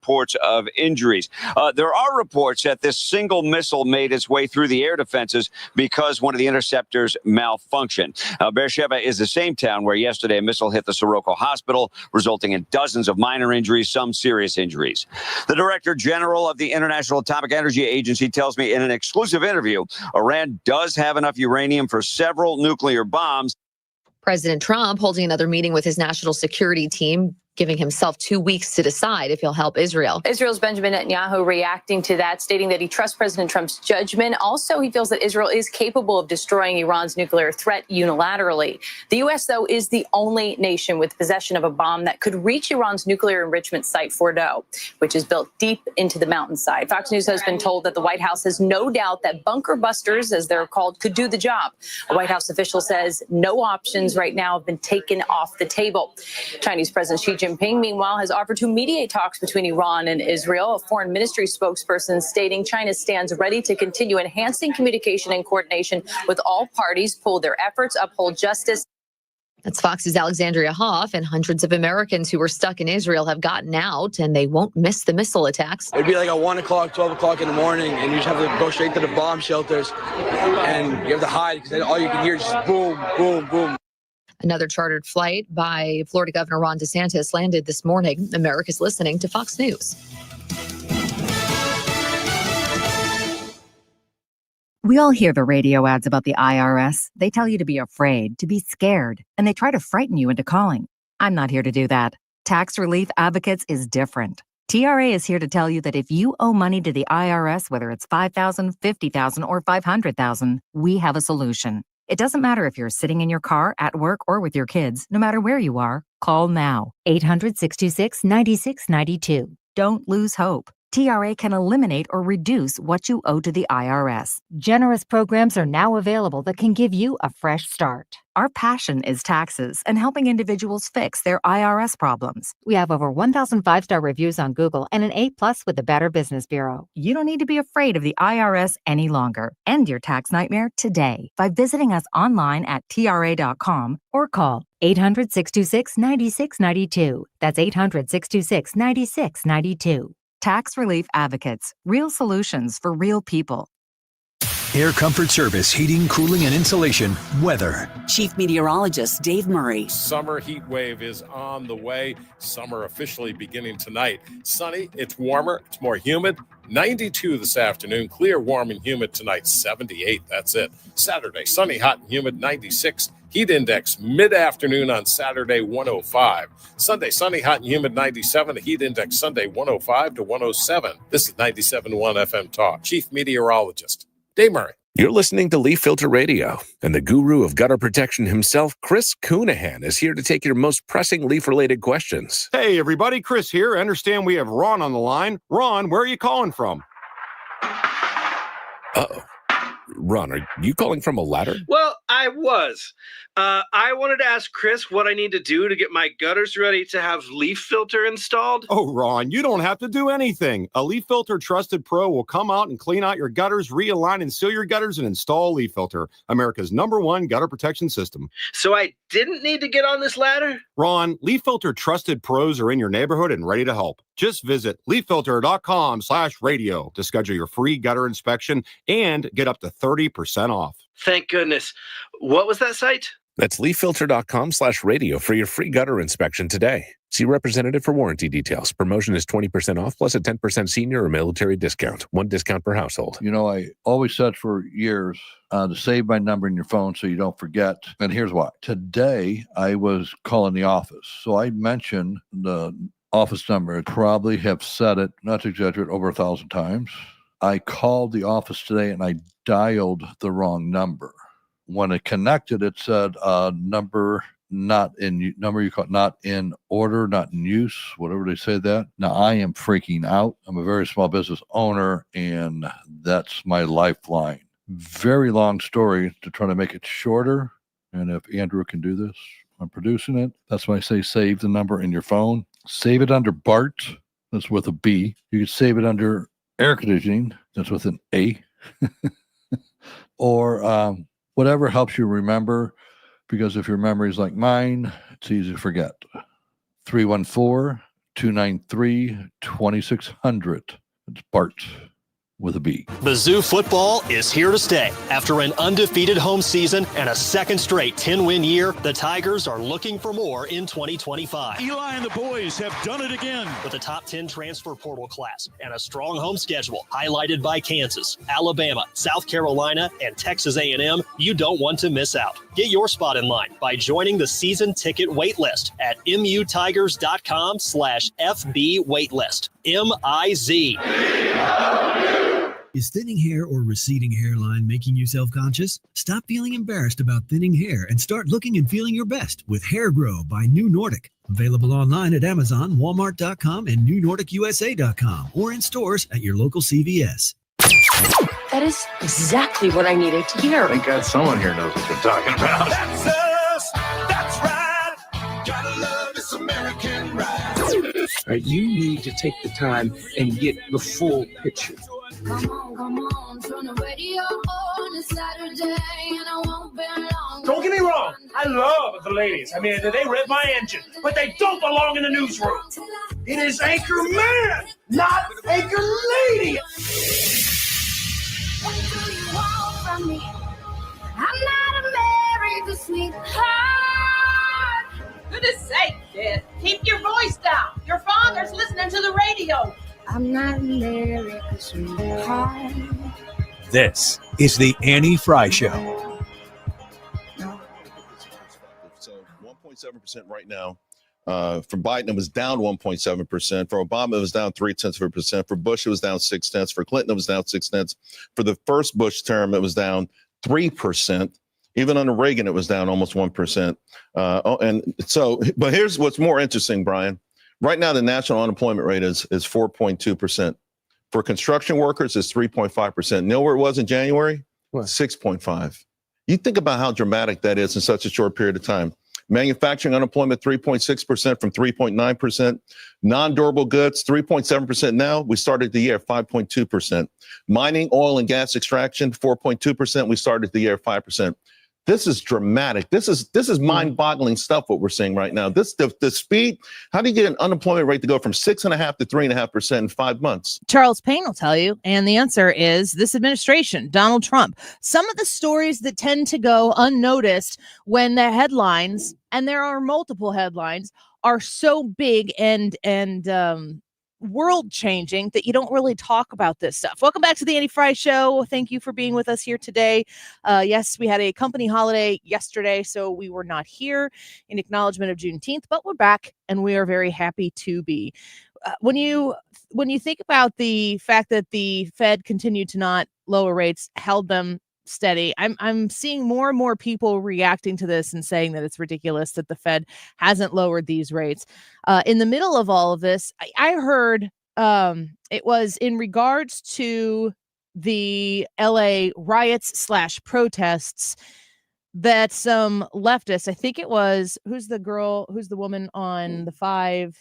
reports of injuries. There are reports that this single missile made its way through the air defenses because one of the interceptors malfunctioned. Beersheba is the same town where yesterday a missile hit the Soroka hospital, resulting in dozens of minor injuries, some serious injuries. The Director General of the International Atomic Energy Agency tells me in an exclusive interview, Iran does have enough uranium for several nuclear bombs. President Trump holding another meeting with his national security team, giving himself 2 weeks to decide if he'll help Israel. Israel's Benjamin Netanyahu reacting to that, stating that he trusts President Trump's judgment. Also, he feels that Israel is capable of destroying Iran's nuclear threat unilaterally. The U.S., though, is the only nation with possession of a bomb that could reach Iran's nuclear enrichment site, Fordow, which is built deep into the mountainside. Fox News has been told that the White House has no doubt that bunker busters, as they're called, could do the job. A White House official says no options right now have been taken off the table. Chinese President Xi Jinping, meanwhile, has offered to mediate talks between Iran and Israel. A foreign ministry spokesperson stating China stands ready to continue enhancing communication and coordination with all parties, pool their efforts, uphold justice. That's Fox's Alexandria Hoff, and hundreds of Americans who were stuck in Israel have gotten out, and they won't miss the missile attacks. It'd be like at 1 o'clock, 12 o'clock in the morning, and you just have to go straight to the bomb shelters, and you have to hide because all you can hear is just boom, boom, boom. Another chartered flight by Florida Governor Ron DeSantis landed this morning. America's listening to Fox News. We all hear the radio ads about the IRS. They tell you to be afraid, to be scared, and they try to frighten you into calling. I'm not here to do that. Tax Relief Advocates is different. TRA is here to tell you that if you owe money to the IRS, whether it's $5,000, $50,000, or $500,000, we have a solution. It doesn't matter if you're sitting in your car, at work, or with your kids. No matter where you are, call now. 800-626-9692. Don't lose hope. TRA can eliminate or reduce what you owe to the IRS. Generous programs are now available that can give you a fresh start. Our passion is taxes and helping individuals fix their IRS problems. We have over 1,000 5-star reviews on Google and an A+ with the Better Business Bureau. You don't need to be afraid of the IRS any longer. End your tax nightmare today by visiting us online at TRA.com or call 800-626-9692. That's 800-626-9692. Tax Relief Advocates. Real solutions for real people. Air Comfort Service, heating, cooling, and insulation. Weather. Chief Meteorologist Dave Murray. Summer heat wave is on the way. Summer officially beginning tonight. Sunny, it's warmer, it's more humid. 92 this afternoon. Clear, warm, and humid tonight. 78, that's it. Saturday, sunny, hot, and humid. 96. Heat index mid-afternoon on Saturday, 105. Sunday, sunny, hot, and humid, 97. The heat index Sunday, 105 to 107. This is 97.1 FM Talk. Chief Meteorologist Dave Murray. You're listening to Leaf Filter Radio, and the guru of gutter protection himself, Chris Coonahan, is here to take your most pressing leaf-related questions. Hey, everybody, Chris here. I understand we have Ron on the line. Ron, where are you calling from? Uh-oh. Ron, are you calling from a ladder? Well, I was. I wanted to ask Chris what I need to do to get my gutters ready to have Leaf Filter installed. Oh, Ron, you don't have to do anything. A Leaf Filter Trusted Pro will come out and clean out your gutters, realign and seal your gutters, and install Leaf Filter, America's #1 gutter protection system. So I didn't need to get on this ladder? Ron, Leaf Filter Trusted Pros are in your neighborhood and ready to help. Just visit leaffilter.com/radio to schedule your free gutter inspection and get up to 30% off. Thank goodness. What was that site? That's leaffilter.com/radio for your free gutter inspection today. See representative for warranty details. Promotion is 20% off plus a 10% senior or military discount. One discount per household. You know, I always said for years to save my number in your phone so you don't forget. And here's why. Today, I was calling the office. So I mentioned the office number. I probably have said it, not to exaggerate, over 1,000 times. I called the office today and I dialed the wrong number. When it connected, it said number you call not in order, not in use, whatever they say that. Now I am freaking out. I'm a very small business owner, and that's my lifeline. Very long story to try to make it shorter. And if Andrew can do this, I'm producing it. That's why I say save the number in your phone. Save it under BART. That's with a B. You can save it under air conditioning. That's with an A. Or whatever helps you remember, because if your memory is like mine, it's easy to forget. 314 293-2600. It's Bart with a B. Mizzou football is here to stay. After an undefeated home season and a second straight 10-win year, the Tigers are looking for more in 2025. Eli and the boys have done it again. With a top 10 transfer portal class and a strong home schedule highlighted by Kansas, Alabama, South Carolina, and Texas A&M, you don't want to miss out. Get your spot in line by joining the season ticket waitlist at mutigers.com/FB waitlist. MIZ. Is thinning hair or receding hairline making you self-conscious? Stop feeling embarrassed about thinning hair and start looking and feeling your best with Hair Grow by New Nordic. Available online at Amazon, Walmart.com, and NewNordicUSA.com, or in stores at your local CVS. That is exactly what I needed to hear. Thank God someone here knows what they're talking about. That's us. That's right. Gotta love this American ride. All right, you need to take the time and get the full picture. Come on, turn the radio on. It's Saturday and I won't be long. Don't get me wrong. I love the ladies. I mean, they rev my engine, but they don't belong in the newsroom. It is Anchor Man, not Anchor Lady. What do you want from me? I'm not America's sweetheart. Goodness sake, Dad. Keep your voice down. Your father's listening to the radio. I'm not America's sweetheart. This is the Annie Fry Show. So 1.7% right now. For Biden, it was down 1.7%. For Obama, it was down 0.3%. For Bush, it was down 0.6. For Clinton, it was down 0.6. For the first Bush term, it was down 3%. Even under Reagan, it was down almost 1%. But here's what's more interesting, Brian. Right now, the national unemployment rate is 4.2%. For construction workers, it's 3.5%. Know where it was in January? 6.5. You think about how dramatic that is in such a short period of time. Manufacturing unemployment, 3.6% from 3.9%. Non-durable goods, 3.7% now. We started the year at 5.2%. Mining, oil, and gas extraction, 4.2%. We started the year at 5%. This is dramatic. This is mind-boggling stuff, what we're seeing right now. The speed, how do you get an unemployment rate to go from 6.5% to 3.5% in 5 months? Charles Payne will tell you, and the answer is this administration, Donald Trump. Some of the stories that tend to go unnoticed when the headlines, and there are multiple headlines, are so big and world changing that you don't really talk about this stuff. Welcome back to the Annie Fry Show. Thank you for being with us here today. Yes, we had a company holiday yesterday, so we were not here in acknowledgement of Juneteenth, but we're back and we are very happy to be. When you think about the fact that the Fed continued to not lower rates, held them steady, I'm seeing more and more people reacting to this and saying that it's ridiculous that the Fed hasn't lowered these rates. In the middle of all of this, I heard it was in regards to the LA riots / protests that some leftists, I think it was, who's the woman on the 5?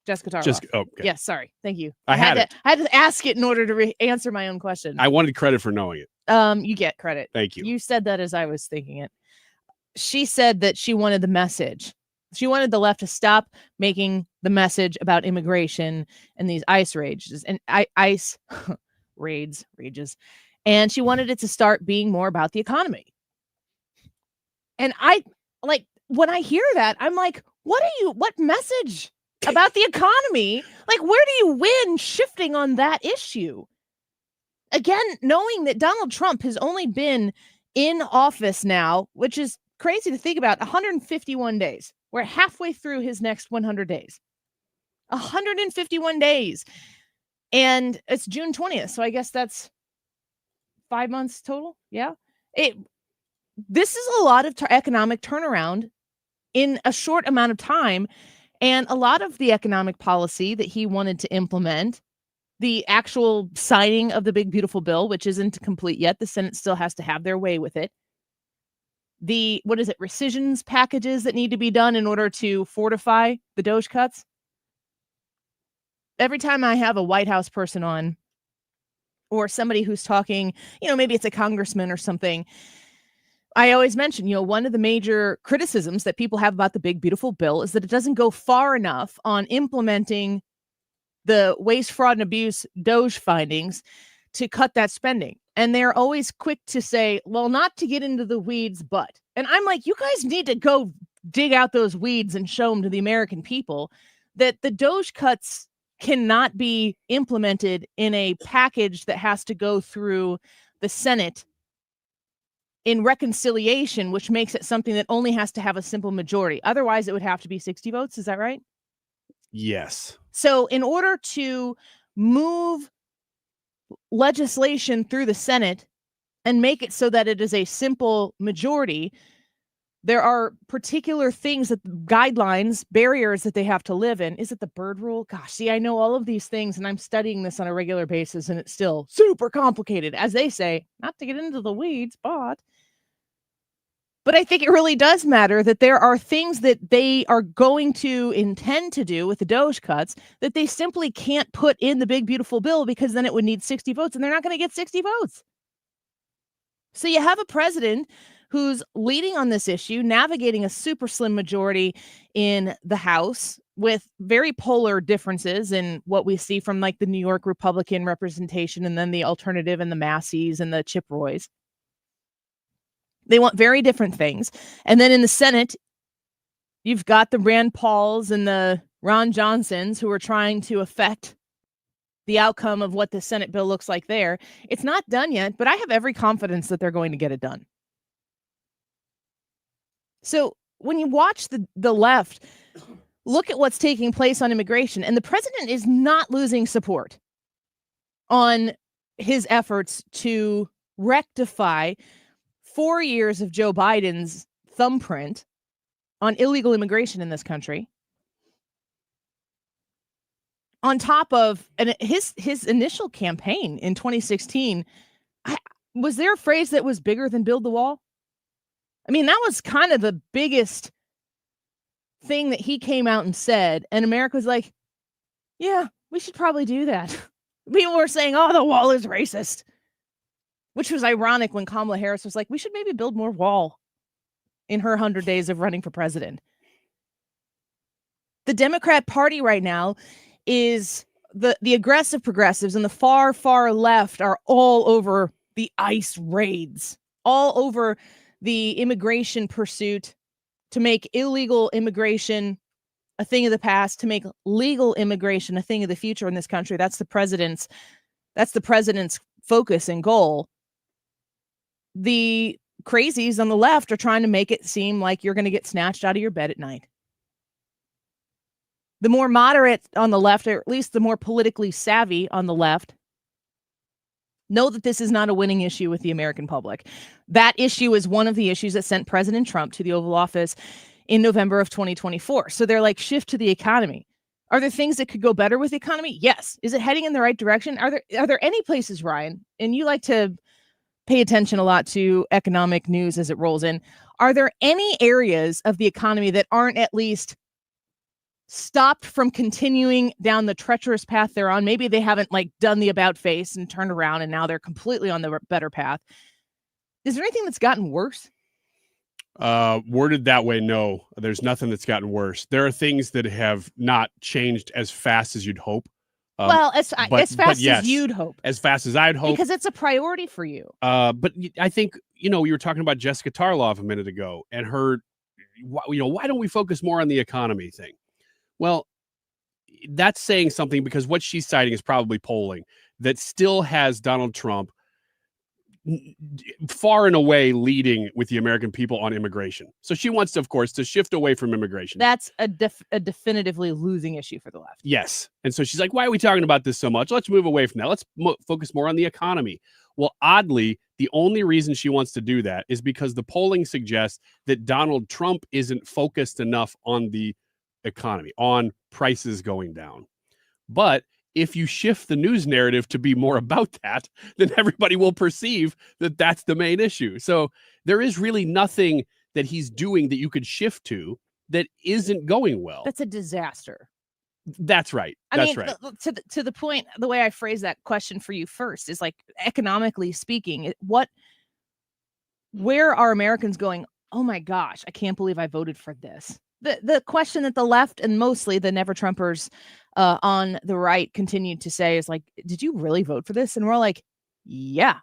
Jessica Tarloff. Okay. Yes, sorry. Thank you. I had to ask it in order to answer my own question. I wanted credit for knowing it. You get credit. Thank you. You said that as I was thinking it. She said that she wanted the message. She wanted the left to stop making the message about immigration and these ICE rages and ICE rages. And she wanted it to start being more about the economy. And when I hear that, I'm like, what message about the economy? Like, where do you win shifting on that issue? Again, knowing that Donald Trump has only been in office now, which is crazy to think about, 151 days. We're halfway through his next 100 days. 151 days. And it's June 20th. So I guess that's 5 months total. Yeah. This is a lot of economic turnaround in a short amount of time. And a lot of the economic policy that he wanted to implement, the actual signing of the big, beautiful bill, which isn't complete yet. The Senate still has to have their way with it. The, rescissions packages that need to be done in order to fortify the DOGE cuts. Every time I have a White House person on or somebody who's talking, maybe it's a congressman or something, I always mention, one of the major criticisms that people have about the big, beautiful bill is that it doesn't go far enough on implementing the waste, fraud, and abuse DOJ findings to cut that spending. And they're always quick to say, well, not to get into the weeds, but. And I'm like, you guys need to go dig out those weeds and show them to the American people that the DOJ cuts cannot be implemented in a package that has to go through the Senate in reconciliation, which makes it something that only has to have a simple majority. Otherwise, it would have to be 60 votes. Is that right? Yes. So in order to move legislation through the Senate and make it so that it is a simple majority, there are particular things that guidelines, barriers that they have to live in. Is it the Byrd rule? Gosh, see, I know all of these things and I'm studying this on a regular basis and it's still super complicated. As they say, not to get into the weeds, but I think it really does matter that there are things that they are going to intend to do with the DOJ cuts that they simply can't put in the big, beautiful bill because then it would need 60 votes and they're not going to get 60 votes. So you have a president who's leading on this issue, navigating a super slim majority in the House with very polar differences in what we see from like the New York Republican representation and then the alternative and the Masseys and the Chip Roys. They want very different things. And then in the Senate, you've got the Rand Pauls and the Ron Johnsons who are trying to affect the outcome of what the Senate bill looks like there. It's not done yet, but I have every confidence that they're going to get it done. So when you watch the left, look at what's taking place on immigration, and the president is not losing support on his efforts to rectify 4 years of Joe Biden's thumbprint on illegal immigration in this country. On top of his initial campaign in 2016, was there a phrase that was bigger than build the wall? I mean, that was kind of the biggest thing that he came out and said. And America was like, yeah, we should probably do that. People were saying, oh, the wall is racist. Which was ironic when Kamala Harris was like, we should maybe build more wall in her 100 days of running for president. The Democrat Party right now is the aggressive progressives and the far, far left are all over the ICE raids, all over the immigration pursuit to make illegal immigration a thing of the past, to make legal immigration a thing of the future in this country. That's the president's focus and goal. The crazies on the left are trying to make it seem like you're going to get snatched out of your bed at night. The more moderate on the left, or at least the more politically savvy on the left, know that this is not a winning issue with the American public. That issue is one of the issues that sent President Trump to the Oval Office in November of 2024. So they're like, shift to the economy. Are there things that could go better with the economy? Yes. Is it heading in the right direction? Are there any places, Ryan, and you like to pay attention a lot to economic news as it rolls in. Are there any areas of the economy that aren't at least stopped from continuing down the treacherous path they're on? Maybe they haven't like done the about face and turned around and now they're completely on the better path. Is there anything that's gotten worse? Worded that way, no. There's nothing that's gotten worse. There are things that have not changed as fast as you'd hope. As fast as you'd hope. As fast as I'd hope. Because it's a priority for you. But I think, we were talking about Jessica Tarlov a minute ago and her, why don't we focus more on the economy thing? Well, that's saying something because what she's citing is probably polling that still has Donald Trump far and away leading with the American people on immigration. So she wants to, of course, to shift away from immigration. That's a definitively losing issue for the left. Yes. And so she's like, why are we talking about this so much? Let's move away from that. Let's focus more on the economy. Well, oddly, the only reason she wants to do that is because the polling suggests that Donald Trump isn't focused enough on the economy, on prices going down. But if you shift the news narrative to be more about that, then everybody will perceive that that's the main issue. So there is really nothing that he's doing that you could shift to that isn't going well. That's a disaster. That's right. That's right. To the point, the way I phrase that question for you first is like, economically speaking, what where are Americans going, oh my gosh, I can't believe I voted for this? The question that the left and mostly the Never Trumpers on the right continued to say is like, did you really vote for this? And we're like, yeah.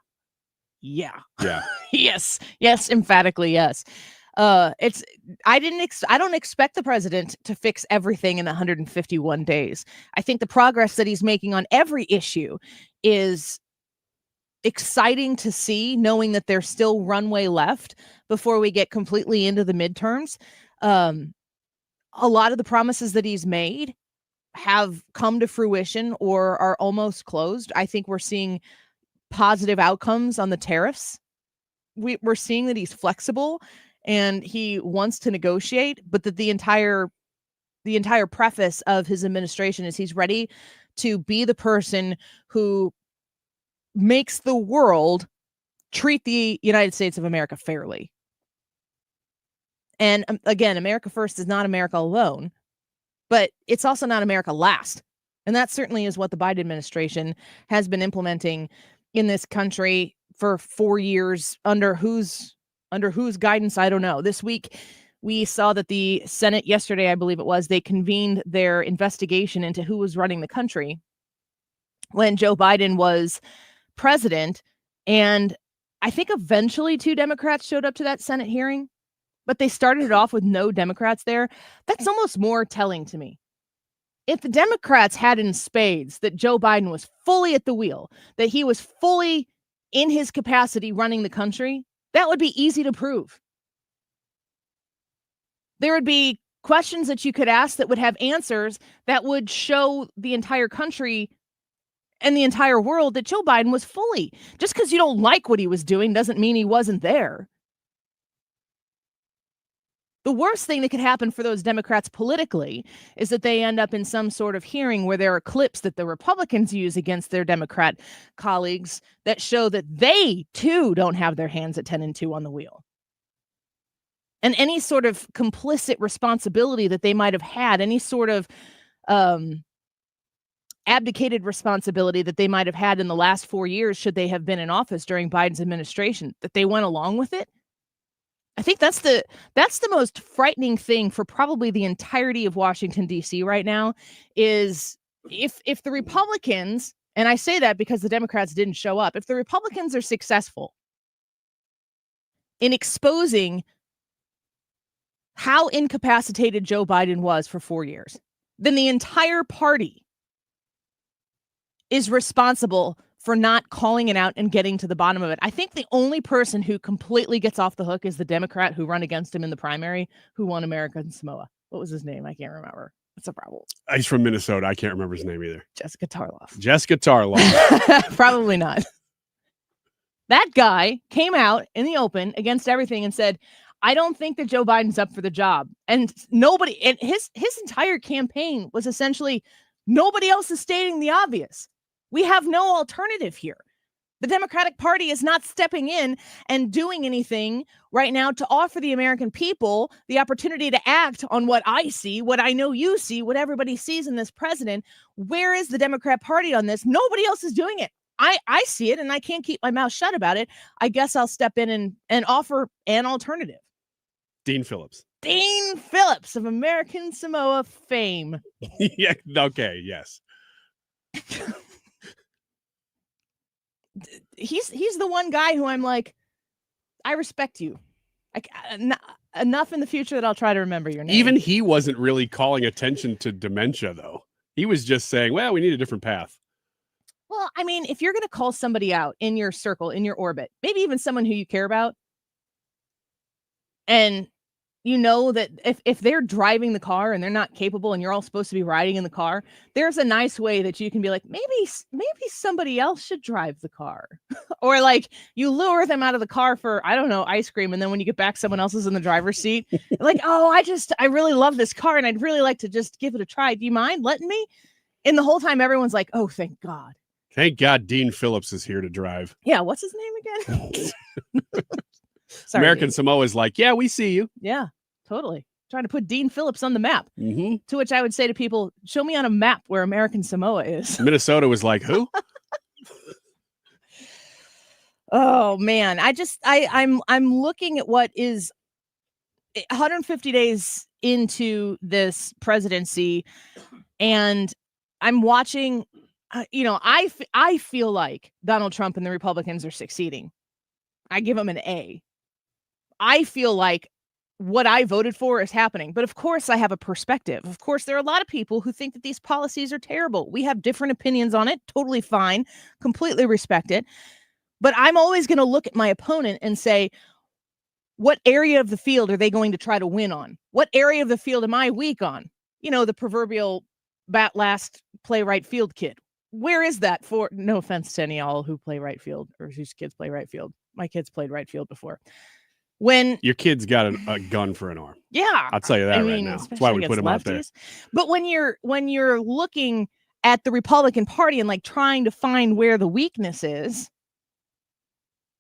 yes, emphatically yes. I don't expect the president to fix everything in 151 days. I think the progress that he's making on every issue is exciting to see, knowing that there's still runway left before we get completely into the midterms. A lot of the promises that he's made have come to fruition or are almost closed. I think we're seeing positive outcomes on the tariffs. We're seeing that he's flexible and he wants to negotiate, but that the entire preface of his administration is he's ready to be the person who makes the world treat the United States of America fairly. And again, America first is not America alone, but it's also not America last. And that certainly is what the Biden administration has been implementing in this country for 4 years, under whose guidance, I don't know. This week, we saw that the Senate yesterday, I believe it was, they convened their investigation into who was running the country when Joe Biden was president. And I think eventually 2 Democrats showed up to that Senate hearing, but they started it off with no Democrats there. That's almost more telling to me. If the Democrats had in spades that Joe Biden was fully at the wheel, that he was fully in his capacity running the country, that would be easy to prove. There would be questions that you could ask that would have answers that would show the entire country and the entire world that Joe Biden was fully. Just because you don't like what he was doing doesn't mean he wasn't there. The worst thing that could happen for those Democrats politically is that they end up in some sort of hearing where there are clips that the Republicans use against their Democrat colleagues that show that they too don't have their hands at 10 and 2 on the wheel. And any sort of complicit responsibility that they might have had, any sort of abdicated responsibility that they might have had in the last 4 years, should they have been in office during Biden's administration, that they went along with it. I think that's the most frightening thing for probably the entirety of Washington, D.C. right now, is if the Republicans, and I say that because the Democrats didn't show up, if the Republicans are successful in exposing how incapacitated Joe Biden was for 4 years, then the entire party is responsible for not calling it out and getting to the bottom of it. I think the only person who completely gets off the hook is the Democrat who ran against him in the primary, who won American Samoa. What was his name? I can't remember. That's a problem. He's from Minnesota. I can't remember his name either. Jessica Tarloff. Probably not. That guy came out in the open against everything and said, I don't think that Joe Biden's up for the job. And his entire campaign was essentially, nobody else is stating the obvious. We have no alternative here. The Democratic Party is not stepping in and doing anything right now to offer the American people the opportunity to act on what I see, what I know you see, what everybody sees in this president. Where is the Democrat Party on this? Nobody else is doing it. I see it and I can't keep my mouth shut about it. I guess I'll step in and offer an alternative. Dean Phillips. Dean Phillips of American Samoa fame. Yeah. Okay. Yes. He's the one guy who I'm like, I respect you. Enough in the future that I'll try to remember your name. Even he wasn't really calling attention to dementia, though. He was just saying, well, we need a different path. Well, I mean, if you're going to call somebody out in your circle, in your orbit, maybe even someone who you care about, and you know that if they're driving the car and they're not capable and you're all supposed to be riding in the car, there's a nice way that you can be like, maybe somebody else should drive the car. Or like you lure them out of the car for, I don't know, ice cream. And then when you get back, someone else is in the driver's seat. Like, oh, I really love this car and I'd really like to just give it a try. Do you mind letting me? And the whole time everyone's like, oh, thank God. Thank God Dean Phillips is here to drive. Yeah. What's his name again? Sorry, American Dean. Samoa is like, yeah, we see you. Yeah, totally. Trying to put Dean Phillips on the map. Mm-hmm. To which I would say to people, show me on a map where American Samoa is. Minnesota was like, who? Oh man, I'm looking at what is 150 days into this presidency, and I'm watching. I feel like Donald Trump and the Republicans are succeeding. I give them an A. I feel like what I voted for is happening. But of course, I have a perspective. Of course, there are a lot of people who think that these policies are terrible. We have different opinions on it. Totally fine. Completely respect it. But I'm always going to look at my opponent and say, what area of the field are they going to try to win on? What area of the field am I weak on? The proverbial bat last, play right field kid. Where is that for? No offense to any all who play right field or whose kids play right field. My kids played right field before. When your kid's got a gun for an arm. Yeah. I'll tell you that right now. That's why we put him out there. But when you're looking at the Republican Party and like trying to find where the weakness is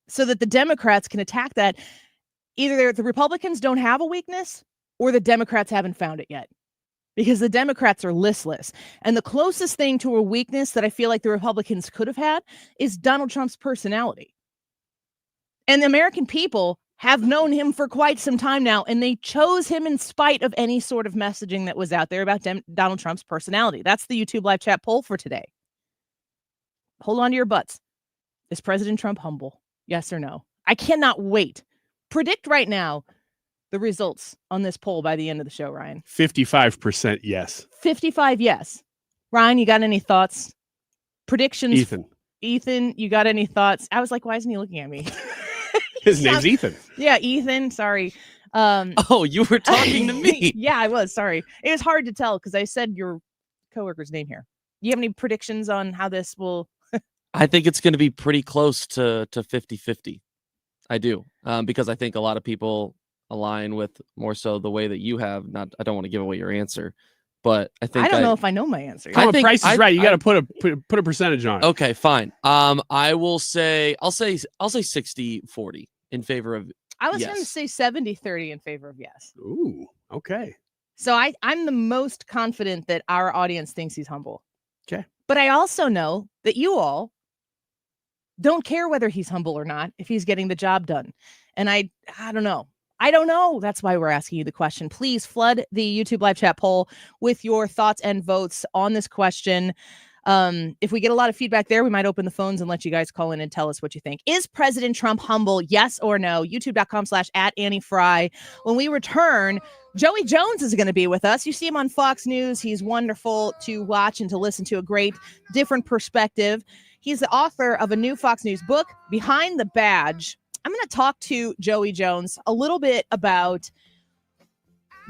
so that the Democrats can attack that, either the Republicans don't have a weakness or the Democrats haven't found it yet. Because the Democrats are listless. And the closest thing to a weakness that I feel like the Republicans could have had is Donald Trump's personality. And the American people have known him for quite some time now, and they chose him in spite of any sort of messaging that was out there about Donald Trump's personality. That's the YouTube live chat poll for today. Hold on to your butts. Is President Trump humble? Yes or no? I cannot wait. Predict right now the results on this poll by the end of the show, Ryan. 55% yes. 55 yes. Ryan, you got any thoughts? Predictions? Ethan, you got any thoughts? I was like, why isn't he looking at me? His name's Ethan. Yeah, Ethan. Sorry. Oh, you were talking to me. Yeah, I was. Sorry. It was hard to tell because I said your coworker's name here. Do you have any predictions on how this will? I think it's going to be pretty close to 50-50. I do. Because I think a lot of people align with more so the way that you have. I don't want to give away your answer, but I think I don't know if I know my answer. Price is right. You got to put a percentage on it. Okay, fine. I'll say 60-40 in favor of. I was going to say 70-30 in favor of yes. Ooh, okay. So I'm the most confident that our audience thinks he's humble. Okay. But I also know that you all don't care whether he's humble or not if he's getting the job done. And I don't know. I don't know. That's why we're asking you the question. Please flood the YouTube live chat poll with your thoughts and votes on this question. If we get a lot of feedback there, we might open the phones and let you guys call in and tell us what you think. Is President Trump humble? Yes or no? YouTube.com/@AnnieFry. When we return, Joey Jones is going to be with us. You see him on Fox News. He's wonderful to watch and to listen to, a great different perspective. He's the author of a new Fox News book, Behind the Badge. I'm going to talk to Joey Jones a little bit about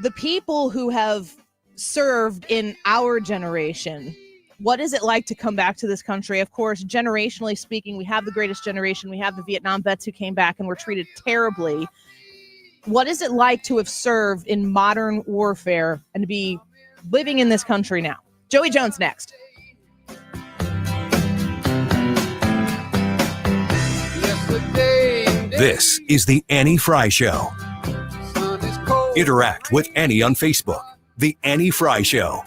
the people who have served in our generation. What is it like to come back to this country? Of course, generationally speaking, we have the greatest generation. We have the Vietnam vets who came back and were treated terribly. What is it like to have served in modern warfare and to be living in this country now? Joey Jones next. This is the Annie Fry Show. Interact with Annie on Facebook. The Annie Fry Show.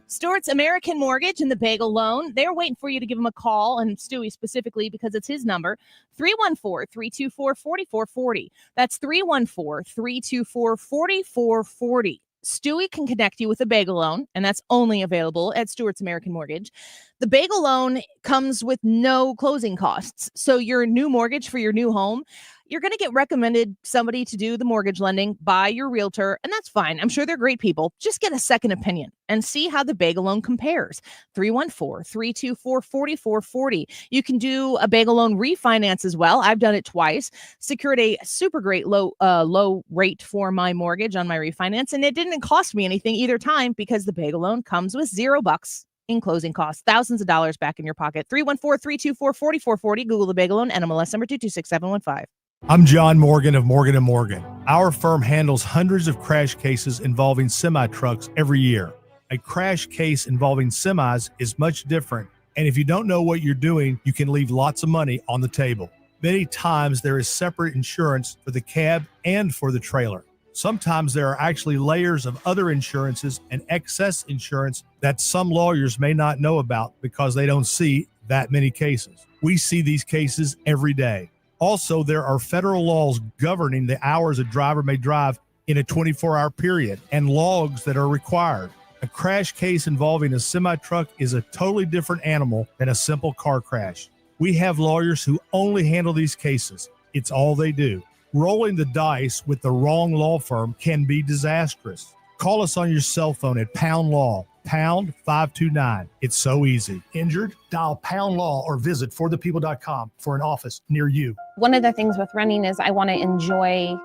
Stewart's American Mortgage and the Bagel Loan. They're waiting for you to give them a call, and Stewie specifically because it's his number, 314-324-4440. That's 314-324-4440. Stewie can connect you with a bagel loan, and that's only available at Stewart's American Mortgage. The bagel loan comes with no closing costs. So your new mortgage for your new home, you're going to get recommended somebody to do the mortgage lending by your realtor, and that's fine. I'm sure they're great people. Just get a second opinion and see how the bagel loan compares. 314-324-4440. You can do a bagel loan refinance as well. I've done it twice. Secured a super great low rate for my mortgage on my refinance, and it didn't cost me anything either time because the bagel loan comes with $0 in closing costs, thousands of dollars back in your pocket. 314-324-4440. Google the bagel loan, NMLS number 226715. I'm John Morgan of Morgan & Morgan. Our firm handles hundreds of crash cases involving semi-trucks every year. A crash case involving semis is much different, and if you don't know what you're doing, you can leave lots of money on the table. Many times there is separate insurance for the cab and for the trailer. Sometimes there are actually layers of other insurances and excess insurance that some lawyers may not know about because they don't see that many cases. We see these cases every day. Also, there are federal laws governing the hours a driver may drive in a 24-hour period and logs that are required. A crash case involving a semi-truck is a totally different animal than a simple car crash. We have lawyers who only handle these cases. It's all they do. Rolling the dice with the wrong law firm can be disastrous. Call us on your cell phone at Pound Law, pound 529. It's so easy. Injured? Dial Pound Law or visit forthepeople.com for an office near you. One of the things with running is I want to enjoy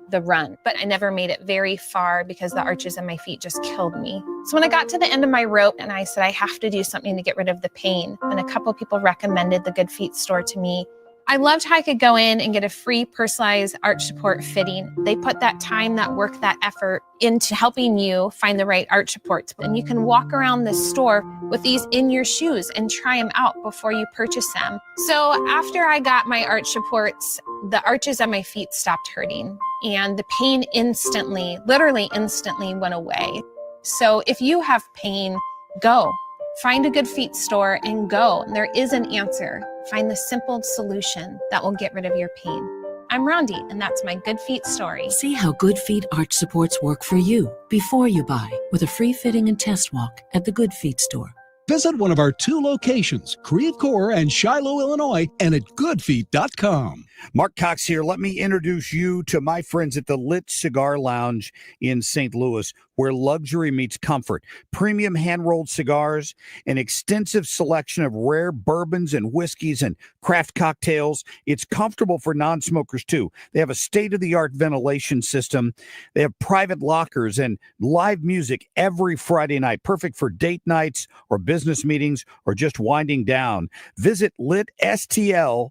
the run, but I never made it very far because the arches in my feet just killed me. So when I got to the end of my rope and I said, I have to do something to get rid of the pain, and a couple people recommended the Good Feet store to me. I loved how I could go in and get a free personalized arch support fitting. They put that time, that work, that effort into helping you find the right arch supports. And you can walk around the store with these in your shoes and try them out before you purchase them. So after I got my arch supports, the arches on my feet stopped hurting and the pain instantly, literally instantly went away. So if you have pain, go. Find a Good Feet store and go. There is an answer. Find the simple solution that will get rid of your pain. I'm Rondi, and that's my Good Feet story. See how Good Feet arch supports work for you before you buy with a free fitting and test walk at the Good Feet store. Visit one of our 2 locations, Creve Coeur and Shiloh, Illinois, and at goodfeet.com. Mark Cox here. Let me introduce you to my friends at the Lit Cigar Lounge in St. Louis, where luxury meets comfort. Premium hand-rolled cigars, an extensive selection of rare bourbons and whiskeys and craft cocktails. It's comfortable for non-smokers, too. They have a state-of-the-art ventilation system. They have private lockers and live music every Friday night, perfect for date nights or business meetings or just winding down. Visit litstl.com.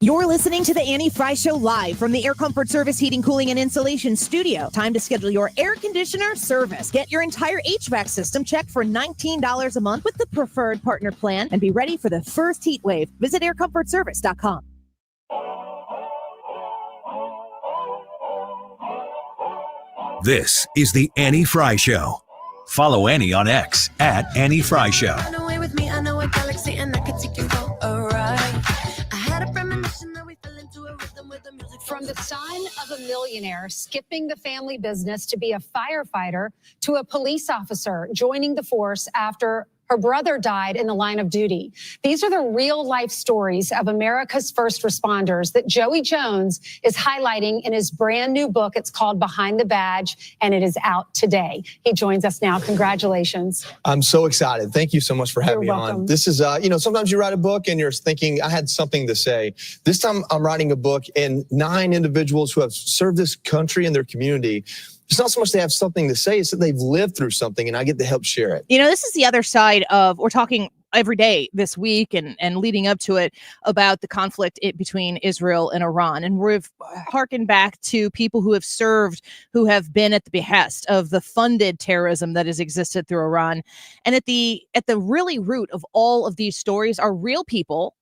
You're listening to the Annie Fry Show live from the Air Comfort Service Heating, Cooling, and Insulation studio. Time to schedule your air conditioner service. Get your entire HVAC system checked for $19 a month with the preferred partner plan and be ready for the first heat wave. Visit aircomfortservice.com. This is the Annie Fry Show. Follow Annie on X at Annie Fry Show. Run away with me, I know a galaxy and I could take you for a ride. I had a premonition that we fell into a rhythm with the music. From the son of a millionaire skipping the family business to be a firefighter to a police officer joining the force after her brother died in the line of duty. These are the real life stories of America's first responders that Joey Jones is highlighting in his brand new book. It's called Behind the Badge, and it is out today. He joins us now. Congratulations. I'm so excited. Thank you so much for having me on. This is, sometimes you write a book and you're thinking, I had something to say. This time I'm writing a book, and 9 individuals who have served this country and their community. It's not so much they have something to say, it's that they've lived through something, and I get to help share it. You know, this is the other side of, we're talking every day this week and leading up to it about the conflict between Israel and Iran. And we've harkened back to people who have served, who have been at the behest of the funded terrorism that has existed through Iran. And at the really root of all of these stories are real people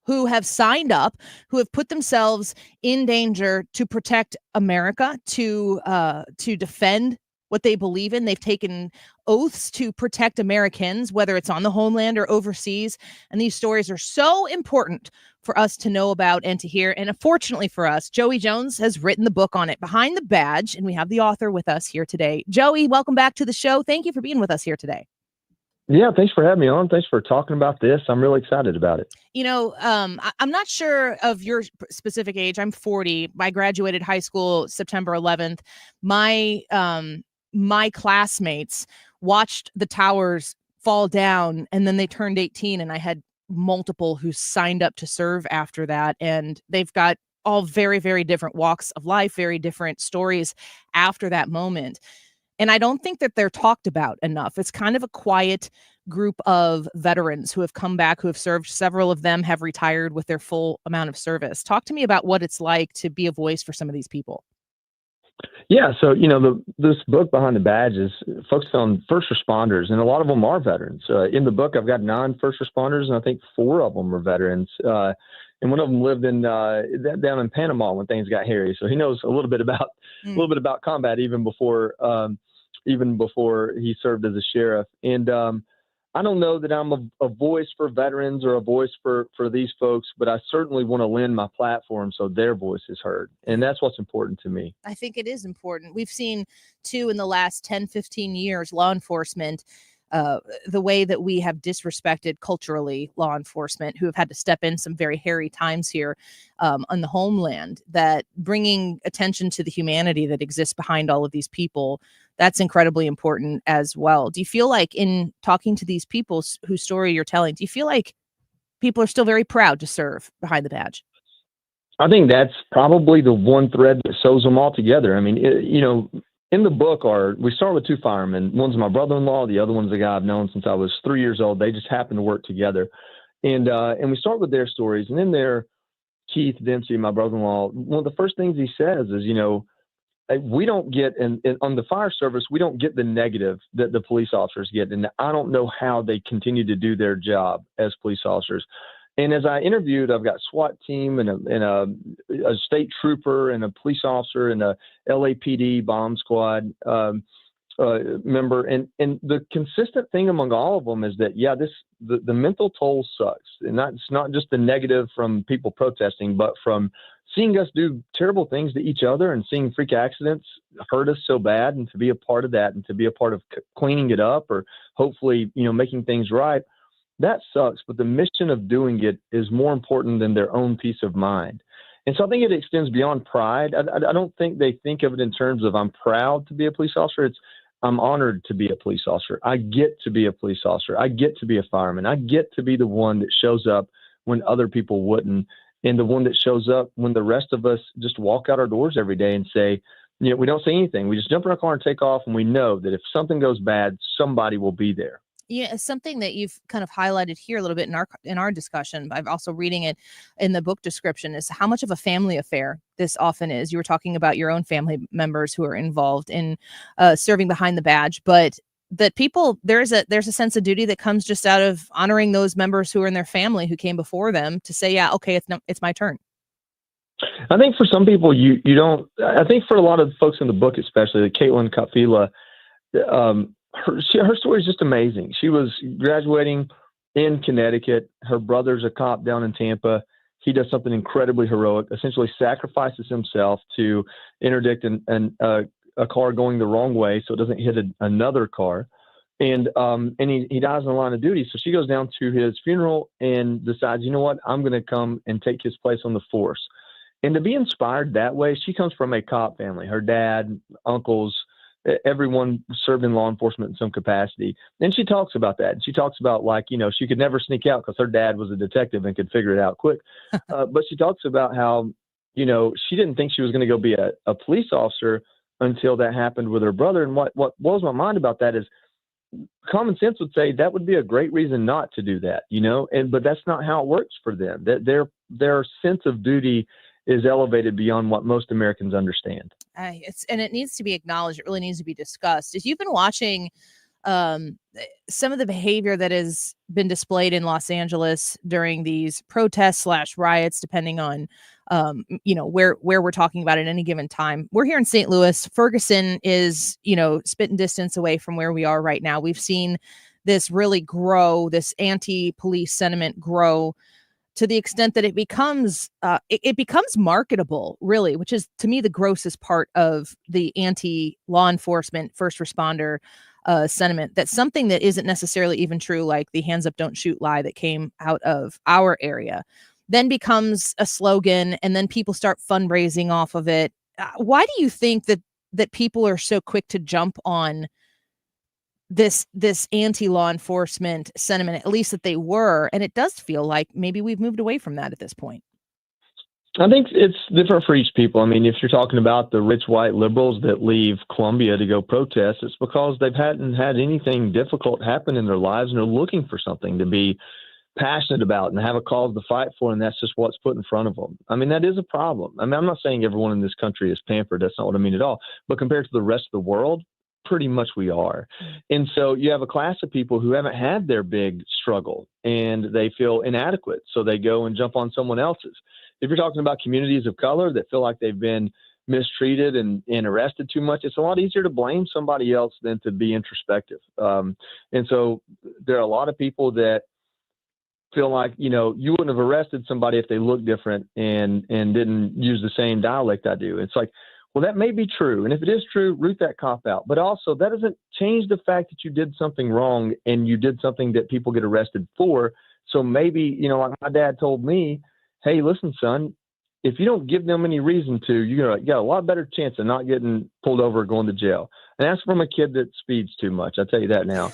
who have signed up, who have put themselves in danger to protect America, to defend what they believe in. They've taken oaths to protect Americans, whether it's on the homeland or overseas. And these stories are so important for us to know about and to hear. And unfortunately for us, Joey Jones has written the book on it, Behind the Badge, and we have the author with us here today. Joey, welcome back to the show. Thank you for being with us here today. Yeah, thanks for having me on. Thanks for talking about this. I'm really excited about it. You know, I'm not sure of your specific age. I'm 40. I graduated high school September 11th. My classmates watched the towers fall down, and then they turned 18, and I had multiple who signed up to serve after that. And they've got all very, very different walks of life, very different stories after that moment. And I don't think that they're talked about enough. It's kind of a quiet group of veterans who have come back, who have served. Several of them have retired with their full amount of service. Talk to me about what it's like to be a voice for some of these people. Yeah, so, this book, Behind the Badge, is focused on first responders, and a lot of them are veterans. In the book, I've got 9 first responders, and I think 4 of them are veterans. and one of them lived in down in Panama when things got hairy. So he knows a little bit about combat even before he served as a sheriff. And I don't know that I'm a voice for veterans or a voice for these folks, but I certainly want to lend my platform so their voice is heard. And that's what's important to me. I think it is important. We've seen, too, in the last 10, 15 years, law enforcement, the way that we have disrespected culturally law enforcement, who have had to step in some very hairy times here on the homeland, that bringing attention to the humanity that exists behind all of these people, that's incredibly important as well. Do you feel like in talking to these people whose story you're telling, do you feel like people are still very proud to serve behind the badge? I think that's probably the one thread that sews them all together. I mean, in the book we start with two firemen. One's my brother-in-law. The other one's a guy I've known since I was 3 years old. They just happen to work together. And we start with their stories. And in there, Keith Dempsey, my brother-in-law, one of the first things he says is, we don't get on the fire service, we don't get the negative that the police officers get. And I don't know how they continue to do their job as police officers. And as I interviewed, I've got SWAT team and a state trooper and a police officer and a LAPD bomb squad member. And the consistent thing among all of them is that, the mental toll sucks. And it's not just the negative from people protesting, but from seeing us do terrible things to each other and seeing freak accidents hurt us so bad, and to be a part of that and to be a part of cleaning it up or hopefully, making things right. That sucks, but the mission of doing it is more important than their own peace of mind. And so I think it extends beyond pride. I don't think they think of it in terms of I'm proud to be a police officer. It's I'm honored to be a police officer. I get to be a police officer. I get to be a fireman. I get to be the one that shows up when other people wouldn't, and the one that shows up when the rest of us just walk out our doors every day and say, we don't say anything. We just jump in our car and take off, and we know that if something goes bad, somebody will be there. Yeah, something that you've kind of highlighted here a little bit in our discussion, I'm also reading it in the book description, is how much of a family affair this often is. You were talking about your own family members who are involved in serving behind the badge, but that there's a sense of duty that comes just out of honoring those members who are in their family who came before them to say, it's my turn. I think for some people, you don't. I think for a lot of folks in the book, especially Caitlin Kafila, her story is just amazing. She was graduating in Connecticut. Her brother's a cop down in Tampa. He does something incredibly heroic, essentially sacrifices himself to interdict a car going the wrong way so it doesn't hit another car. And he dies in the line of duty. So she goes down to his funeral and decides, I'm going to come and take his place on the force. And to be inspired that way, she comes from a cop family. Her dad, uncles, everyone served in law enforcement in some capacity. And she talks about that. She talks about she could never sneak out because her dad was a detective and could figure it out quick. But she talks about how, she didn't think she was going to go be a police officer until that happened with her brother. And what blows my mind about that is common sense would say that would be a great reason not to do that, but that's not how it works for them. That their sense of duty is elevated beyond what most Americans understand. And it needs to be acknowledged. It really needs to be discussed. As you've been watching some of the behavior that has been displayed in Los Angeles during these protests / riots, depending on where we're talking about at any given time. We're here in St. Louis. Ferguson is, spitting distance away from where we are right now. We've seen this really grow, this anti-police sentiment grow to the extent that it becomes marketable, really, which is to me the grossest part of the anti-law enforcement, first responder sentiment. That's something that isn't necessarily even true, like the hands up, don't shoot lie that came out of our area, then becomes a slogan, and then people start fundraising off of it. Why do you think that people are so quick to jump on this anti-law enforcement sentiment, at least that they were? And it does feel like maybe we've moved away from that at this point. I think it's different for each people. I mean, if you're talking about the rich white liberals that leave Columbia to go protest, it's because they hadn't had anything difficult happen in their lives and are looking for something to be passionate about and have a cause to fight for, and that's just what's put in front of them. I mean, that is a problem. I mean, I'm not saying everyone in this country is pampered. That's not what I mean at all. But compared to the rest of the world, pretty much we are. And so you have a class of people who haven't had their big struggle and they feel inadequate. So they go and jump on someone else's. If you're talking about communities of color that feel like they've been mistreated and arrested too much, it's a lot easier to blame somebody else than to be introspective. And so there are a lot of people that feel like, you wouldn't have arrested somebody if they looked different and didn't use the same dialect I do. It's like, well, that may be true. And if it is true, root that cop out. But also that doesn't change the fact that you did something wrong and you did something that people get arrested for. So maybe, like my dad told me, hey, listen, son, if you don't give them any reason to, you got a lot better chance of not getting pulled over or going to jail. And that's from a kid that speeds too much. I'll tell you that now.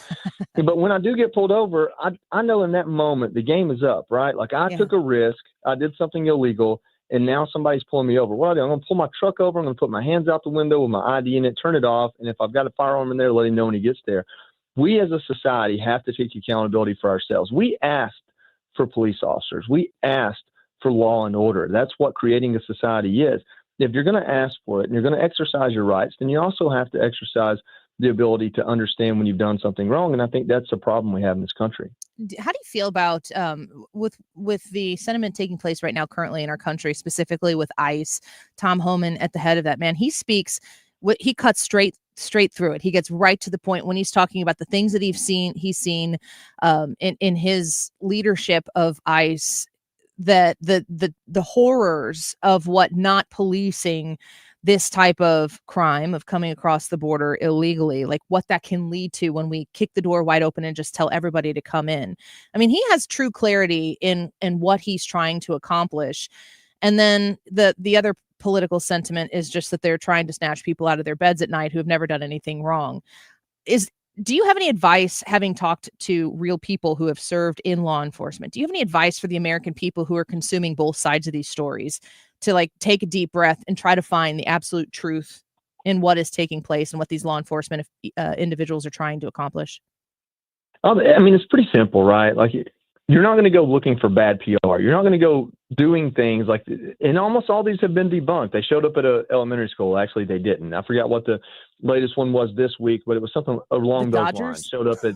But when I do get pulled over, I know in that moment the game is up, right? Like I took a risk. I did something illegal. And now somebody's pulling me over. What do I do? I'm going to pull my truck over. I'm going to put my hands out the window with my ID in it, turn it off. And if I've got a firearm in there, let him know when he gets there. We as a society have to take accountability for ourselves. We asked for police officers. We asked for law and order. That's what creating a society is. If you're going to ask for it and you're going to exercise your rights, then you also have to exercise the ability to understand when you've done something wrong. And I think that's the problem we have in this country. How do you feel about with the sentiment taking place right now currently in our country, specifically with ICE, Tom Homan at the head of that? Man, he speaks, he cuts straight through it. He gets right to the point when he's talking about the things that he's seen in his leadership of ICE, that the horrors of what not policing this type of crime of coming across the border illegally, like what that can lead to when we kick the door wide open and just tell everybody to come in. I mean, he has true clarity in what he's trying to accomplish. And then the other political sentiment is just that they're trying to snatch people out of their beds at night who have never done anything wrong. Do you have any advice, having talked to real people who have served in law enforcement? Do you have any advice for the American people who are consuming both sides of these stories to take a deep breath and try to find the absolute truth in what is taking place and what these law enforcement individuals are trying to accomplish? I mean, it's pretty simple, right? Like, you're not going to go looking for bad PR. You're not going to go doing things like, and almost all these have been debunked. They showed up at an elementary school. Actually, they didn't. I forgot what the latest one was this week, but it was something along those lines. Showed up at,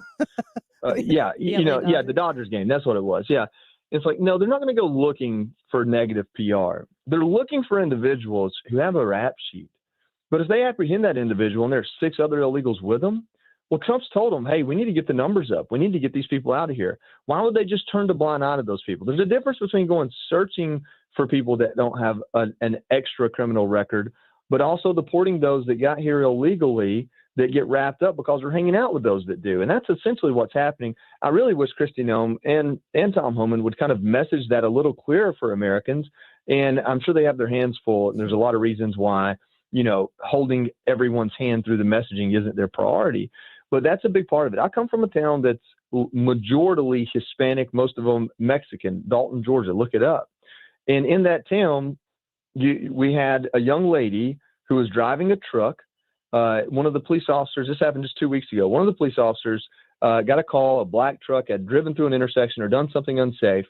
the Dodgers game. That's what it was. Yeah. It's like, no, they're not going to go looking for negative PR. They're looking for individuals who have a rap sheet. But if they apprehend that individual and there's 6 other illegals with them, well, Trump's told them, hey, we need to get the numbers up. We need to get these people out of here. Why would they just turn the blind eye to those people? There's a difference between going searching for people that don't have an extra criminal record, but also deporting those that got here illegally that get wrapped up because we're hanging out with those that do. And that's essentially what's happening. I really wish Kristi Noem and Tom Homan would kind of message that a little clearer for Americans. And I'm sure they have their hands full. And there's a lot of reasons why, holding everyone's hand through the messaging isn't their priority. But that's a big part of it. I come from a town that's majority Hispanic, most of them Mexican, Dalton, Georgia. Look it up. And in that town, we had a young lady who was driving a truck. One of the police officers, this happened just 2 weeks ago, one of the police officers got a call, a black truck had driven through an intersection or done something unsafe.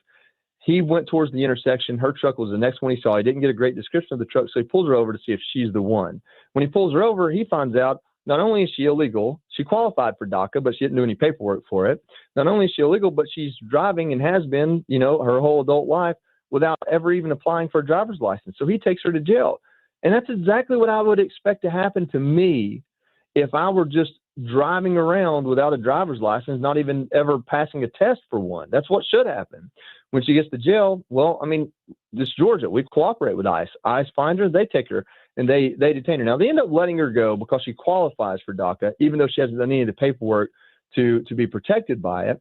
He went towards the intersection. Her truck was the next one he saw. He didn't get a great description of the truck, so he pulls her over to see if she's the one. When he pulls her over, he finds out not only is she illegal, she qualified for DACA, but she didn't do any paperwork for it. Not only is she illegal, but she's driving and has been, her whole adult life without ever even applying for a driver's license. So he takes her to jail. And that's exactly what I would expect to happen to me if I were just driving around without a driver's license, not even ever passing a test for one. That's what should happen. When she gets to jail, well, I mean, this Georgia, we cooperate with ICE. ICE finds her, they take her, and they detain her. Now, they end up letting her go because she qualifies for DACA, even though she hasn't done any of the paperwork to be protected by it.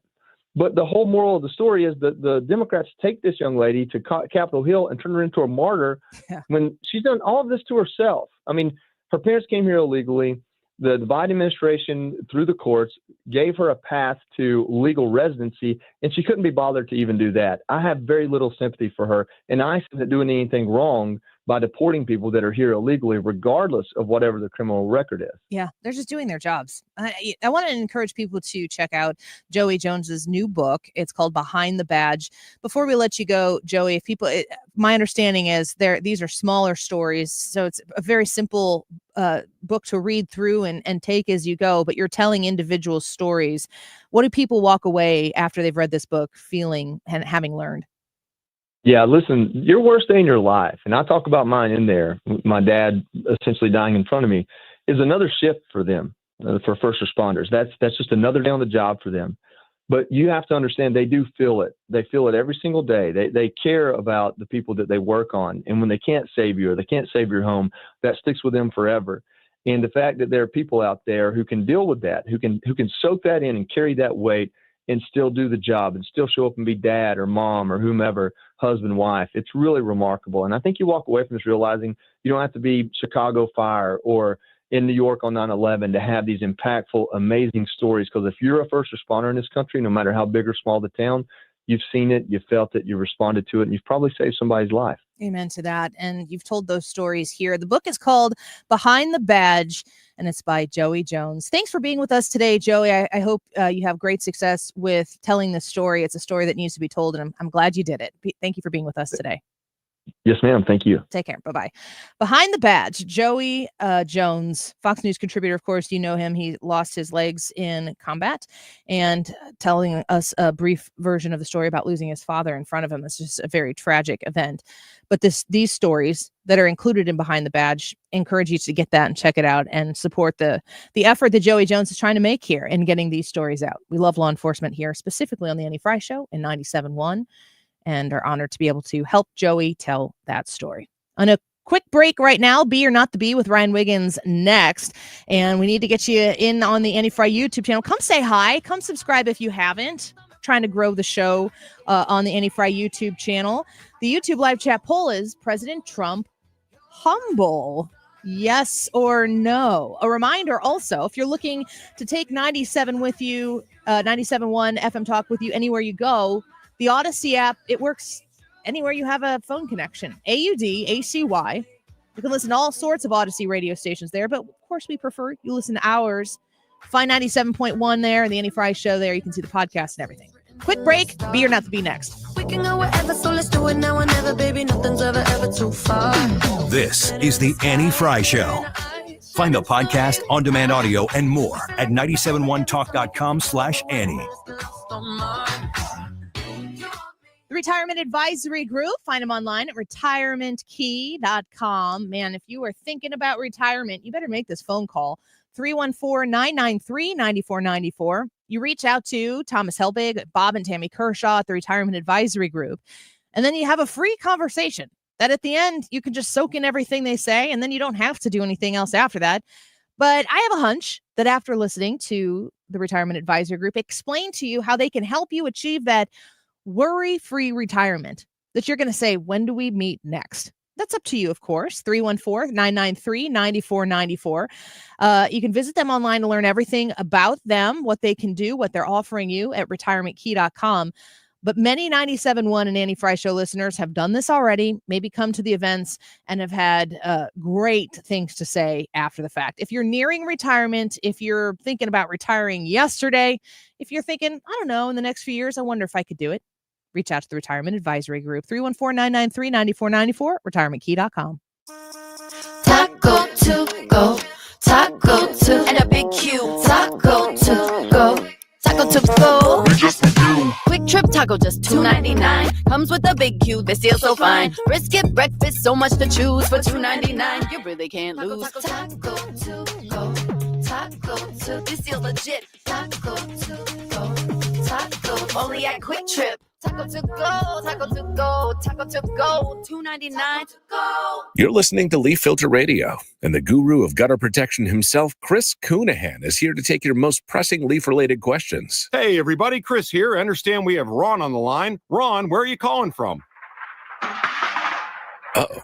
But the whole moral of the story is that the Democrats take this young lady to Capitol Hill and turn her into a martyr when she's done all of this to herself. I mean, her parents came here illegally. The Biden administration, through the courts, gave her a path to legal residency, and she couldn't be bothered to even do that. I have very little sympathy for her, and ICE isn't doing anything wrong by deporting people that are here illegally, regardless of whatever the criminal record is. Yeah, they're just doing their jobs. I want to encourage people to check out Joey Jones's new book. It's called Behind the Badge. Before we let you go, Joey, my understanding is these are smaller stories, so it's a very simple book to read through and take as you go, but you're telling individual stories. What do people walk away after they've read this book feeling and having learned? Yeah, listen, your worst day in your life, and I talk about mine in there, my dad essentially dying in front of me, is another shift for them, for first responders. That's just another day on the job for them. But you have to understand they do feel it. They feel it every single day. They care about the people that they work on. And when they can't save you or they can't save your home, that sticks with them forever. And the fact that there are people out there who can deal with that, who can soak that in and carry that weight and still do the job and still show up and be dad or mom or whomever, husband, wife. It's really remarkable. And I think you walk away from this realizing you don't have to be Chicago Fire or in New York on 9/11 to have these impactful, amazing stories. Because if you're a first responder in this country, no matter how big or small the town, you've seen it, you felt it, you responded to it, and you've probably saved somebody's life. Amen to that. And you've told those stories here. The book is called Behind the Badge, and it's by Joey Jones. Thanks for being with us today, Joey. I hope you have great success with telling this story. It's a story that needs to be told, and I'm glad you did it. Thank you for being with us today. Yes, ma'am. Thank you. Take care. Bye-bye. Behind the Badge, Joey Jones, Fox News contributor. Of course, you know him. He lost his legs in combat, and telling us a brief version of the story about losing his father in front of him. It's just a very tragic event. But these stories that are included in Behind the Badge encourage you to get that and check it out and support the effort that Joey Jones is trying to make here in getting these stories out. We love law enforcement here, specifically on the Annie Frey Show in 97.1. And are honored to be able to help Joey tell that story. On a quick break right now, Be or Not the Bee with Ryan Wiggins next. And we need to get you in on the Annie Frey YouTube channel. Come say hi. Come subscribe if you haven't. Trying to grow the show on the Annie Frey YouTube channel. The YouTube live chat poll is President Trump humble? Yes or no? A reminder also, if you're looking to take 97 with you, 97.1 FM Talk with you anywhere you go, the Odyssey app, it works anywhere you have a phone connection. AUDACY. You can listen to all sorts of Odyssey radio stations there, but of course we prefer you listen to ours. Find 97.1 there and the Annie Frey Show there. You can see the podcast and everything. Quick break. Be or Not to Be next. We can go wherever, so let's do it now and never, baby. Nothing's ever too far. This is the Annie Frey Show. Find the podcast, on-demand audio, and more at 971talk.com/Annie. The Retirement Advisory Group. Find them online at retirementkey.com. Man, if you are thinking about retirement, you better make this phone call. 314-993-9494. You reach out to Thomas Helbig, Bob and Tammy Kershaw at the Retirement Advisory Group. And then you have a free conversation that at the end, you can just soak in everything they say, and then you don't have to do anything else after that. But I have a hunch that after listening to the Retirement Advisory Group explain to you how they can help you achieve that worry-free retirement, that you're going to say, when do we meet next? That's up to you, of course. 314-993-9494. You can visit them online to learn everything about them, what they can do, what they're offering you at retirementkey.com. But many 97.1 and Annie Frey Show listeners have done this already, maybe come to the events and have had great things to say after the fact. If you're nearing retirement, if you're thinking about retiring yesterday, if you're thinking, I don't know, in the next few years, I wonder if I could do it, reach out to the Retirement Advisory Group, 314-993-9494, retirementkey.com. Taco to go, taco to, and a big Q. Taco to go, taco to go. Quick Trip taco just $2.99. Comes with a big Q, they seal so fine. Brisket breakfast, so much to choose for $2.99. You really can't lose. Taco to go, taco to, this deal's legit. Taco to go, taco, only at Quick Trip. Taco to go, taco to go, taco to go, $2.99 to go. You're listening to Leaf Filter Radio, and the guru of gutter protection himself, Chris Coonahan, is here to take your most pressing leaf-related questions. Hey, everybody, Chris here. I understand we have Ron on the line. Ron, where are you calling from? Uh-oh.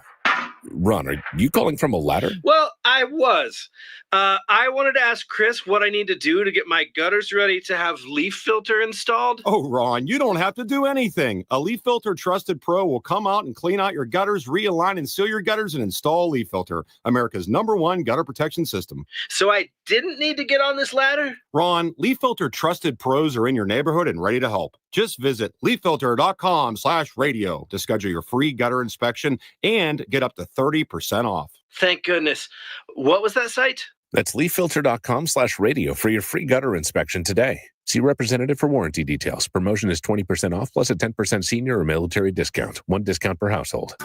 Ron, are you calling from a ladder? Well, I was. I wanted to ask Chris what I need to do to get my gutters ready to have leaf filter installed. Oh, Ron, you don't have to do anything. A Leaf Filter Trusted Pro will come out and clean out your gutters, realign and seal your gutters, and install Leaf Filter, America's #1 gutter protection system. So I didn't need to get on this ladder? Ron, Leaf Filter Trusted Pros are in your neighborhood and ready to help. Just visit leaffilter.com/radio to schedule your free gutter inspection and get up to 30% off. Thank goodness. What was that site? That's leaffilter.com/radio for your free gutter inspection today. See representative for warranty details. Promotion is 20% off plus a 10% senior or military discount. One discount per household.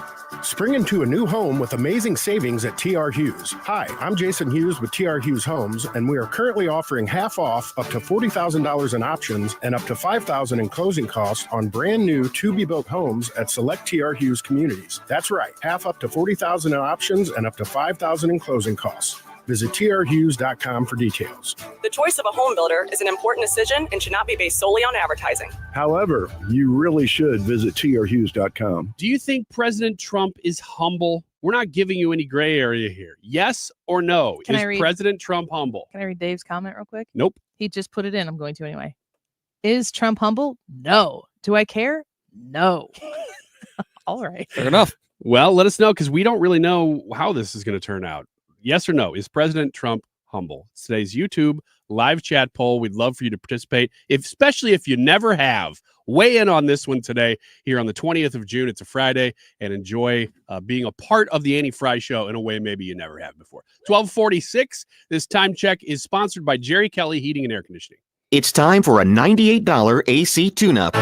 Spring into a new home with amazing savings at TR Hughes. Hi, I'm Jason Hughes with TR Hughes Homes, and we are currently offering half off up to $40,000 in options and up to $5,000 in closing costs on brand new to-be-built homes at select TR Hughes communities. That's right, half up to $40,000 in options and up to $5,000 in closing costs. Visit trhughes.com for details. The choice of a home builder is an important decision and should not be based solely on advertising. However, you really should visit trhughes.com. Do you think President Trump is humble? We're not giving you any gray area here. Yes or no? Can is I read- President Trump humble? Can I read Dave's comment real quick? Nope. He just put it in. I'm going to anyway. Is Trump humble? No. Do I care? No. All right. Fair enough. Well, let us know because we don't really know how this is going to turn out. Yes or no? Is President Trump humble? It's today's YouTube live chat poll. We'd love for you to participate, especially if you never have. Weigh in on this one today here on the 20th of June. It's a Friday, and enjoy being a part of the Annie Fry Show in a way maybe you never have before. 12:46. This time check is sponsored by Jerry Kelly Heating and Air Conditioning. It's time for a $98 AC tune-up.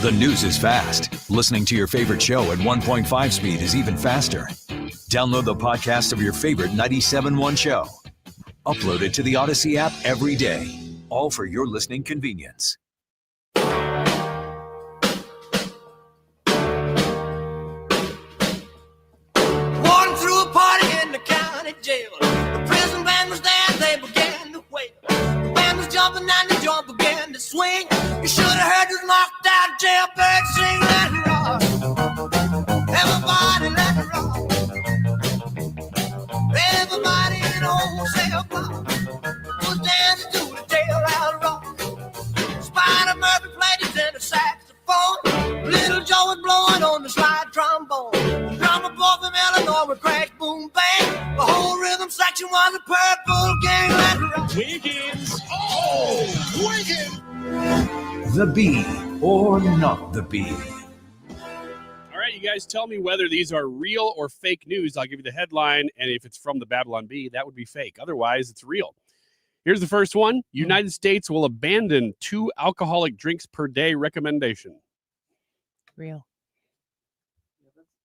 The news is fast. Listening to your favorite show at 1.5 speed is even faster. Download the podcast of your favorite 97.1 show. Upload it to the Odyssey app every day. All for your listening convenience. Walking through a party in the county jail. The prison band was there, they began to wail. The band was jumping and the joint began to swing. You should have heard this knocked out jailbird sing. Let it rock. Everybody let it rock. Everybody in the whole cell block was dancing to the jailhouse rock. Spider Murphy played his tenor saxophone. Little Joe was blowing on the slide trombone. The drummer boy from Illinois would crash, boom, bang. The whole rhythm section was a Purple Gang. Let it rock. Wiggins. Oh, Wiggins. The Bee or not the Bee. All right, you guys tell me whether these are real or fake news. I'll give you the headline, and if it's from the Babylon Bee, that would be fake. Otherwise, it's real. Here's the first one. United States will abandon 2 alcoholic drinks per day recommendation. Real.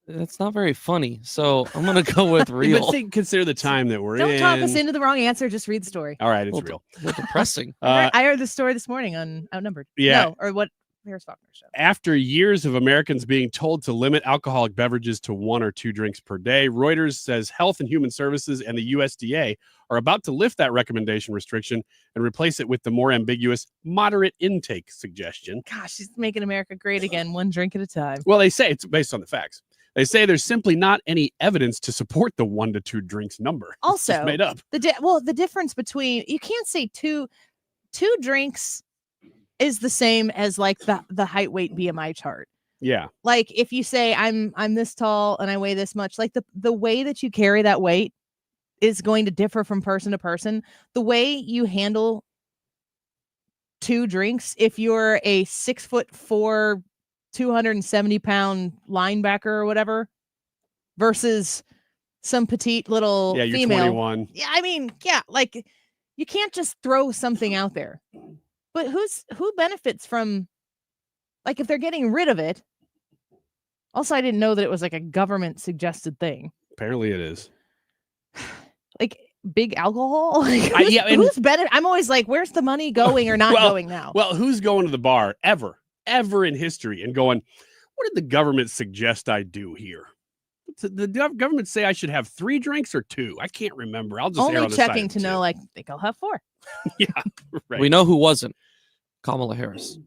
That's not very funny. So I'm going to go with real. But consider the time that we're Don't in. talk us into the wrong answer. Just read the story. All right, it's real. Depressing. I heard the story this morning on Outnumbered. Yeah. No, or what? Harris Faulkner show. After years of Americans being told to limit alcoholic beverages to 1 or 2 drinks per day, Reuters says Health and Human Services and the USDA are about to lift that recommendation restriction and replace it with the more ambiguous moderate intake suggestion. Gosh, she's making America great again, 1 drink at a time. Well, they say it's based on the facts. They say there's simply not any evidence to support the 1 to 2 drinks number. Also, it's made up. The difference between, you can't say two drinks is the same as like the height, weight, BMI chart. Yeah. Like if you say I'm this tall and I weigh this much, like the way that you carry that weight is going to differ from person to person. The way you handle 2 drinks, if you're a 6'4", 270-pound linebacker or whatever, versus some petite little you're female. 21. Yeah, I mean, yeah, like you can't just throw something out there. But who benefits from, like, if they're getting rid of it? Also, I didn't know that it was like a government suggested thing. Apparently, it is. Like big alcohol. Like, who's I'm always like, where's the money going or not going now? Well, who's going to the bar ever in history and going, what did the government suggest I do here? Did the government say I should have 3 drinks or 2? I can't remember. I'll just err only on the side checking of to 2. know. Like, I think I'll have 4. Yeah, right. We know who wasn't. Kamala Harris.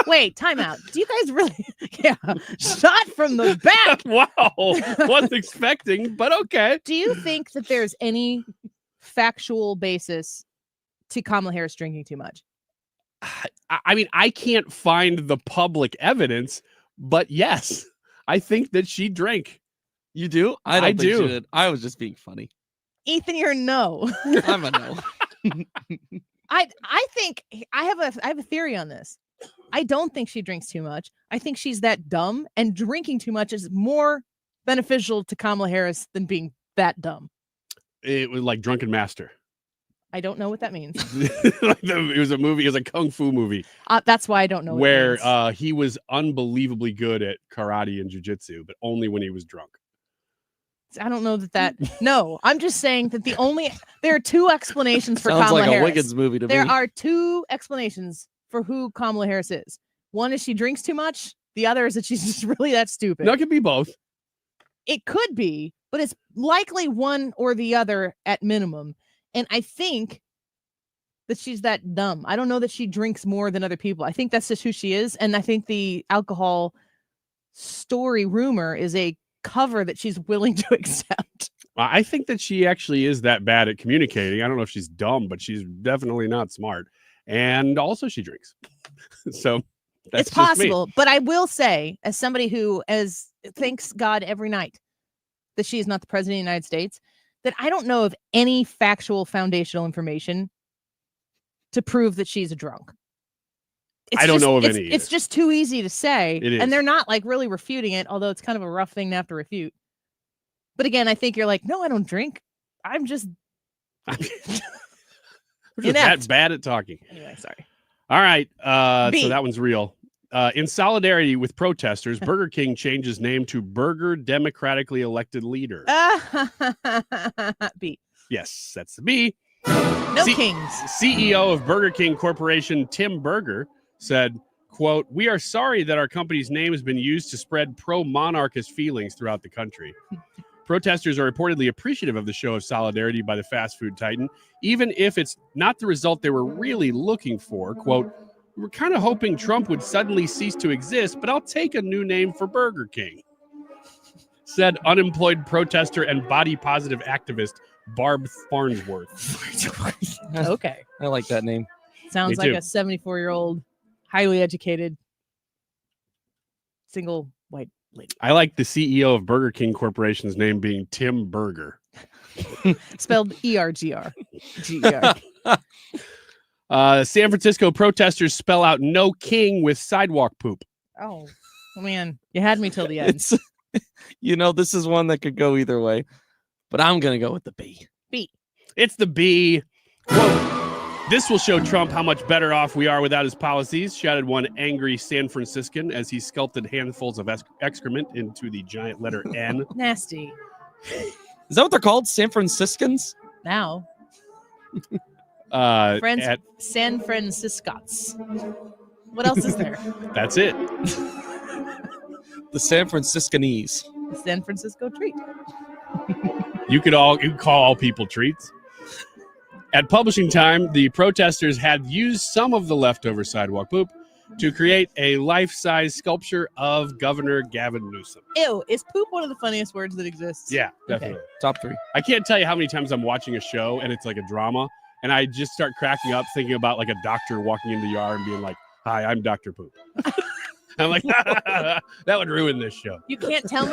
Wait, time out. Do you guys really? Yeah, shot from the back. Wow, wasn't expecting, but okay. Do you think that there's any factual basis to Kamala Harris drinking too much? I mean, I can't find the public evidence, but yes, I think that she drank. You do? I don't think do. she did. I was just being funny. Ethan, you're no. I'm a no. I think I have a theory on this. I don't think she drinks too much. I think she's that dumb, and drinking too much is more beneficial to Kamala Harris than being that dumb. It was like Drunken Master. I don't know what that means. It was a movie. It was a kung fu movie. That's why I don't know. Where he was unbelievably good at karate and jiu-jitsu, but only when he was drunk. I don't know that. No, I'm just saying that there are two explanations for Sounds Kamala like a Harris. Wiggins movie to There me. are two explanations for who Kamala Harris is. One is she drinks too much. The other is that she's just really that stupid. No, it could be both. It could be, but it's likely one or the other at minimum. And I think that she's that dumb. I don't know that she drinks more than other people. I think that's just who she is. And I think the alcohol story rumor is a cover that she's willing to accept. I think that she actually is that bad at communicating. I don't know if she's dumb, but she's definitely not smart. And also she drinks. So that's It's possible. But I will say, as somebody who thanks God every night that she is not the president of the United States, that I don't know of any factual foundational information to prove that she's a drunk. I don't know of any It's just too easy to say. It is. And they're not like really refuting it, although it's kind of a rough thing to have to refute. But again, I think you're like, no, I don't drink. I'm just that bad at talking. Anyway, sorry. All right. B. So that one's real. In solidarity with protesters, Burger King changed name to Burger Democratically Elected Leader. B. Yes, that's the B. No kings. CEO of Burger King Corporation, Tim Berger, said, quote, "We are sorry that our company's name has been used to spread pro-monarchist feelings throughout the country. Protesters are reportedly appreciative of the show of solidarity by the fast food titan, even if it's not the result they were really looking for. Quote, we're kind of hoping Trump would suddenly cease to exist, but I'll take a new name for Burger King," said unemployed protester and body positive activist Barb Farnsworth. Okay. I like that name. Sounds Me like too. a 74-year-old, highly educated, single white lady. I like the CEO of Burger King Corporation's name being Tim Berger. Spelled E-R-G-R. G-E-R. San Francisco protesters spell out "no king" with sidewalk poop. Oh, man. You had me till the end. This is one that could go either way, but I'm going to go with the B. B. It's the B. Quote, "This will show Trump how much better off we are without his policies," shouted one angry San Franciscan as he sculpted handfuls of excrement into the giant letter N. Nasty. Is that what they're called? San Franciscans? Now. San San Franciscots. What else is there? That's it. The San Franciscanese. The San Francisco treat. You could call all people treats. At publishing time, the protesters had used some of the leftover sidewalk poop to create a life-size sculpture of Governor Gavin Newsom. Ew, is poop one of the funniest words that exists? Yeah, definitely. Top 3. I can't tell you how many times I'm watching a show and it's like a drama, and I just start cracking up thinking about like a doctor walking in the yard and being like, "Hi, I'm Dr. Poop." I'm like, that would ruin this show. You can't tell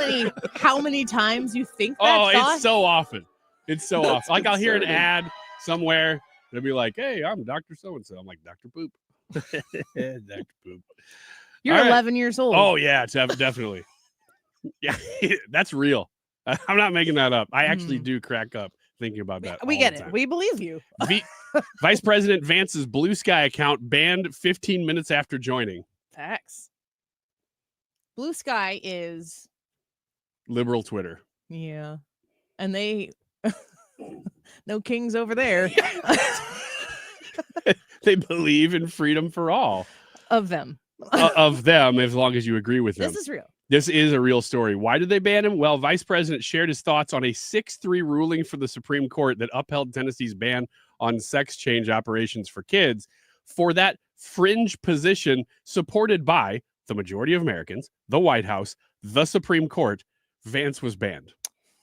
how many times you think that Oh, thought? it's so often. It's so That's often. Like I'll hear an concerning. ad somewhere, and it'll be like, "Hey, I'm Dr. So-and-so." I'm like, "Dr. Poop." Dr. Poop. You're All right. 11 years old. Oh, yeah, definitely. Yeah, that's real. I'm not making that up. I actually do crack up thinking about that. We all get the it. time. We believe you. Vice President Vance's Blue Sky account banned 15 minutes after joining. Facts. Blue Sky is, Liberal Twitter. yeah. And they, no kings over there. They believe in freedom for all. Of them. Of them, as long as you agree with them. This is real. This is a real story. Why did they ban him? Well, Vice President shared his thoughts on a 6-3 ruling for the Supreme Court that upheld Tennessee's ban on sex change operations for kids. For that fringe position supported by the majority of Americans, the White House, the Supreme Court, Vance was banned.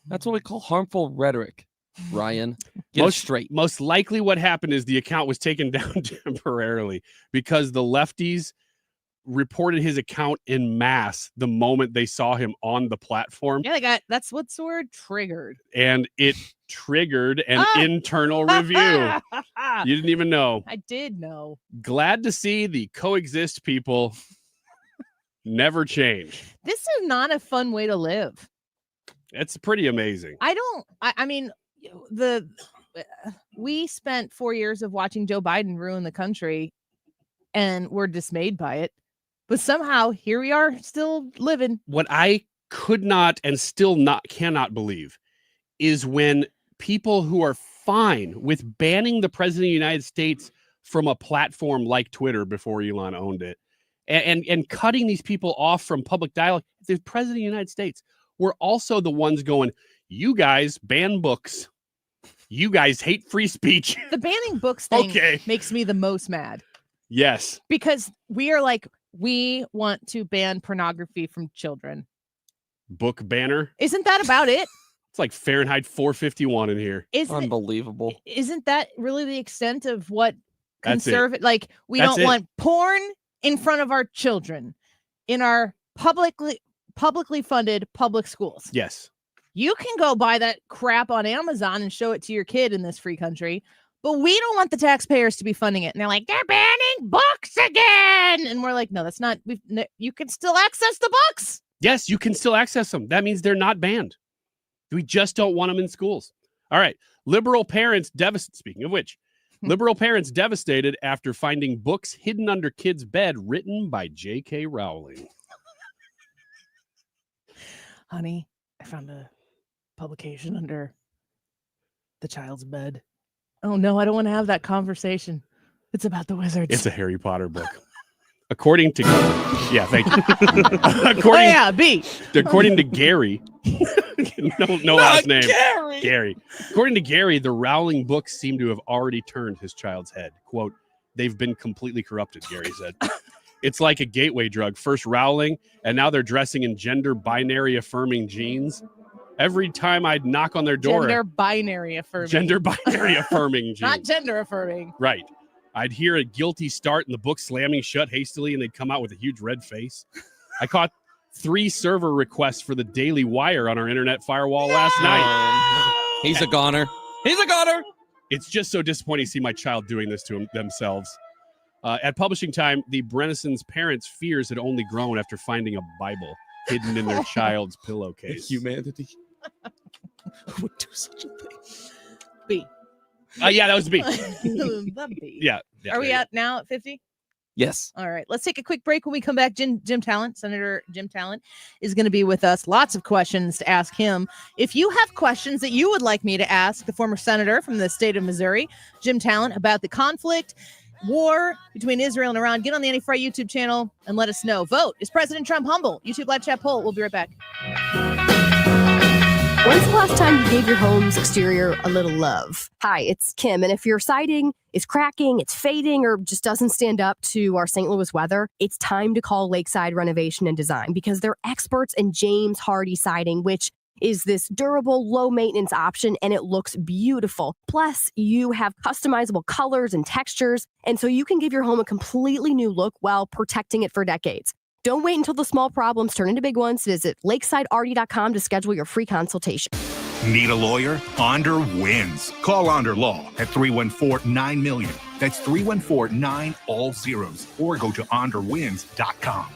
That's what we call harmful rhetoric, Ryan. Get it straight. Most likely what happened is the account was taken down temporarily because the lefties reported his account in mass the moment they saw him on the platform. Yeah, that's what's the word, triggered. And it triggered an internal review. You didn't even know. I did know. Glad to see the coexist people never change. This is not a fun way to live. It's pretty amazing. I mean, we spent 4 years of watching Joe Biden ruin the country and we're dismayed by it. But somehow here we are still living. What I could not and still cannot believe is when people who are fine with banning the president of the United States from a platform like Twitter before Elon owned it and cutting these people off from public dialogue, the president of the United States, we're also the ones going, you guys ban books. You guys hate free speech. The banning books thing makes me the most mad. Yes. Because we are like, we want to ban pornography from children. Book banner. Isn't that about it? It's like Fahrenheit 451 in here. Unbelievable. Isn't that really the extent of what That's conservative? Like, we That's don't want porn in front of our children in our publicly funded public schools. Yes. You can go buy that crap on Amazon and show it to your kid in this free country, but we don't want the taxpayers to be funding it. And they're like, they're banning books again. And we're like, no, that's not. You can still access the books. Yes, you can still access them. That means they're not banned. We just don't want them in schools. All right. Liberal parents devastated. Speaking of which, liberal parents devastated after finding books hidden under kids' bed written by J.K. Rowling. Honey, I found a publication under the child's bed. Oh no, I don't want to have that conversation. It's about the wizards. It's a Harry Potter book. According to thank you. According to Gary, no last name. Gary. According to Gary, the Rowling books seem to have already turned his child's head. Quote, they've been completely corrupted, Gary said. It's like a gateway drug. First Rowling, and now they're dressing in gender binary affirming jeans. Every time I'd knock on their door. Gender binary affirming jeans. Not gender affirming. Right. I'd hear a guilty start and the book slamming shut hastily, and they'd come out with a huge red face. I caught 3 server requests for the Daily Wire on our internet firewall last night. He's a goner. He's a goner. It's just so disappointing to see my child doing this to themselves. At publishing time, the Brennisons' parents' fears had only grown after finding a Bible hidden in their child's pillowcase. Humanity would do such a thing. B. Yeah, that was B. The B. Yeah. Are we at now at 50? Yes. All right. Let's take a quick break. When we come back, Senator Jim Talent is going to be with us. Lots of questions to ask him. If you have questions that you would like me to ask the former senator from the state of Missouri, Jim Talent, about the conflict, war between Israel and Iran, get on the Anti-Fry YouTube channel and let us know. Vote. Is President Trump humble? YouTube live chat poll. We'll be right back. When's the last time you gave your home's exterior a little love? Hi, it's Kim, and if your siding is cracking, it's fading, or just doesn't stand up to our St. Louis weather, it's time to call Lakeside Renovation and Design because they're experts in James Hardy siding, which is this durable, low-maintenance option, and it looks beautiful. Plus, you have customizable colors and textures, and so you can give your home a completely new look while protecting it for decades. Don't wait until the small problems turn into big ones. Visit lakesidearty.com to schedule your free consultation. Need a lawyer? Onder wins. Call Onder Law at 314-9-million. That's 314-9 all zeros. Or go to onderwins.com.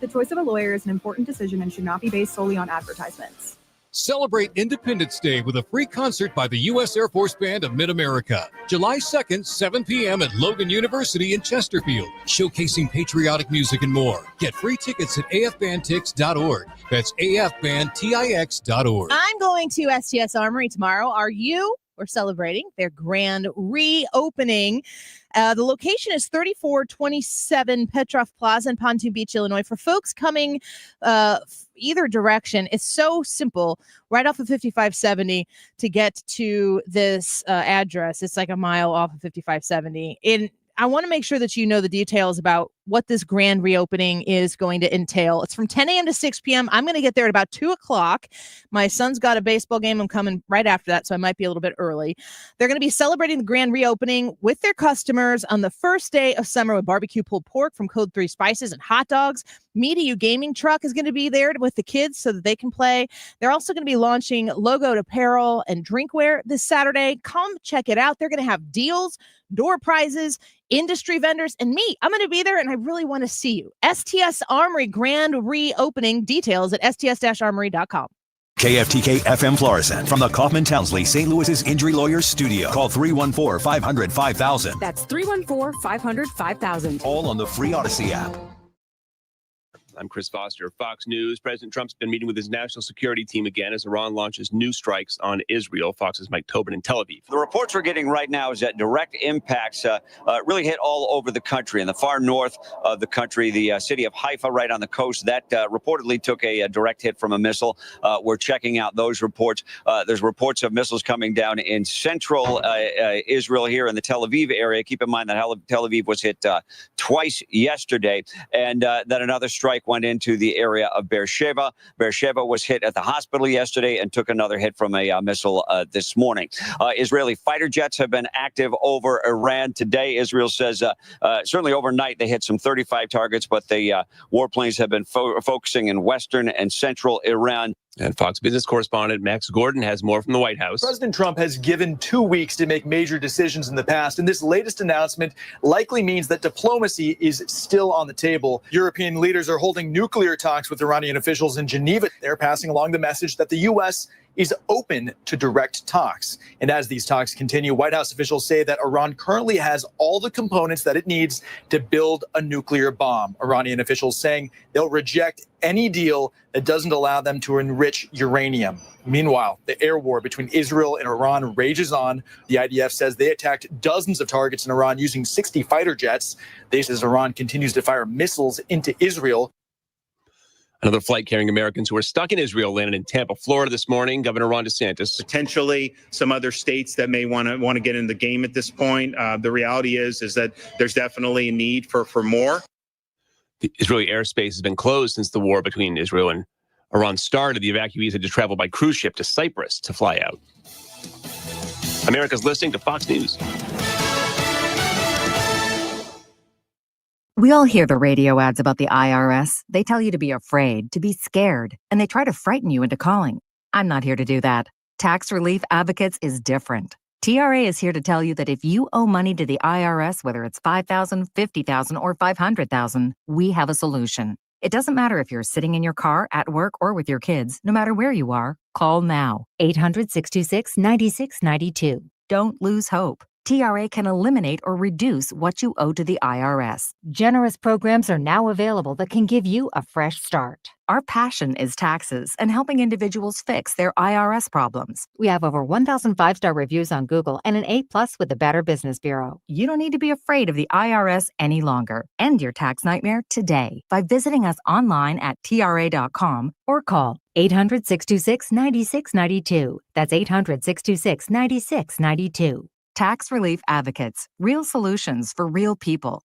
The choice of a lawyer is an important decision and should not be based solely on advertisements. Celebrate Independence Day with a free concert by the U.S. Air Force Band of Mid-America. July 2nd, 7 p.m. at Logan University in Chesterfield, showcasing patriotic music and more. Get free tickets at afbandtix.org. That's afbandtix.org. I'm going to STS Armory tomorrow. Are you? We're celebrating their grand reopening. The location is 3427 Petroff Plaza in Pontoon Beach, Illinois. For folks coming either direction, it's so simple. Right off of 5570 to get to this address. It's like a mile off of 5570. I want to make sure that you know the details about what this grand reopening is going to entail. It's from 10 a.m. to 6 p.m. I'm going to get there at about 2 o'clock. My son's got a baseball game. I'm coming right after that, so I might be a little bit early. They're going to be celebrating the grand reopening with their customers on the first day of summer with barbecue pulled pork from Code 3 Spices and hot dogs. Media U Gaming Truck is going to be there with the kids so that they can play. They're also going to be launching logoed apparel and drinkware this Saturday. Come check it out. They're going to have deals, door prizes, industry vendors, and me. I'm going to be there, and I really want to see you. STS Armory grand reopening. Details at sts-armory.com. KFTK FM Florissant from the Kaufman Townsley St. Louis's Injury Lawyers Studio. Call 314-500-5000. That's 314-500-5000. All on the free Odyssey app. I'm Chris Foster, Fox News. President Trump's been meeting with his national security team again as Iran launches new strikes on Israel. Fox's Mike Tobin in Tel Aviv. The reports we're getting right now is that direct impacts really hit all over the country. In the far north of the country, the city of Haifa right on the coast, that reportedly took a direct hit from a missile. We're checking out those reports. There's reports of missiles coming down in central Israel here in the Tel Aviv area. Keep in mind that Tel Aviv was hit twice yesterday, and that another strike went into the area of Beersheba. Beersheba was hit at the hospital yesterday and took another hit from a missile this morning. Israeli fighter jets have been active over Iran today. Israel says certainly overnight they hit some 35 targets, but the warplanes have been focusing in western and central Iran. And Fox Business correspondent Max Gordon has more from the White House. President Trump has given 2 weeks to make major decisions in the past, and this latest announcement likely means that diplomacy is still on the table. European leaders are holding nuclear talks with Iranian officials in Geneva. They're passing along the message that the U.S. is open to direct talks. And as these talks continue, White House officials say that Iran currently has all the components that it needs to build a nuclear bomb. Iranian officials saying they'll reject any deal that doesn't allow them to enrich uranium. Meanwhile, the air war between Israel and Iran rages on. The IDF says they attacked dozens of targets in Iran using 60 fighter jets. They says Iran continues to fire missiles into Israel. Another flight carrying Americans who are stuck in Israel landed in Tampa, Florida this morning. Governor Ron DeSantis. Potentially some other states that may want to get in the game at this point. The reality is that there's definitely a need for more. The Israeli airspace has been closed since the war between Israel and Iran started. The evacuees had to travel by cruise ship to Cyprus to fly out. America's listening to Fox News. We all hear the radio ads about the IRS. They tell you to be afraid, to be scared, and they try to frighten you into calling. I'm not here to do that. Tax Relief Advocates is different. TRA is here to tell you that if you owe money to the IRS, whether it's $5,000, $50,000, or $500,000, we have a solution. It doesn't matter if you're sitting in your car, at work, or with your kids. No matter where you are, call now. 800-626-9692. Don't lose hope. TRA can eliminate or reduce what you owe to the IRS. Generous programs are now available that can give you a fresh start. Our passion is taxes and helping individuals fix their IRS problems. We have over 1,000 5-star reviews on Google and an A+ with the Better Business Bureau. You don't need to be afraid of the IRS any longer. End your tax nightmare today by visiting us online at TRA.com or call 800-626-9692. That's 800-626-9692. Tax Relief Advocates. Real solutions for real people.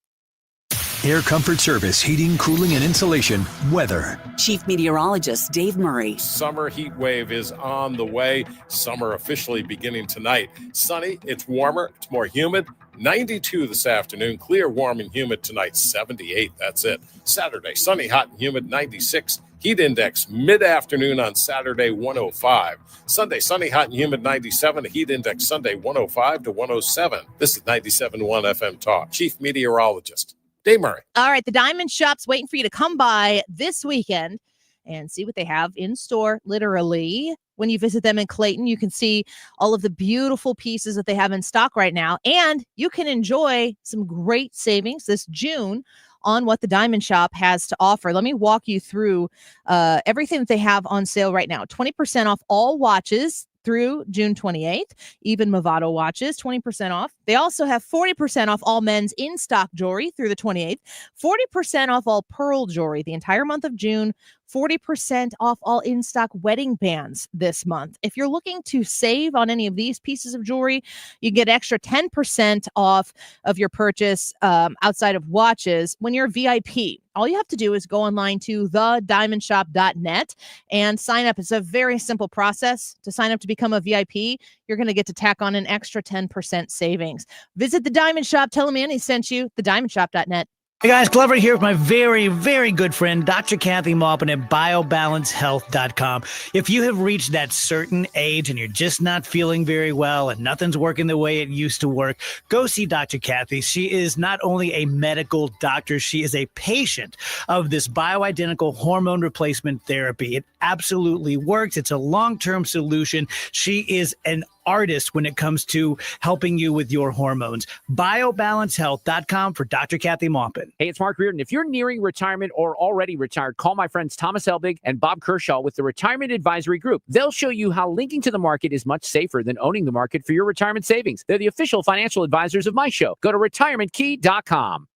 Air Comfort Service, heating, cooling, and insulation. Weather. Chief Meteorologist Dave Murray. Summer heat wave is on the way. Summer officially beginning tonight. Sunny, it's warmer, it's more humid. 92 this afternoon. Clear, warm, and humid tonight. 78, that's it. Saturday, sunny, hot, and humid. 96. Heat index mid-afternoon on Saturday, 105. Sunday, sunny, hot, and humid, 97. Heat index Sunday, 105 to 107. This is 97.1 FM Talk. Chief Meteorologist Dave Murray. All right, the Diamond Shop's waiting for you to come by this weekend and see what they have in store, literally. When you visit them in Clayton, you can see all of the beautiful pieces that they have in stock right now, and you can enjoy some great savings this June on what the Diamond Shop has to offer. Let me walk you through everything that they have on sale right now. 20% off all watches through June 28th, even Movado watches, 20% off. They also have 40% off all men's in-stock jewelry through the 28th, 40% off all pearl jewelry the entire month of June, 40% off all in-stock wedding bands this month. If you're looking to save on any of these pieces of jewelry, you get extra 10% off of your purchase outside of watches when you're VIP. All you have to do is go online to thediamondshop.net and sign up. It's a very simple process. To sign up to become a VIP, you're going to get to tack on an extra 10% savings. Visit the Diamond Shop. Tell them Annie sent you, thediamondshop.net. Hey guys, Glover here with my very, very good friend, Dr. Kathy Maupin at BioBalanceHealth.com. If you have reached that certain age and you're just not feeling very well and nothing's working the way it used to work, go see Dr. Kathy. She is not only a medical doctor, she is a patient of this bioidentical hormone replacement therapy. It absolutely works. It's a long-term solution. She is an artist when it comes to helping you with your hormones. BioBalanceHealth.com for Dr. Kathy Maupin. Hey, it's Mark Reardon. If you're nearing retirement or already retired, call my friends Thomas Helbig and Bob Kershaw with the Retirement Advisory Group. They'll show you how linking to the market is much safer than owning the market for your retirement savings. They're the official financial advisors of my show. Go to retirementkey.com.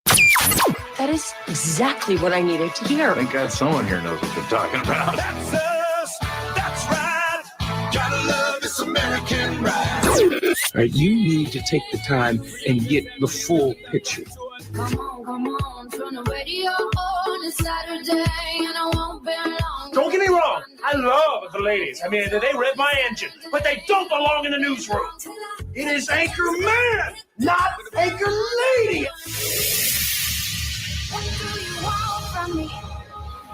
That is exactly what I needed to hear. Thank God someone here knows what they're talking about. That's us. That's right. Gotta love this American ride. Right, you need to take the time and get the full picture. Come on, turn the radio on. It's Saturday and I won't be long. Don't get me wrong, I love the ladies. I mean, they rev my engine, but they don't belong in the newsroom. It is Anchor Man, not Anchor Lady. What do you want from me?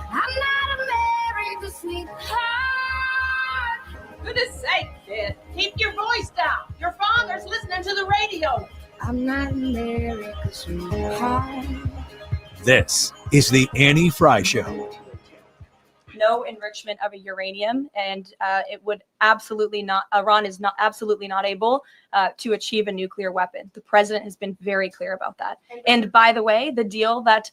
I'm not America's sweetheart. Goodness sake, kid. Keep your voice down. Your father's listening to the radio. I'm not America's sweetheart. This is the Annie Fry Show. No enrichment of a uranium, and it would absolutely not. Iran is not absolutely not able to achieve a nuclear weapon. The president has been very clear about that. And by the way, the deal that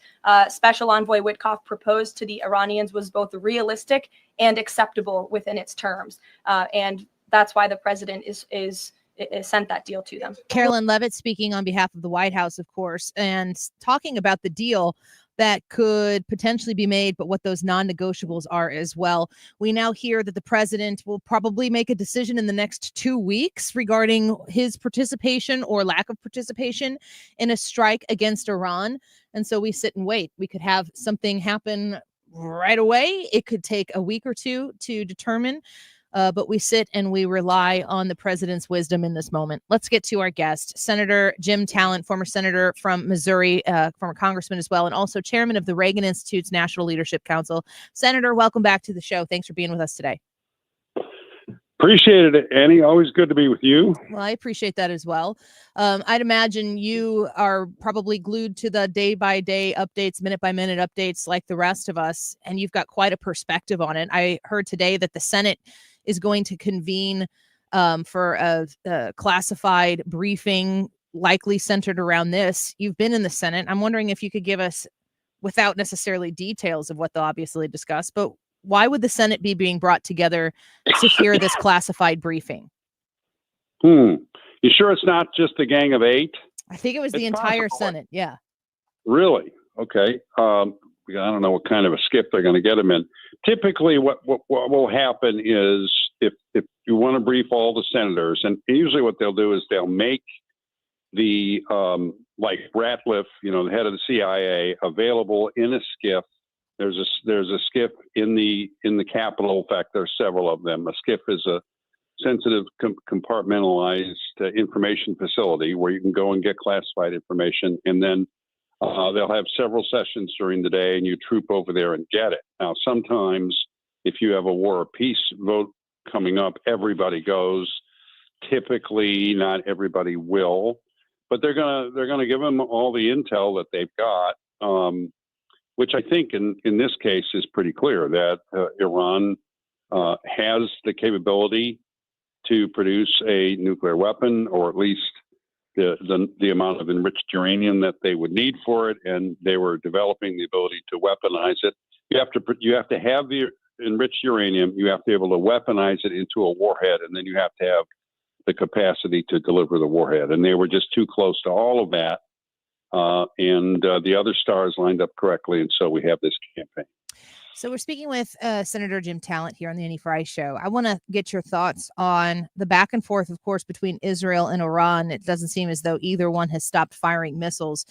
Special Envoy Witkoff proposed to the Iranians was both realistic and acceptable within its terms, and that's why the president is sent that deal to them. Carolyn Levitt speaking on behalf of the White House, of course, and talking about the deal that could potentially be made, but what those non-negotiables are as well. We now hear that the president will probably make a decision in the next 2 weeks regarding his participation or lack of participation in a strike against Iran. And so we sit and wait. We could have something happen right away. It could take a week or two to determine. But we sit and we rely on the president's wisdom in this moment. Let's get to our guest, Senator Jim Talent, former senator from Missouri, former congressman as well, and also chairman of the Reagan Institute's National Leadership Council. Senator, welcome back to the show. Thanks for being with us today. Appreciate it, Annie. Always good to be with you. Well, I appreciate that as well. I'd imagine you are probably glued to the day-by-day updates, minute-by-minute updates like the rest of us, and you've got quite a perspective on it. I heard today that the Senate is going to convene for a classified briefing, likely centered around this. You've been in the Senate. I'm wondering if you could give us, without necessarily details of what they'll obviously discuss, but why would the Senate be being brought together to hear this classified briefing? You sure it's not just a gang of 8? I think it was the entire Senate. Yeah. Really? Okay. I don't know what kind of a skip they're going to get them in. Typically, what will happen is if you want to brief all the senators, and usually what they'll do is they'll make the like Ratliff, the head of the CIA, available in a skiff. There's a skiff in the Capitol. In fact, there's several of them. A skiff is a sensitive compartmentalized information facility where you can go and get classified information, and then they'll have several sessions during the day, and you troop over there and get it. Now, sometimes if you have a war or peace vote coming up, everybody goes. Typically, not everybody will, but they're gonna give them all the intel that they've got, which I think in this case is pretty clear that Iran has the capability to produce a nuclear weapon, or at least the amount of enriched uranium that they would need for it, and they were developing the ability to weaponize it. You have to have the enriched uranium. You have to be able to weaponize it into a warhead, and then you have to have the capacity to deliver the warhead. And they were just too close to all of that, and the other stars lined up correctly, and so we have this campaign. So we're speaking with Senator Jim Talent here on the Annie Frey Show. I want to get your thoughts on the back and forth, of course, between Israel and Iran. It doesn't seem as though either one has stopped firing missiles.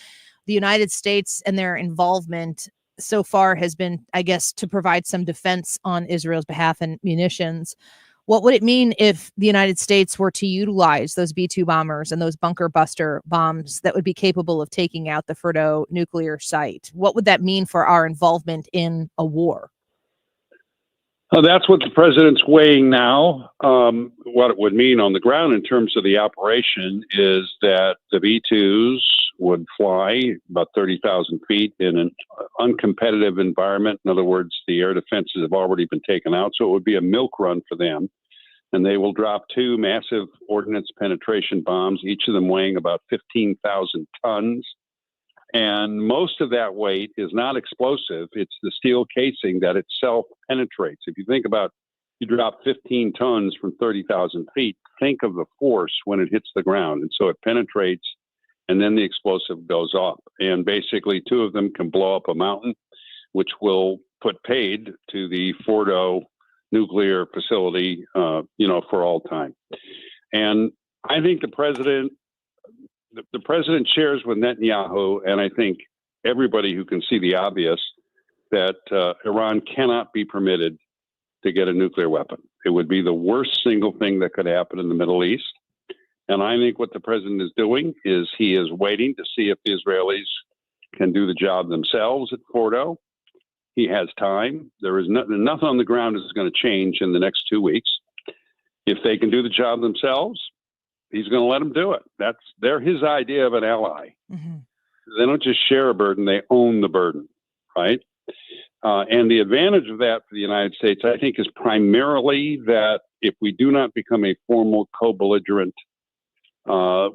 The United States and their involvement so far has been, I guess, to provide some defense on Israel's behalf and munitions. What would it mean if the United States were to utilize those B-2 bombers and those bunker buster bombs that would be capable of taking out the Fordo nuclear site? What would that mean for our involvement in a war? That's what the president's weighing now. What it would mean on the ground in terms of the operation is that the B-2s would fly about 30,000 feet in an uncompetitive environment. In other words, the air defenses have already been taken out, so it would be a milk run for them. And they will drop 2 massive ordnance penetration bombs, each of them weighing about 15,000 tons. And most of that weight is not explosive. It's the steel casing that itself penetrates. If you think about, you drop 15 tons from 30,000 feet, think of the force when it hits the ground. And so it penetrates, and then the explosive goes off. And basically 2 of them can blow up a mountain, which will put paid to the Fordo nuclear facility, for all time. And I think the president shares with Netanyahu, and I think everybody who can see the obvious, that Iran cannot be permitted to get a nuclear weapon. It would be the worst single thing that could happen in the Middle East. And I think what the president is doing is he is waiting to see if the Israelis can do the job themselves at Fordo. He has time. There is nothing on the ground is going to change in the next 2 weeks. If they can do the job themselves, he's going to let them do it. They're his idea of an ally. Mm-hmm. They don't just share a burden, they own the burden, right? And the advantage of that for the United States, I think, is primarily that if we do not become a formal co-belligerent,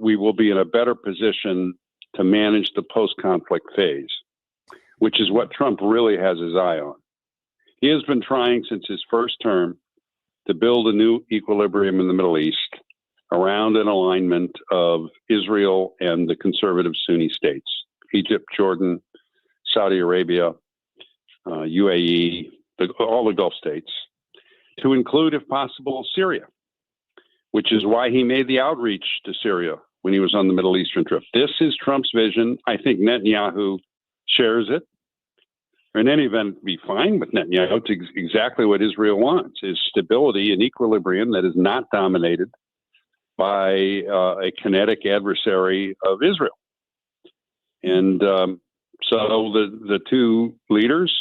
we will be in a better position to manage the post-conflict phase, which is what Trump really has his eye on. He has been trying since his first term to build a new equilibrium in the Middle East around an alignment of Israel and the conservative Sunni states, Egypt, Jordan, Saudi Arabia, UAE, all the Gulf states, to include, if possible, Syria, which is why he made the outreach to Syria when he was on the Middle Eastern trip. This is Trump's vision. I think Netanyahu shares it. In any event, it'd be fine with Netanyahu. It's exactly what Israel wants, is stability and equilibrium that is not dominated by a kinetic adversary of Israel. And so the 2 leaders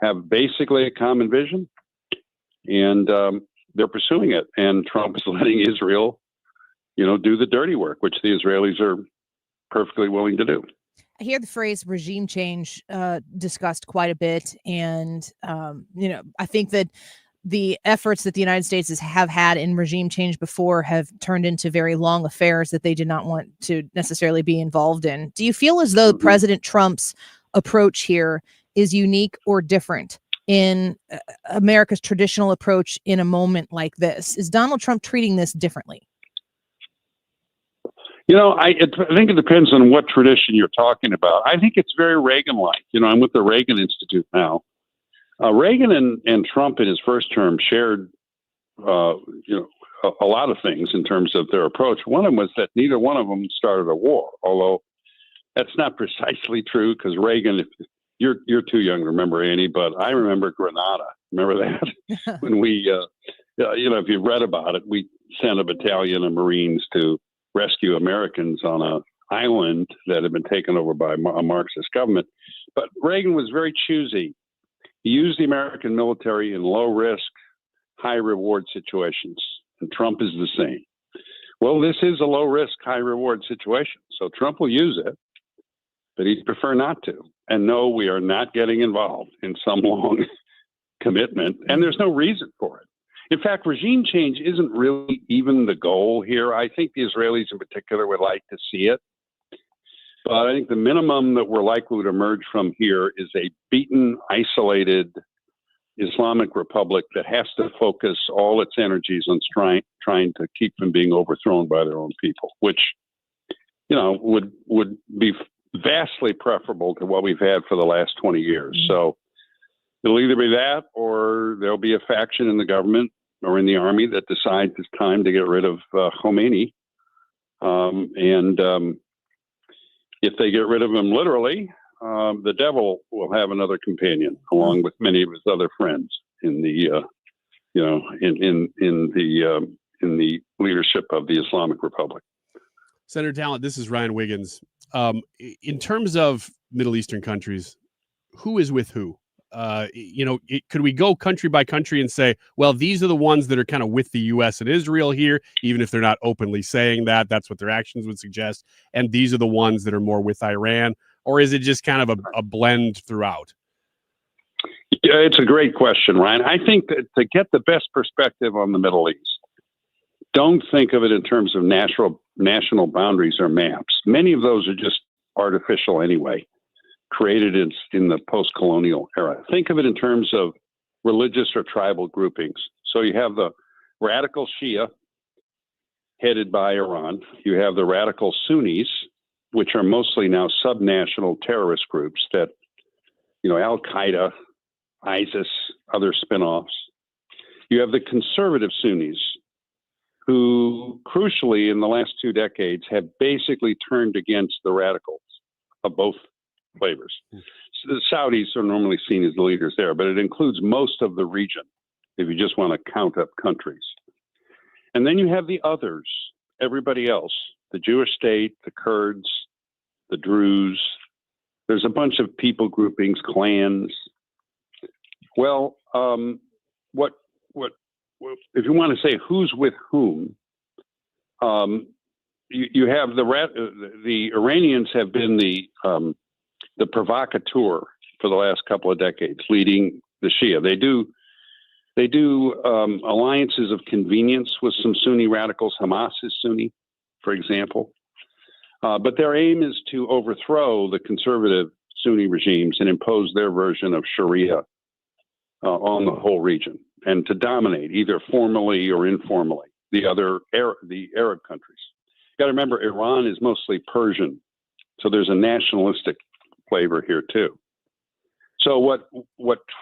have basically a common vision, and they're pursuing it. And Trump is letting Israel, do the dirty work, which the Israelis are perfectly willing to do. I hear the phrase regime change discussed quite a bit. And, I think that the efforts that the United States have had in regime change before have turned into very long affairs that they did not want to necessarily be involved in. Do you feel as though President Trump's approach here is unique or different in America's traditional approach in a moment like this? Is Donald Trump treating this differently? I think it depends on what tradition you're talking about. I think it's very Reagan-like. I'm with the Reagan Institute now. Reagan and Trump in his first term shared, a lot of things in terms of their approach. One of them was that neither one of them started a war, although that's not precisely true because Reagan, you're too young to remember, Annie, but I remember Grenada. Remember that? When we, if you've read about it, we sent a battalion of Marines to rescue Americans on an island that had been taken over by a Marxist government. But Reagan was very choosy. He used the American military in low-risk, high-reward situations, and Trump is the same. Well, this is a low-risk, high-reward situation, so Trump will use it, but he'd prefer not to. And no, we are not getting involved in some long commitment, and there's no reason for it. In fact, regime change isn't really even the goal here. I think the Israelis in particular would like to see it. But I think the minimum that we're likely to emerge from here is a beaten, isolated Islamic Republic that has to focus all its energies on trying to keep from being overthrown by their own people, which, would be vastly preferable to what we've had for the last 20 years. So It'll either be that, or there'll be a faction in the government or in the army that decides it's time to get rid of Khomeini. If they get rid of him literally, the devil will have another companion, along with many of his other friends in the, in the leadership of the Islamic Republic. Senator Talent, this is Ryan Wiggins. In terms of Middle Eastern countries, who is with who? Could we go country by country and say, well, these are the ones that are kind of with the U.S. and Israel here, even if they're not openly saying that, that's what their actions would suggest. And these are the ones that are more with Iran, or is it just kind of a blend throughout? Yeah, it's a great question, Ryan. I think that to get the best perspective on the Middle East, don't think of it in terms of national boundaries or maps. Many of those are just artificial anyway, created in the post-colonial era. Think of it in terms of religious or tribal groupings. So you have the radical Shia, headed by Iran. You have the radical Sunnis, which are mostly now subnational terrorist groups that, Al-Qaeda, ISIS, other spin-offs. You have the conservative Sunnis, who, crucially, in the last 2 decades, have basically turned against the radicals of both flavors. So the Saudis are normally seen as the leaders there, but it includes most of the region, if you just want to count up countries. And then you have the others, everybody else, the Jewish state, the Kurds, the Druze. There's a bunch of people groupings, clans. Well, if you want to say who's with whom, you have the Iranians have been the provocateur for the last couple of decades, leading the Shia. They do alliances of convenience with some Sunni radicals. Hamas is Sunni, for example, but their aim is to overthrow the conservative Sunni regimes and impose their version of Sharia on the whole region, and to dominate either formally or informally the Arab countries. You got to remember, Iran is mostly Persian, so there's a nationalistic flavor here too. So what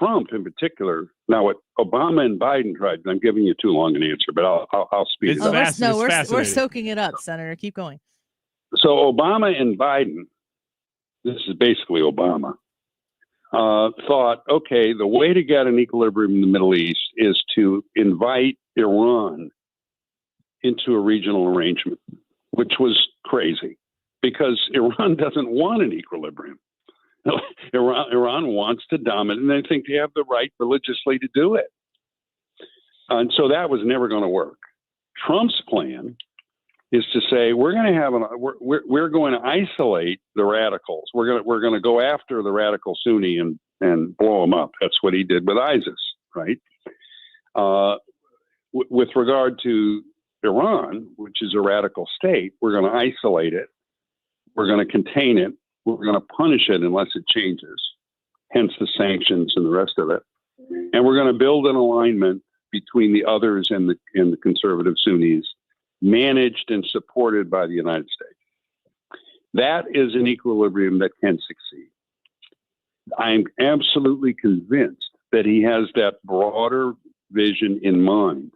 Trump in particular, now what Obama and Biden tried, I'm giving you too long an answer, but I'll speed it up. We're soaking it up, Senator. Keep going. So Obama and Biden, this is basically Obama, thought, okay, the way to get an equilibrium in the Middle East is to invite Iran into a regional arrangement, which was crazy because Iran doesn't want an equilibrium. Iran wants to dominate, and they think they have the right religiously to do it. And so that was never going to work. Trump's plan is to say we're going to isolate the radicals. We're going to go after the radical Sunni and blow them up. That's what he did with ISIS, right? With regard to Iran, which is a radical state, we're going to isolate it. We're going to contain it. We're going to punish it unless it changes, hence the sanctions and the rest of it. And we're going to build an alignment between the others and the conservative Sunnis, managed and supported by the United States. That is an equilibrium that can succeed. I'm absolutely convinced that he has that broader vision in mind,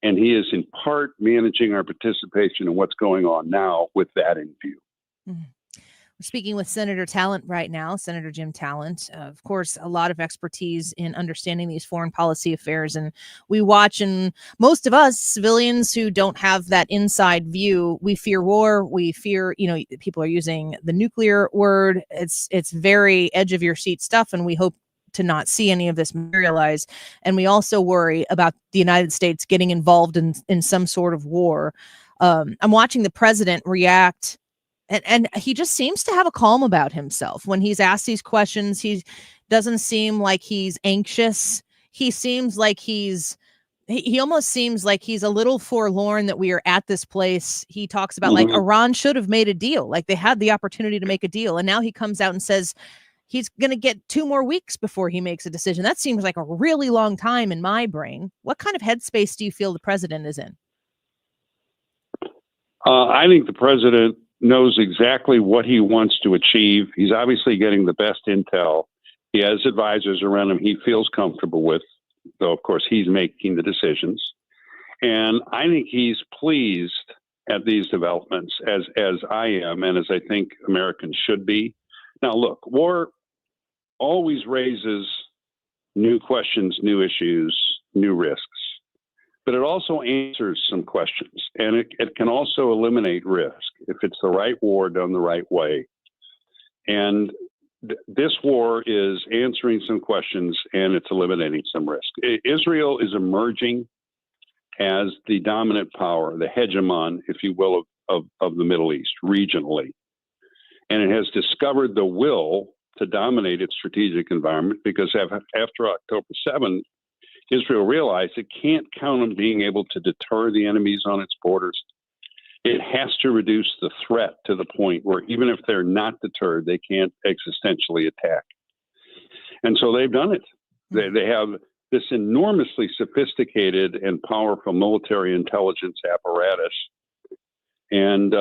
and he is in part managing our participation in what's going on now with that in view. Mm-hmm. We're speaking with Senator Talent right now, Senator Jim Talent. Of course, a lot of expertise in understanding these foreign policy affairs. And we watch, and most of us civilians who don't have that inside view, we fear war. We fear, people are using the nuclear word. It's very edge of your seat stuff. And we hope to not see any of this materialize. And we also worry about the United States getting involved in some sort of war. I'm watching the president react. And he just seems to have a calm about himself. When he's asked these questions, he doesn't seem like he's anxious. He seems like he almost seems like he's a little forlorn that we are at this place. He talks about like Iran should have made a deal. Like they had the opportunity to make a deal. And now he comes out and says he's going to get 2 more weeks before he makes a decision. That seems like a really long time in my brain. What kind of headspace do you feel the president is in? I think the president knows exactly what he wants to achieve. He's obviously getting the best intel. He has advisors around him he feels comfortable with, though, of course, he's making the decisions. And I think he's pleased at these developments, as I am, and as I think Americans should be. Now, look, war always raises new questions, new issues, new risks. But it also answers some questions, and it can also eliminate risk if it's the right war done the right way. And this war is answering some questions, and it's eliminating some risk. Israel is emerging as the dominant power, the hegemon, if you will, of the Middle East regionally. And it has discovered the will to dominate its strategic environment because after October 7th, Israel realized it can't count on being able to deter the enemies on its borders. It has to reduce the threat to the point where even if they're not deterred, they can't existentially attack. And so they've done it. They have this enormously sophisticated and powerful military intelligence apparatus. And,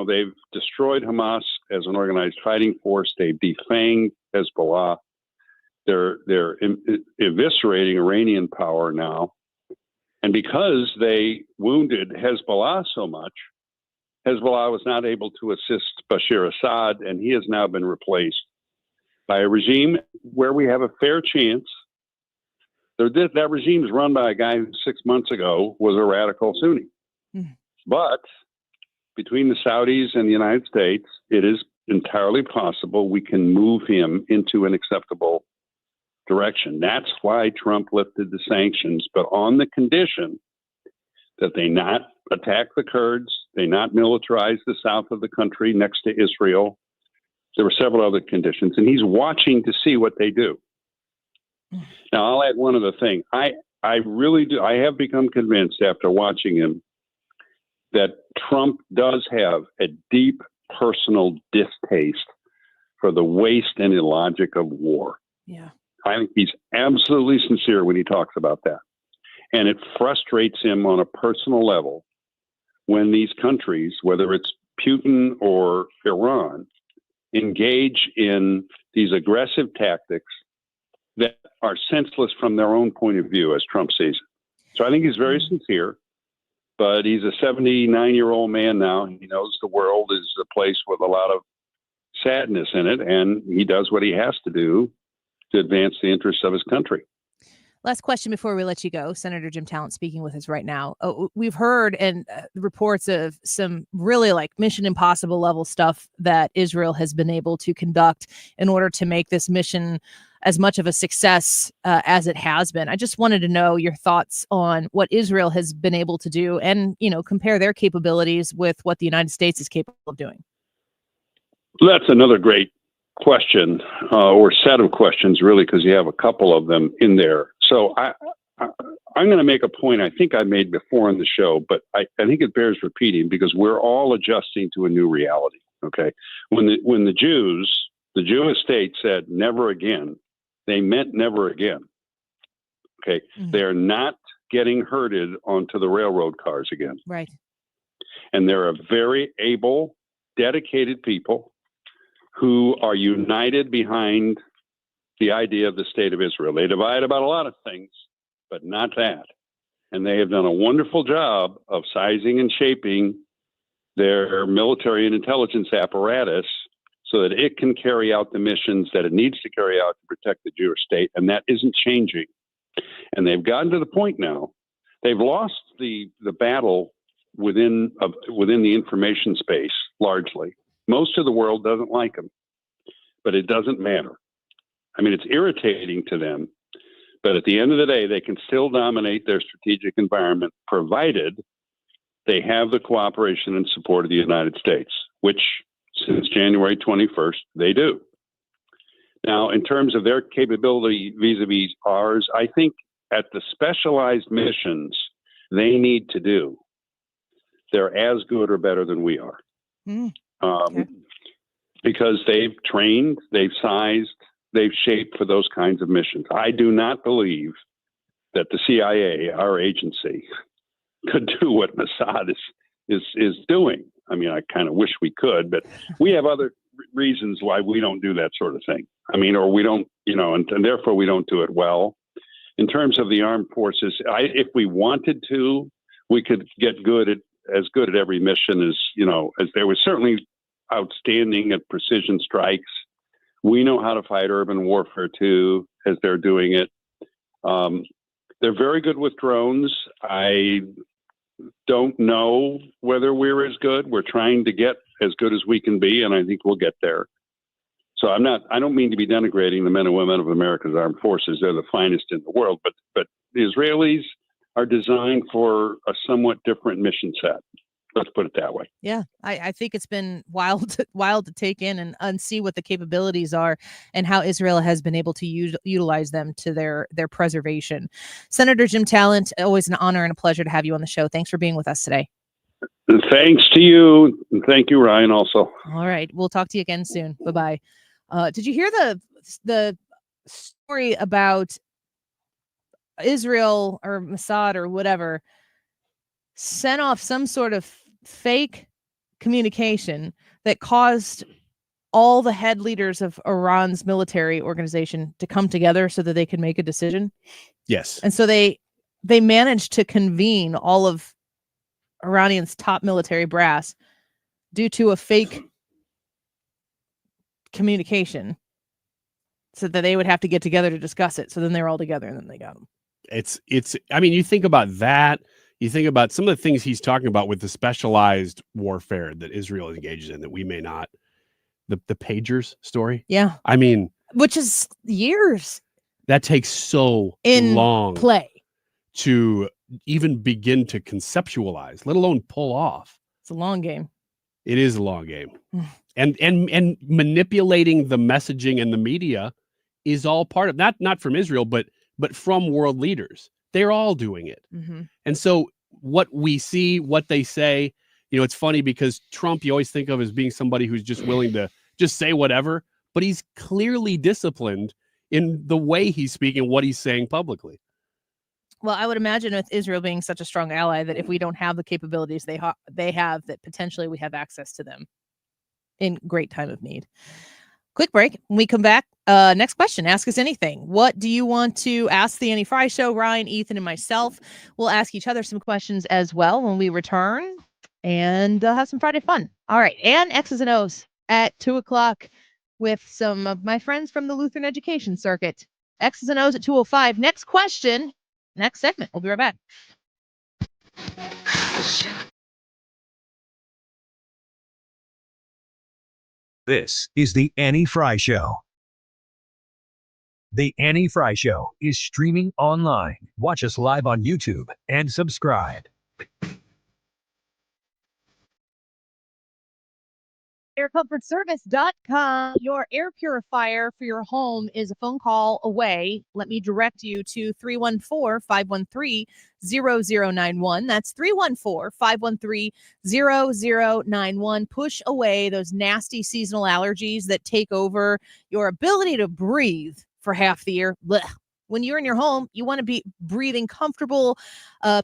they've destroyed Hamas as an organized fighting force. They've defanged Hezbollah. They're eviscerating Iranian power now. And because they wounded Hezbollah so much, Hezbollah was not able to assist Bashar Assad, and he has now been replaced by a regime where we have a fair chance. That regime is run by a guy who 6 months ago was a radical Sunni. But between the Saudis and the United States, it is entirely possible we can move him into an acceptable direction. That's why Trump lifted the sanctions, but on the condition that they not attack the Kurds, they not militarize the south of the country next to Israel. There were several other conditions, and he's watching to see what they do. Now, I'll add one other thing. I really do. I have become convinced after watching him that Trump does have a deep personal distaste for the waste and illogic of war. Yeah. I think he's absolutely sincere when he talks about that. And it frustrates him on a personal level when these countries, whether it's Putin or Iran, engage in these aggressive tactics that are senseless from their own point of view, as Trump sees it. So I think he's very sincere, but he's a 79-year-old man now. He knows the world is a place with a lot of sadness in it, and he does what he has to do to advance the interests of his country. Last question before we let you go. Senator Jim Talent speaking with us right now. We've heard and reports of some really like Mission Impossible level stuff that Israel has been able to conduct in order to make this mission as much of a success as it has been. I just wanted to know your thoughts on what Israel has been able to do and, compare their capabilities with what the United States is capable of doing. That's another great question or set of questions, really, because you have a couple of them in there. So I'm going to make a point I think I made before on the show, but I think it bears repeating because we're all adjusting to a new reality. Okay, when the Jewish state said never again, they meant never again. Okay, they're not getting herded onto the railroad cars again. Right. And they're a very able, dedicated people who are united behind the idea of the state of Israel. They divide about a lot of things, but not that. And they have done a wonderful job of sizing and shaping their military and intelligence apparatus so that it can carry out the missions that it needs to carry out to protect the Jewish state. And that isn't changing. And they've gotten to the point now, they've lost the battle within the information space largely. Most of the world doesn't like them, but it doesn't matter. I mean, it's irritating to them, but at the end of the day, they can still dominate their strategic environment, provided they have the cooperation and support of the United States, which since January 21st, they do. Now, in terms of their capability vis-a-vis ours, I think at the specialized missions they need to do, they're as good or better than we are. Because they've trained, they've sized, they've shaped for those kinds of missions. I do not believe that the CIA, our agency, could do what Mossad is doing. I mean, I kind of wish we could, but we have other reasons why we don't do that sort of thing. I mean, or we don't, and therefore we don't do it well. In terms of the armed forces, if we wanted to, we could get as good at every mission as they were certainly outstanding at precision strikes. We know how to fight urban warfare too, as they're doing it. They're very good with drones. I don't know whether we're as good. We're trying to get as good as we can be, and I think we'll get there. So I don't mean to be denigrating the men and women of America's armed forces. They're the finest in the world, but the Israelis are designed for a somewhat different mission set. Let's put it that way. Yeah, I think it's been wild to take in and see what the capabilities are and how Israel has been able to utilize them to their preservation. Senator Jim Talent, always an honor and a pleasure to have you on the show. Thanks for being with us today. Thanks to you. And thank you, Ryan, also. All right. We'll talk to you again soon. Bye-bye. Did you hear the story about Israel or Mossad or whatever sent off some sort of fake communication that caused all the head leaders of Iran's military organization to come together so that they could make a decision? Yes. And so they managed to convene all of Iranian's top military brass due to a fake communication so that they would have to get together to discuss it. So then they were all together and then they got them. I mean, you think about that, you think about some of the things he's talking about with the specialized warfare that Israel engages in that we may not, the pagers story. Yeah. I mean, which is years. That takes so in long play to even begin to conceptualize, let alone pull off. It's a long game. It is a long game. And manipulating the messaging and the media is all part of not from Israel, but from world leaders. They're all doing it. Mm-hmm. And so what we see, what they say, it's funny because Trump, you always think of as being somebody who's just willing to just say whatever, but he's clearly disciplined in the way he's speaking, what he's saying publicly. Well, I would imagine with Israel being such a strong ally that if we don't have the capabilities they have, that potentially we have access to them in great time of need. Quick break. When we come back, next question, ask us anything. What do you want to ask the Annie Frey Show? Ryan, Ethan, and myself will ask each other some questions as well when we return and have some Friday fun. All right. And X's and O's at 2:00 with some of my friends from the Lutheran Education Circuit. X's and O's at 2:05. Next question, next segment. We'll be right back. This is The Annie Frey Show. The Annie Frey Show is streaming online. Watch us live on YouTube and subscribe. AirComfortService.com. Your air purifier for your home is a phone call away. Let me direct you to 314-513-0091. That's 314-513-0091. Push away those nasty seasonal allergies that take over your ability to breathe for half the year. Blech. When you're in your home, you want to be breathing comfortable,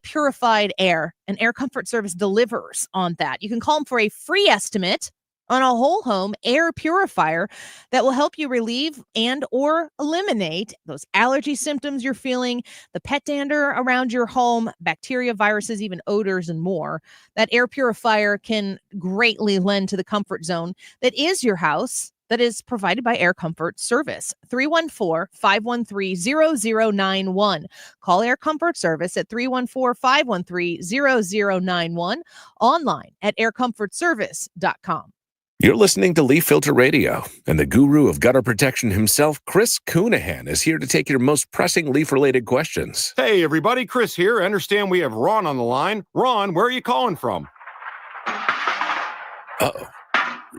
purified air, and Air Comfort Service delivers on that. You can call them for a free estimate on a whole home air purifier that will help you relieve and or eliminate those allergy symptoms you're feeling, the pet dander around your home, bacteria, viruses, even odors, and more. That air purifier can greatly lend to the comfort zone that is your house, that is provided by Air Comfort Service. 314-513-0091. Call Air Comfort Service at 314-513-0091. Online at aircomfortservice.com. You're listening to Leaf Filter Radio, and the guru of gutter protection himself, Chris Coonahan, is here to take your most pressing leaf-related questions. Hey, everybody, Chris here. I understand we have Ron on the line. Ron, where are you calling from? Uh-oh.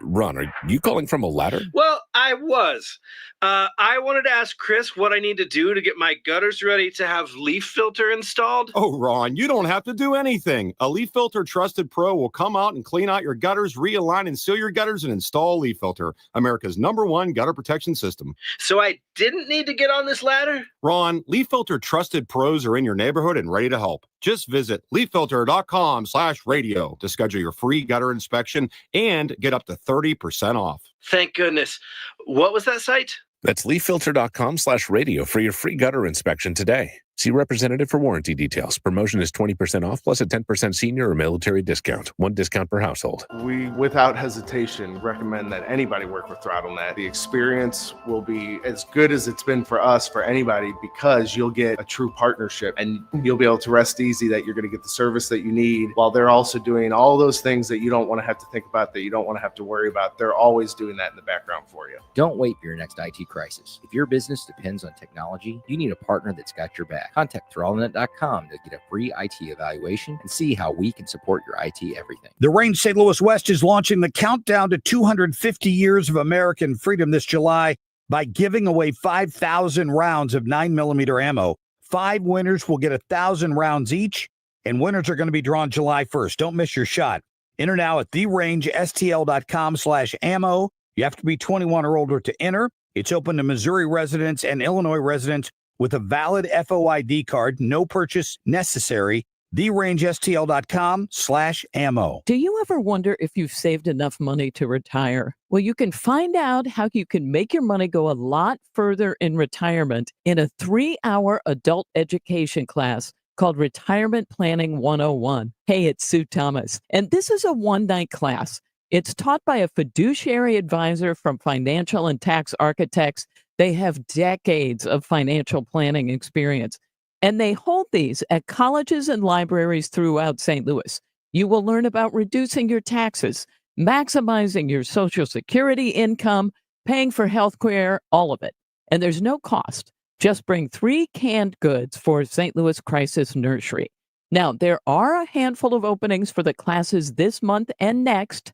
Ron, are you calling from a ladder? Well, I was. I wanted to ask Chris what I need to do to get my gutters ready to have Leaf Filter installed. Oh, Ron, you don't have to do anything. A Leaf Filter Trusted Pro will come out and clean out your gutters, realign and seal your gutters, and install Leaf Filter, America's #1 gutter protection system. So I didn't need to get on this ladder? Ron, Leaf Filter Trusted Pros are in your neighborhood and ready to help. Just visit leaffilter.com/radio to schedule your free gutter inspection and get up to 30% off. Thank goodness. What was that site? That's leaffilter.com/radio for your free gutter inspection today. See representative for warranty details. Promotion is 20% off plus a 10% senior or military discount. One discount per household. We, without hesitation, recommend that anybody work with ThrottleNet. The experience will be as good as it's been for us, for anybody, because you'll get a true partnership and you'll be able to rest easy that you're going to get the service that you need while they're also doing all those things that you don't want to have to think about, that you don't want to have to worry about. They're always doing that in the background for you. Don't wait for your next IT crisis. If your business depends on technology, you need a partner that's got your back. Contact ThrottleNet.com to get a free IT evaluation and see how we can support your IT everything. The Range St. Louis West is launching the countdown to 250 years of American freedom this July by giving away 5,000 rounds of 9mm ammo. 5 winners will get 1,000 rounds each, and winners are going to be drawn July 1st. Don't miss your shot. Enter now at therangestl.com/ammo. You have to be 21 or older to enter. It's open to Missouri residents and Illinois residents with a valid FOID card. No purchase necessary. therangestl.com/ammo. Do you ever wonder if you've saved enough money to retire? Well, you can find out how you can make your money go a lot further in retirement in a 3-hour adult education class called Retirement Planning 101. Hey, it's Sue Thomas, and this is a one-night class. It's taught by a fiduciary advisor from Financial and Tax Architects. They have decades of financial planning experience, and they hold these at colleges and libraries throughout St. Louis. You will learn about reducing your taxes, maximizing your Social Security income, paying for health care, all of it. And there's no cost. Just bring 3 canned goods for St. Louis Crisis Nursery. Now, there are a handful of openings for the classes this month and next.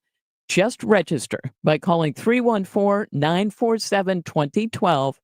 Just register by calling 314-947-2012,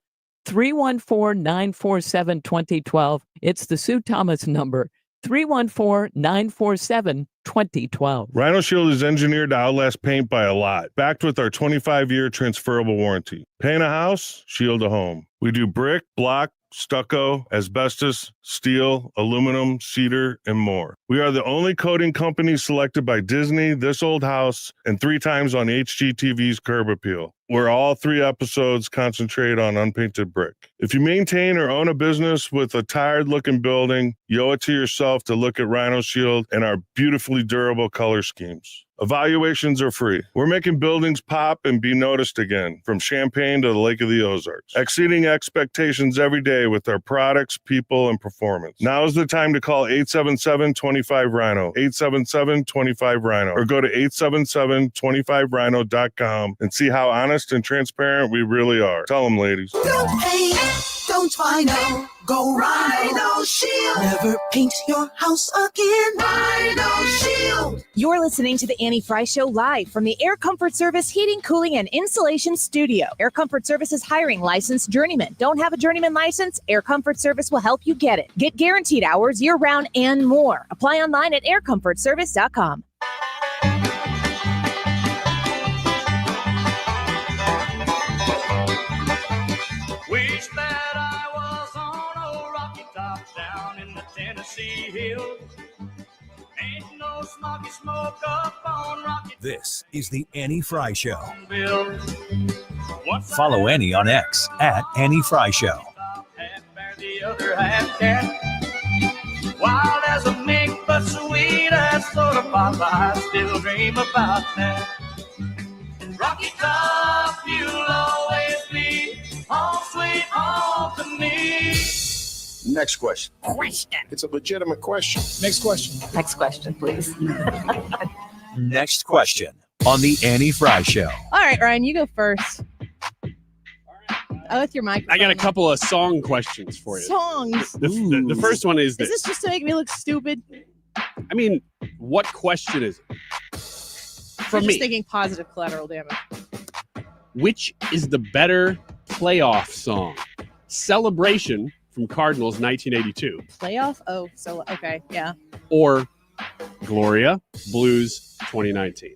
314-947-2012. It's the Sue Thomas number, 314-947-2012. Rhino Shield is engineered to outlast paint by a lot, backed with our 25-year transferable warranty. Paint a house, shield a home. We do brick, block, stucco, asbestos, steel, aluminum, cedar, and more. We are the only coating company selected by Disney, This Old House, and 3 times on HGTV's Curb Appeal, where all 3 episodes concentrate on unpainted brick. If you maintain or own a business with a tired-looking building, you owe it to yourself to look at Rhino Shield and our beautifully durable color schemes. Evaluations are free. We're making buildings pop and be noticed again, from Champaign to the Lake of the Ozarks, exceeding expectations every day with our products, people, and performance. Now is the time to call 877-25-RHINO, 877-25-RHINO, or go to 877-25rhino.com and see how honest and transparent we really are. Tell them, ladies. Don't paint, don't Rhino, go Rhino Shield. Never paint your house again. Rhino Shield. You're listening to the Annie Fry Show live from the Air Comfort Service Heating, Cooling, and Insulation Studio. Air Comfort Service is hiring licensed journeymen. Don't have a journeyman license? Air Comfort Service will help you get it. Get guaranteed hours year-round and more. Apply online at aircomfortservice.com. Wish that I was on a rocky top down in the Tennessee hills. Ain't no smoky smoke up on Rocky. This is the Annie Fry Show. Bill. Follow Annie on X at Annie Fry Show. The other half can. Wild as a mink, but sweet as soda pop. I still dream about that. Rocky Top, you'll always be home sweet home to me. Next question. It's a legitimate question. Next question. Next question, please. Next question on the Annie Fry Show. All right, Ryan, you go first. Oh, with your microphone. I got a couple of song questions for you. Songs. The first one is this. Is this just to make me look stupid? I mean, what question is it? I'm just thinking positive collateral damage. Which is the better playoff song? Celebration from Cardinals 1982. Playoff? Oh, so okay, yeah. Or Gloria, Blues 2019.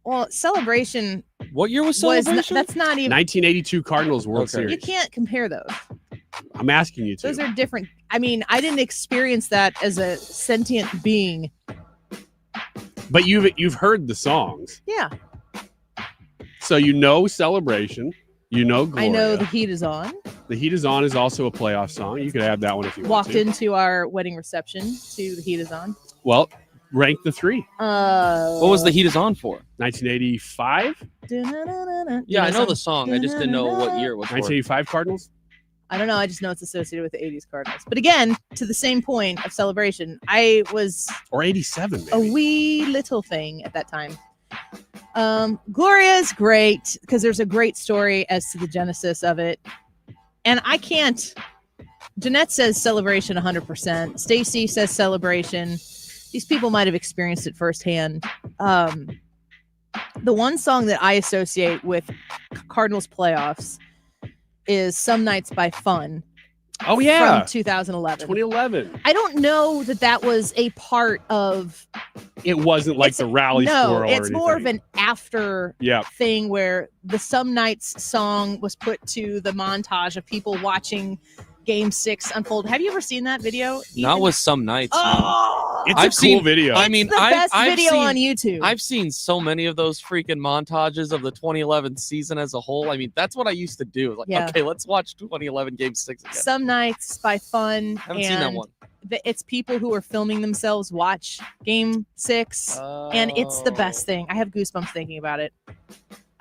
Well, Celebration. What year was Celebration? That's not even 1982 Cardinals World Series. You can't compare those. I'm asking you to. Those are different. I mean, I didn't experience that as a sentient being. But you've heard the songs, Yeah. so you know Celebration. You know Gloria. I know The Heat Is On. The Heat Is On is also a playoff song. You could add that one if you Walked want to. into our wedding reception to The Heat Is On. Well, rank the three. What was The Heat Is On for? 1985? Yeah, I know the song. I just didn't know what year it was for. 1985 Cardinals? I don't know. I just know it's associated with the 80s Cardinals. But again, to the same point of Celebration, I was Or 87, maybe. a wee little thing at that time. Gloria is great because there's a great story as to the genesis of it. And I can't. Jeanette says Celebration 100%. Stacy says Celebration. These people might have experienced it firsthand. The one song that I associate with Cardinals playoffs is Some Nights by Fun. Oh, yeah. From 2011. 2011. I don't know that was a part of. It wasn't like the rally score or it's more of anything. an after Yeah. thing where the Some Nights song was put to the montage of people watching Game 6 unfold. Have you ever seen that video? Not with Some Nights. Oh, It's a cool video. I mean, It's the best I've video seen, on YouTube. I've seen so many of those freaking montages of the 2011 season as a whole. I mean, that's what I used to do. Like, Yeah. okay, let's watch 2011 Game 6 again. Some Nights by Fun. Haven't seen that one. It's people who are filming themselves watch Game 6, and it's the best thing. I have goosebumps thinking about it.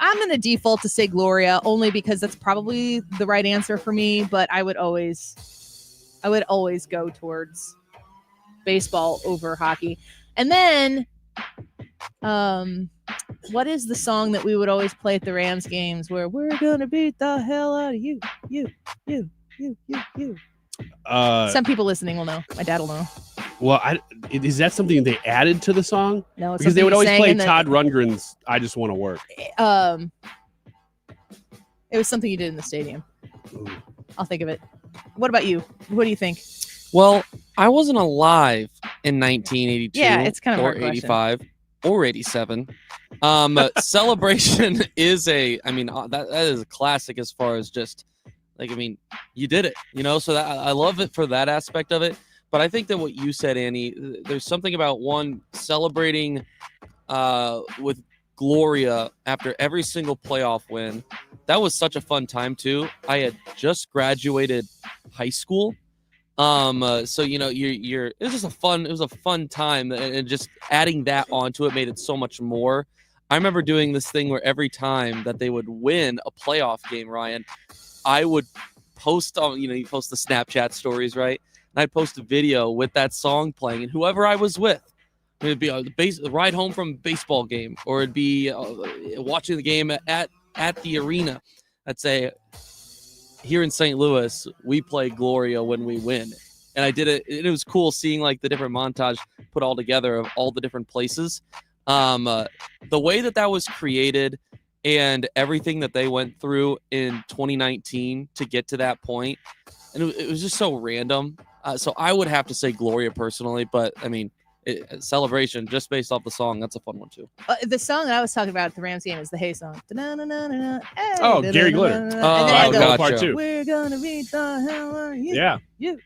I'm going to default to say Gloria only because that's probably the right answer for me, but I would always go towards baseball over hockey. And then what is the song that we would always play at the Rams games where we're going to beat the hell out of you. Some people listening will know. My dad will know. Well, is that something they added to the song? No, it's because they something would he always sang play in the- Todd Rundgren's "I Just Want to Work." It was something you did in the stadium. I'll think of it. What about you? What do you think? Well, I wasn't alive in 1982 Yeah, it's kind of a or hard question. 85 or 87. Celebration is that is a classic as far as just like, I mean, you did it, so that I love it for that aspect of it. But I think that what you said, Annie, there's something about one celebrating with Gloria after every single playoff win. That was such a fun time too. I had just graduated high school. So it was just a fun time, and just adding that onto it made it so much more. I remember doing this thing where every time that they would win a playoff game, Ryan, I would post on, you post the Snapchat stories, right? And I'd post a video with that song playing, and whoever I was with, it'd be a ride home from a baseball game, or it'd be watching the game at the arena. I'd say, here in St. Louis, we play Gloria when we win. And I did it. It was cool seeing like the different montage put all together of all the different places. The way that was created and everything that they went through in 2019 to get to that point. And it was just so random. So I would have to say Gloria personally, but I mean, Celebration, just based off the song, that's a fun one too. The song that I was talking about at the Rams game is the Hey song. Oh, Gary Glitter. And then Oh, I go, part two. we're gonna beat the hell out of you. Yeah. You.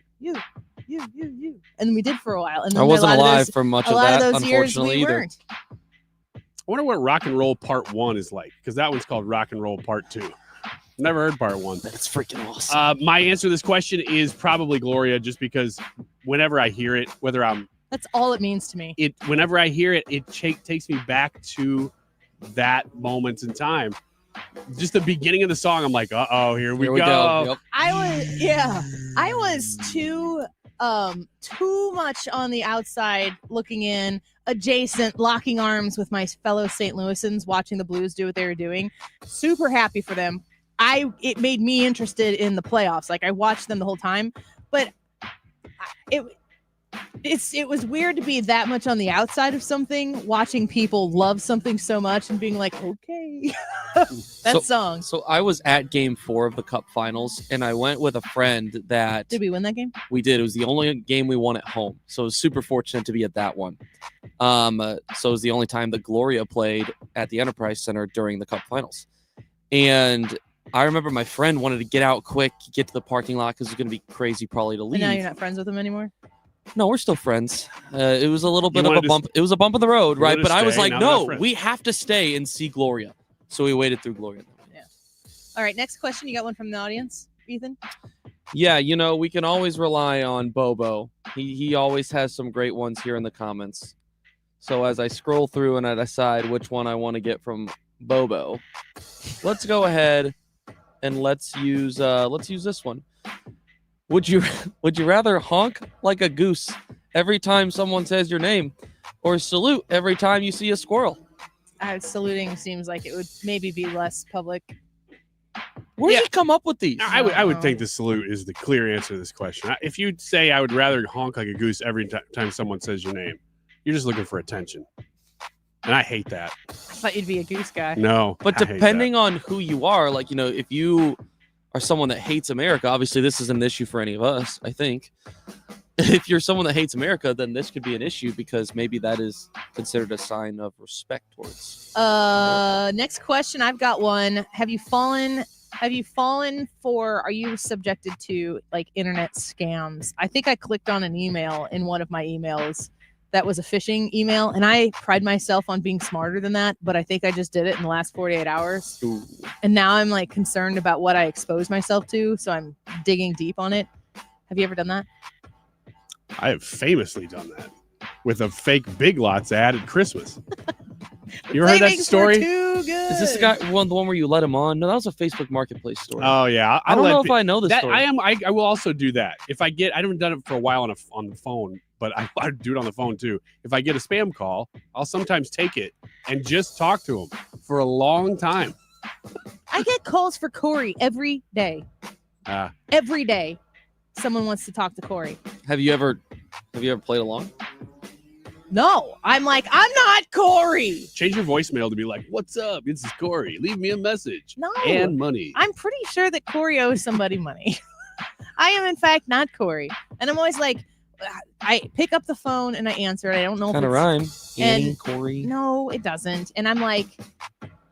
And we did for a while. And then I wasn't a lot alive those- for much a of lot that, those years unfortunately, we either. weren't. I wonder what Rock and Roll Part 1 is like, because that one's called Rock and Roll Part 2. Never heard Part 1. That's freaking awesome. My answer to this question is probably Gloria, just because whenever I hear it, That's all it means to me. whenever I hear it, it takes me back to that moment in time. Just the beginning of the song, I'm like, uh-oh, here we go. Yep. I was too much on the outside looking in, adjacent, locking arms with my fellow St. Louisans, watching the Blues do what they were doing. Super happy for them. It made me interested in the playoffs. Like, I watched them the whole time, but it was weird to be that much on the outside of something, watching people love something so much and being like, okay, song. So I was at Game 4 of the Cup Finals, and I went with a friend that Did we win that game? we did. It was the only game we won at home, so I was super fortunate to be at that one. So it was the only time that Gloria played at the Enterprise Center during the Cup Finals, and I remember my friend wanted to get out quick, get to the parking lot because it was going to be crazy probably to leave. And now you're not friends with them anymore? No, we're still friends. It was a little bit of a wanted to bump. It was a bump in the road, you right? wanted But to I was stay, like, now we're no, friends. we have to stay and see Gloria. So we waited through Gloria. All right, next question. You got one from the audience, Ethan? Yeah, we can always rely on Bobo. He always has some great ones here in the comments. So as I scroll through and I decide which one I want to get from Bobo, let's go ahead and let's use this one. Would you rather honk like a goose every time someone says your name, or salute every time you see a squirrel? Saluting seems like it would maybe be less public. Where did you come up with these? I would think the salute is the clear answer to this question. If you say I would rather honk like a goose every time someone says your name, you're just looking for attention. And I hate that. I thought you'd be a goose guy. No. But I hate depending on who you are, like, if you are someone that hates America, obviously this isn't an issue for any of us, I think. If you're someone that hates America, then this could be an issue because maybe that is considered a sign of respect towards. Next question. I've got one. Are you subjected to like internet scams? I think I clicked on an email in one of my emails that was a phishing email, and I pride myself on being smarter than that, but I think I just did it in the last 48 hours. Ooh. And now I'm like concerned about what I exposed myself to, so I'm digging deep on it. Have you ever done that? I have famously done that with a fake Big Lots ad at Christmas. You ever heard that story? Too good. Is this the guy the one where you let him on? No, that was a Facebook Marketplace story. Oh yeah, I don't know if I know this story. I will also do that if I haven't done it for a while on the phone, but I do it on the phone too. If I get a spam call, I'll sometimes take it and just talk to them for a long time. I get calls for Corey every day. Every day, someone wants to talk to Corey. Have you ever played along? No, I'm like, I'm not Corey. Change your voicemail to be like, "What's up? This is Corey. Leave me a message." No, and money. I'm pretty sure that Corey owes somebody money. I am in fact not Corey, and I'm always like, I pick up the phone and I answer it. I don't know Kind if of it's rhyme. Annie, Corey. No, it doesn't. And I'm like,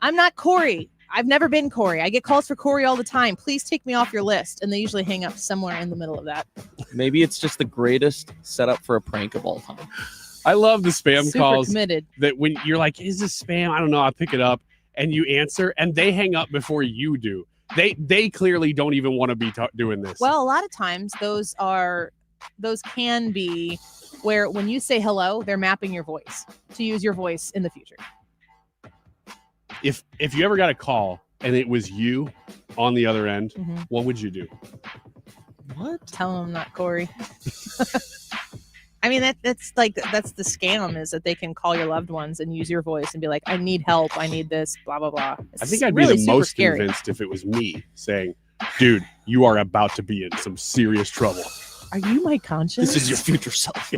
I'm not Corey. I've never been Corey. I get calls for Corey all the time. Please take me off your list. And they usually hang up somewhere in the middle of that. Maybe it's just the greatest setup for a prank of all time. I love the spam Super calls committed. that when you're like, "Is this spam?" I don't know. I'll pick it up and you answer and they hang up before you do. They clearly don't even want to be doing this. Well, a lot of times those can be where when you say hello, they're mapping your voice to use your voice in the future. If you ever got a call and it was you on the other end, Mhm. what would you do? What? Tell them I'm not Corey. I mean, that's the scam is that they can call your loved ones and use your voice and be like, "I need help. I need this, blah, blah, blah." I think I'd really be the super most scary. convinced if it was me saying, "Dude, you are about to be in some serious trouble. Are you my conscience? This is your future self."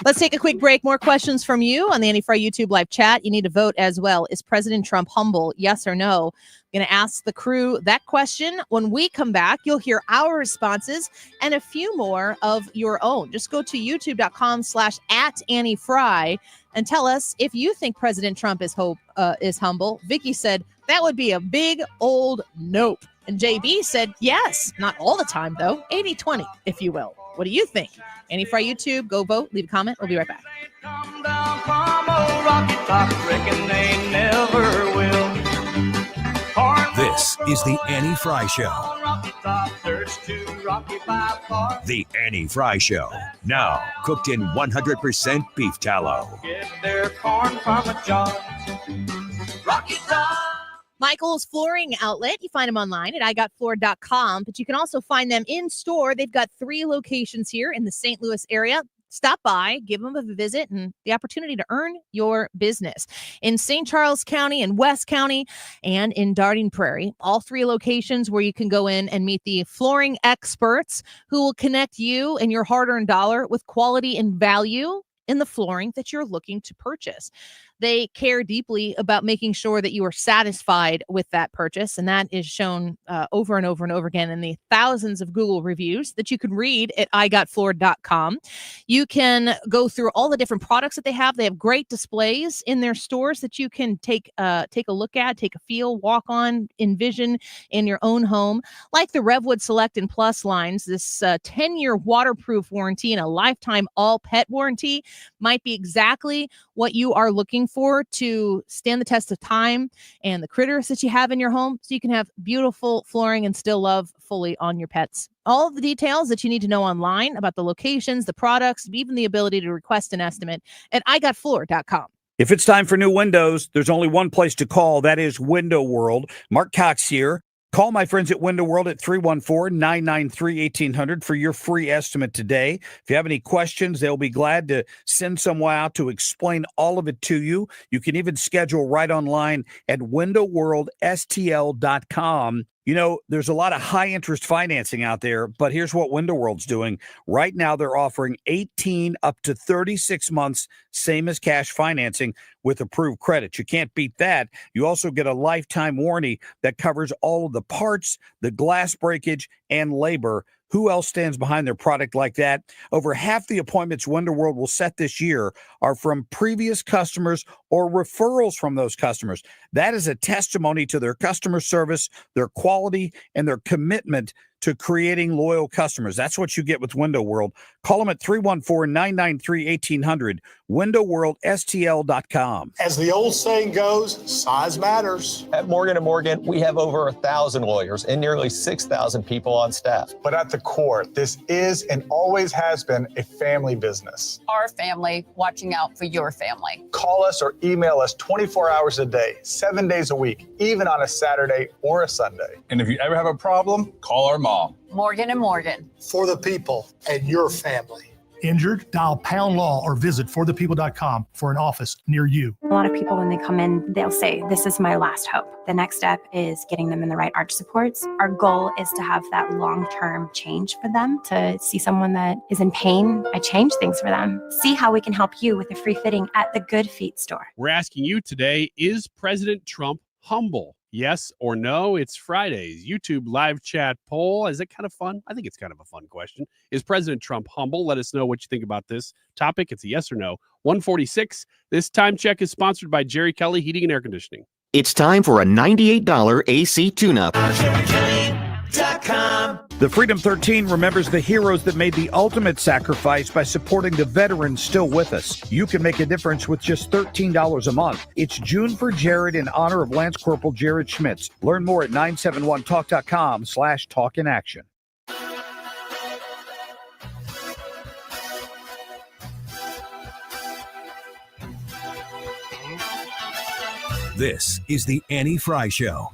Let's take a quick break. More questions from you on the Andy Fry YouTube live chat. You need to vote as well. Is President Trump humble? Yes or no? I'm going to ask the crew that question. When we come back, you'll hear our responses and a few more of your own. Just go to youtube.com/@AnnieFry and tell us if you think President Trump is humble. Vicky said that would be a big old nope. And JB said yes, not all the time though. 80-20, if you will. What do you think? Annie Fry YouTube, go vote, leave a comment. We'll be right back. This is the Annie Fry Show. The Annie Fry Show. Now cooked in 100% beef tallow. Michael's Flooring Outlet. You find them online at igotfloor.com, but you can also find them in store. They've got 3 locations here in the St. Louis area. Stop by, give them a visit, and the opportunity to earn your business. In St. Charles County and West County and in Darting Prairie, all 3 locations where you can go in and meet the flooring experts who will connect you and your hard-earned dollar with quality and value in the flooring that you're looking to purchase. They care deeply about making sure that you are satisfied with that purchase. And that is shown over and over and over again in the thousands of Google reviews that you can read at igotfloored.com. You can go through all the different products that they have. They have great displays in their stores that you can take a look at, take a feel, walk on, envision in your own home. Like the Revwood Select and Plus lines, this 10-year waterproof warranty and a lifetime all pet warranty might be exactly what you are looking for to stand the test of time and the critters that you have in your home, so you can have beautiful flooring and still love fully on your pets. All of the details that you need to know online about the locations, the products, even the ability to request an estimate at igotfloored.com. If it's time for new windows, there's only one place to call. That is Window World. Mark Cox here. Call my friends at Window World at 314-993-1800 for your free estimate today. If you have any questions, they'll be glad to send someone out to explain all of it to you. You can even schedule right online at windowworldstl.com. You know, there's a lot of high-interest financing out there, but here's what Window World's doing. Right now, they're offering 18 up to 36 months, same as cash financing with approved credit. You can't beat that. You also get a lifetime warranty that covers all of the parts, the glass breakage, and labor. Who else stands behind their product like that? Over half the appointments Window World will set this year are from previous customers or referrals from those customers. That is a testimony to their customer service, their quality, and their commitment to creating loyal customers. That's what you get with Window World. Call them at 314-993-1800, windowworldstl.com. As the old saying goes, size matters. At Morgan & Morgan, we have over 1,000 lawyers and nearly 6,000 people on staff. But at the core, this is and always has been a family business. Our family watching out for your family. Call us or email us 24 hours a day, 7 days a week, even on a Saturday or a Sunday. And if you ever have a problem, call our mom. Morgan & Morgan. For the people and your family. Injured? Dial Pound Law or visit forthepeople.com for an office near you. A lot of people, when they come in, they'll say, this is my last hope. The next step is getting them in the right arch supports. Our goal is to have that long-term change for them, to see someone that is in pain. I change things for them. See how we can help you with a free fitting at the Good Feet store. We're asking you today, is President Trump humble? Yes or no? It's Friday's YouTube live chat poll. Is it kind of fun? I think it's kind of a fun question. Is President Trump humble? Let us know what you think about this topic. It's a yes or no. 146. This time check is sponsored by Jerry Kelly Heating and Air Conditioning. It's time for a $98 AC tune-up. The Freedom 13 remembers the heroes that made the ultimate sacrifice by supporting the veterans still with us. You can make a difference with just $13 a month. It's June for Jared in honor of Lance Corporal Jared Schmitz. Learn more at 971talk.com/talkinaction. This is the Annie Fry Show.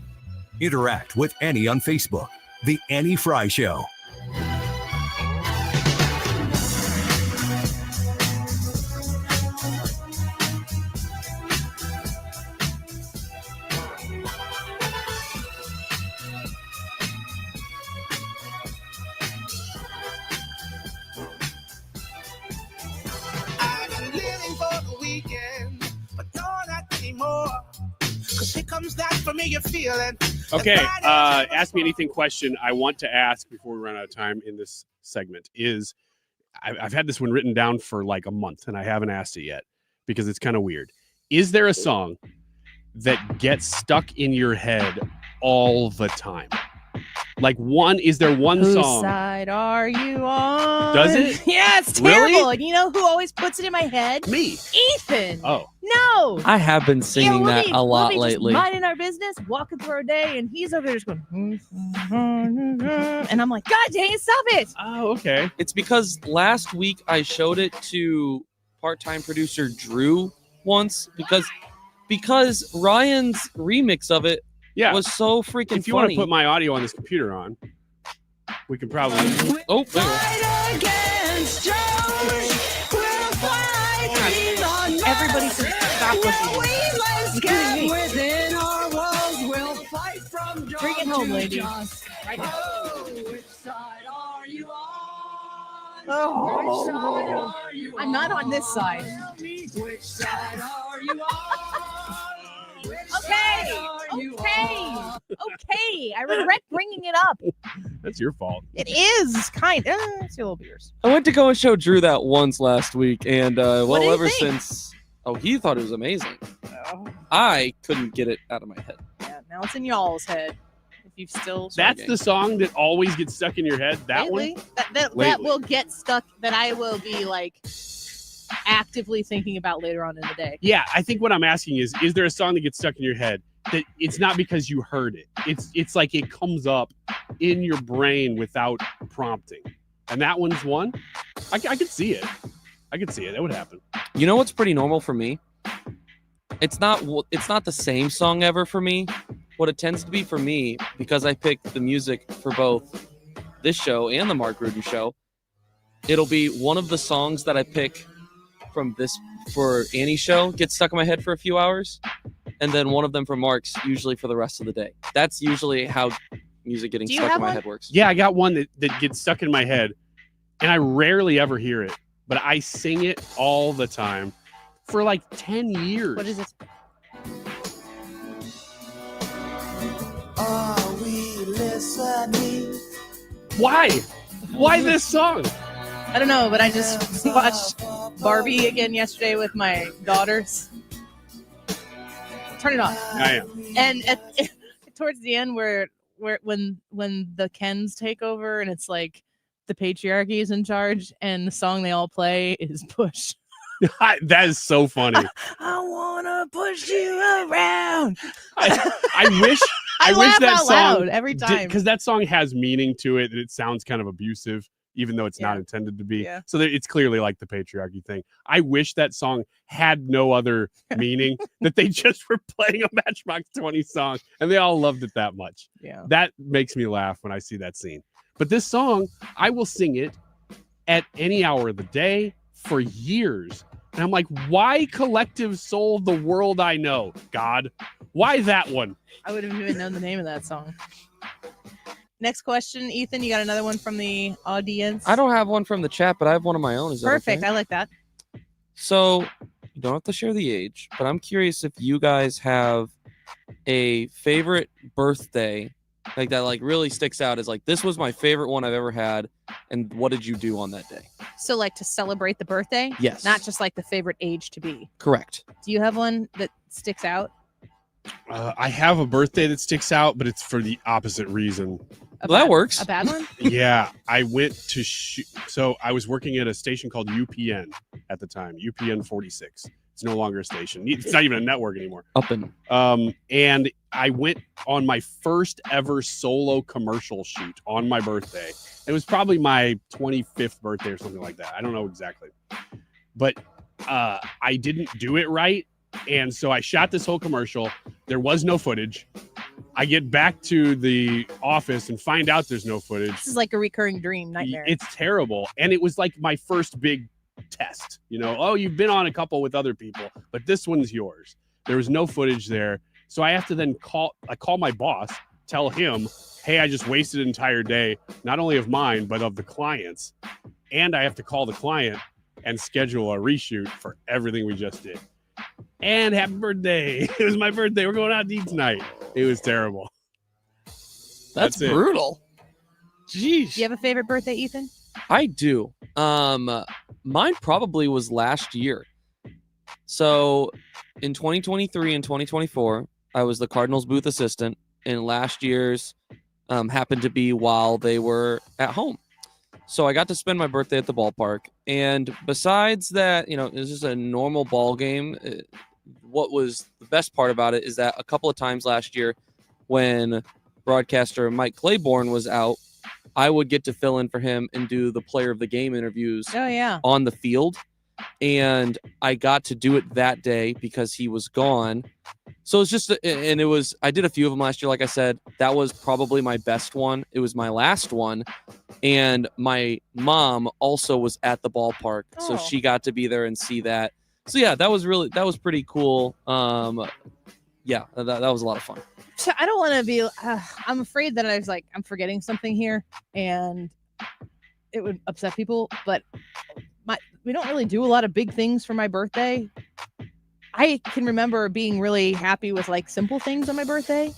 Interact with Annie on Facebook. The Annie Fry Show. I've been living for the weekend, but don't anymore. 'Cause here comes that familiar feeling. Okay, ask me anything question I want to ask before we run out of time in this segment is, I've had this one written down for like a month and I haven't asked it yet because it's kind of weird. Is there a song that gets stuck in your head all the time? Like is there one Whose song? side are you on? Does it? Yeah, it's terrible. Really? And you know who always puts it in my head? Me. Ethan. Oh. No. I have been singing we'll that be a lot just lately. minding our business, walking through our day, and he's over there just going, and I'm like, God dang it, stop it. Oh, okay. It's because last week I showed it to part-time producer Drew once because Ryan's remix of it was so freaking If you want funny. to put my audio on this computer on, we can probably. Oh, there you go. Everybody should stop listening. Bring it home, lady. Right now. Oh, I'm not on this side. Okay. I regret bringing it up. That's your fault. It is kind of. It's a little beers. I went to go and show Drew that once last week, and What did he ever think? since, he thought it was amazing. I couldn't get it out of my head. Yeah, now it's in y'all's head. If you've still. That's the song that always gets stuck in your head. That Lately? one. That Lately. will get stuck. That I will be like actively thinking about later on in the day. Yeah, I think what I'm asking is there a song that gets stuck in your head that it's not because you heard it? It's like it comes up in your brain without prompting, and that one's one. I could see it. I could see it. That would happen. You know what's pretty normal for me? It's not the same song ever for me. What it tends to be for me, because I picked the music for both this show and the Mark Gruden show, it'll be one of the songs that I pick from this for Annie's show gets stuck in my head for a few hours, and then one of them for Mark's usually for the rest of the day. That's usually how music getting stuck in my head works. Yeah, I got one that gets stuck in my head, and I rarely ever hear it, but I sing it all the time for like 10 years. What is it? Are we listening? Why? Why this song? I don't know, but I just watched Barbie again yesterday with my daughters. Turn it off. I am. And towards the end, where when the Kens take over, and it's like the patriarchy is in charge, and the song they all play is Push. That is so funny. I wanna push you around. I wish I wish laugh that out song loud every time. because that song has meaning to it and it sounds kind of abusive, even though it's not intended to be. Yeah. So it's clearly like the patriarchy thing. I wish that song had no other meaning, that they just were playing a Matchbox 20 song and they all loved it that much. Yeah. That makes me laugh when I see that scene. But this song, I will sing it at any hour of the day for years. And I'm like, why Collective Soul, the world I know? God, why that one? I wouldn't have even known the name of that song. Next question, Ethan. You got another one from the audience? I don't have one from the chat, but I have one of my own. Is that Perfect. okay? I like that. So you don't have to share the age, but I'm curious if you guys have a favorite birthday like that, like really sticks out as like, this was my favorite one I've ever had. And what did you do on that day? So, like, to celebrate the birthday? Yes. Not just like the favorite age to be. Correct. Do you have one that sticks out? I have a birthday that sticks out, but it's for the opposite reason. Well, that works. A bad one? Yeah, I went to so I was working at a station called UPN at the time, UPN 46. It's no longer a station. It's not even a network anymore. And I went on my first ever solo commercial shoot on my birthday. It was probably my 25th birthday or something like that. I don't know exactly, but I didn't do it right. And so I shot this whole commercial. There was no footage. I get back to the office and find out there's no footage. This is like a recurring dream nightmare. It's terrible. And it was like my first big test. You know, oh, you've been on a couple with other people, but this one's yours. There was no footage there. So I have to then call my boss, tell him, hey, I just wasted an entire day, not only of mine, but of the client's. And I have to call the client and schedule a reshoot for everything we just did. And happy birthday. It was my birthday. We're going out to eat tonight. It was terrible. That's it. brutal. Do Jeez. you have a favorite birthday, Ethan? I do. Mine probably was last year. So in 2023 and 2024, I was the Cardinals booth assistant, and last year's happened to be while they were at home. So I got to spend my birthday at the ballpark. And besides that, you know, it was just a normal ball game. What was the best part about it is that a couple of times last year when broadcaster Mike Claiborne was out, I would get to fill in for him and do the player of the game interviews on the field. And I got to do it that day because he was gone. So it's just, and it was, I did a few of them last year. Like I said, that was probably my best one. It was my last one. And my mom also was at the ballpark. So she got to be there and see that. So yeah, that was pretty cool. Yeah, that was a lot of fun. So I don't want to be, I'm afraid that I'm forgetting something here. And it would upset people, but we don't really do a lot of big things for my birthday. I can remember being really happy with like simple things on my birthday.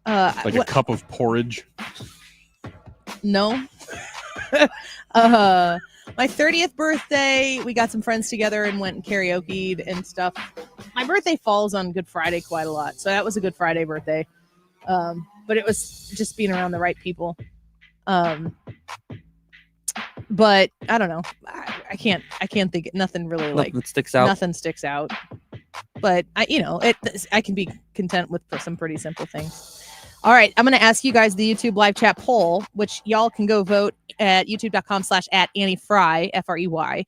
Like a cup of porridge. No. My 30th birthday, we got some friends together and went and karaoke'd and stuff. My birthday falls on Good Friday quite a lot, so that was a Good Friday birthday. But it was just being around the right people. But I don't know. I can't think nothing really like Nothing sticks out. Nothing sticks out. But I can be content with some pretty simple things. All right, I'm going to ask you guys the YouTube live chat poll, which y'all can go vote at youtube.com/@AnnieFrey, Frey.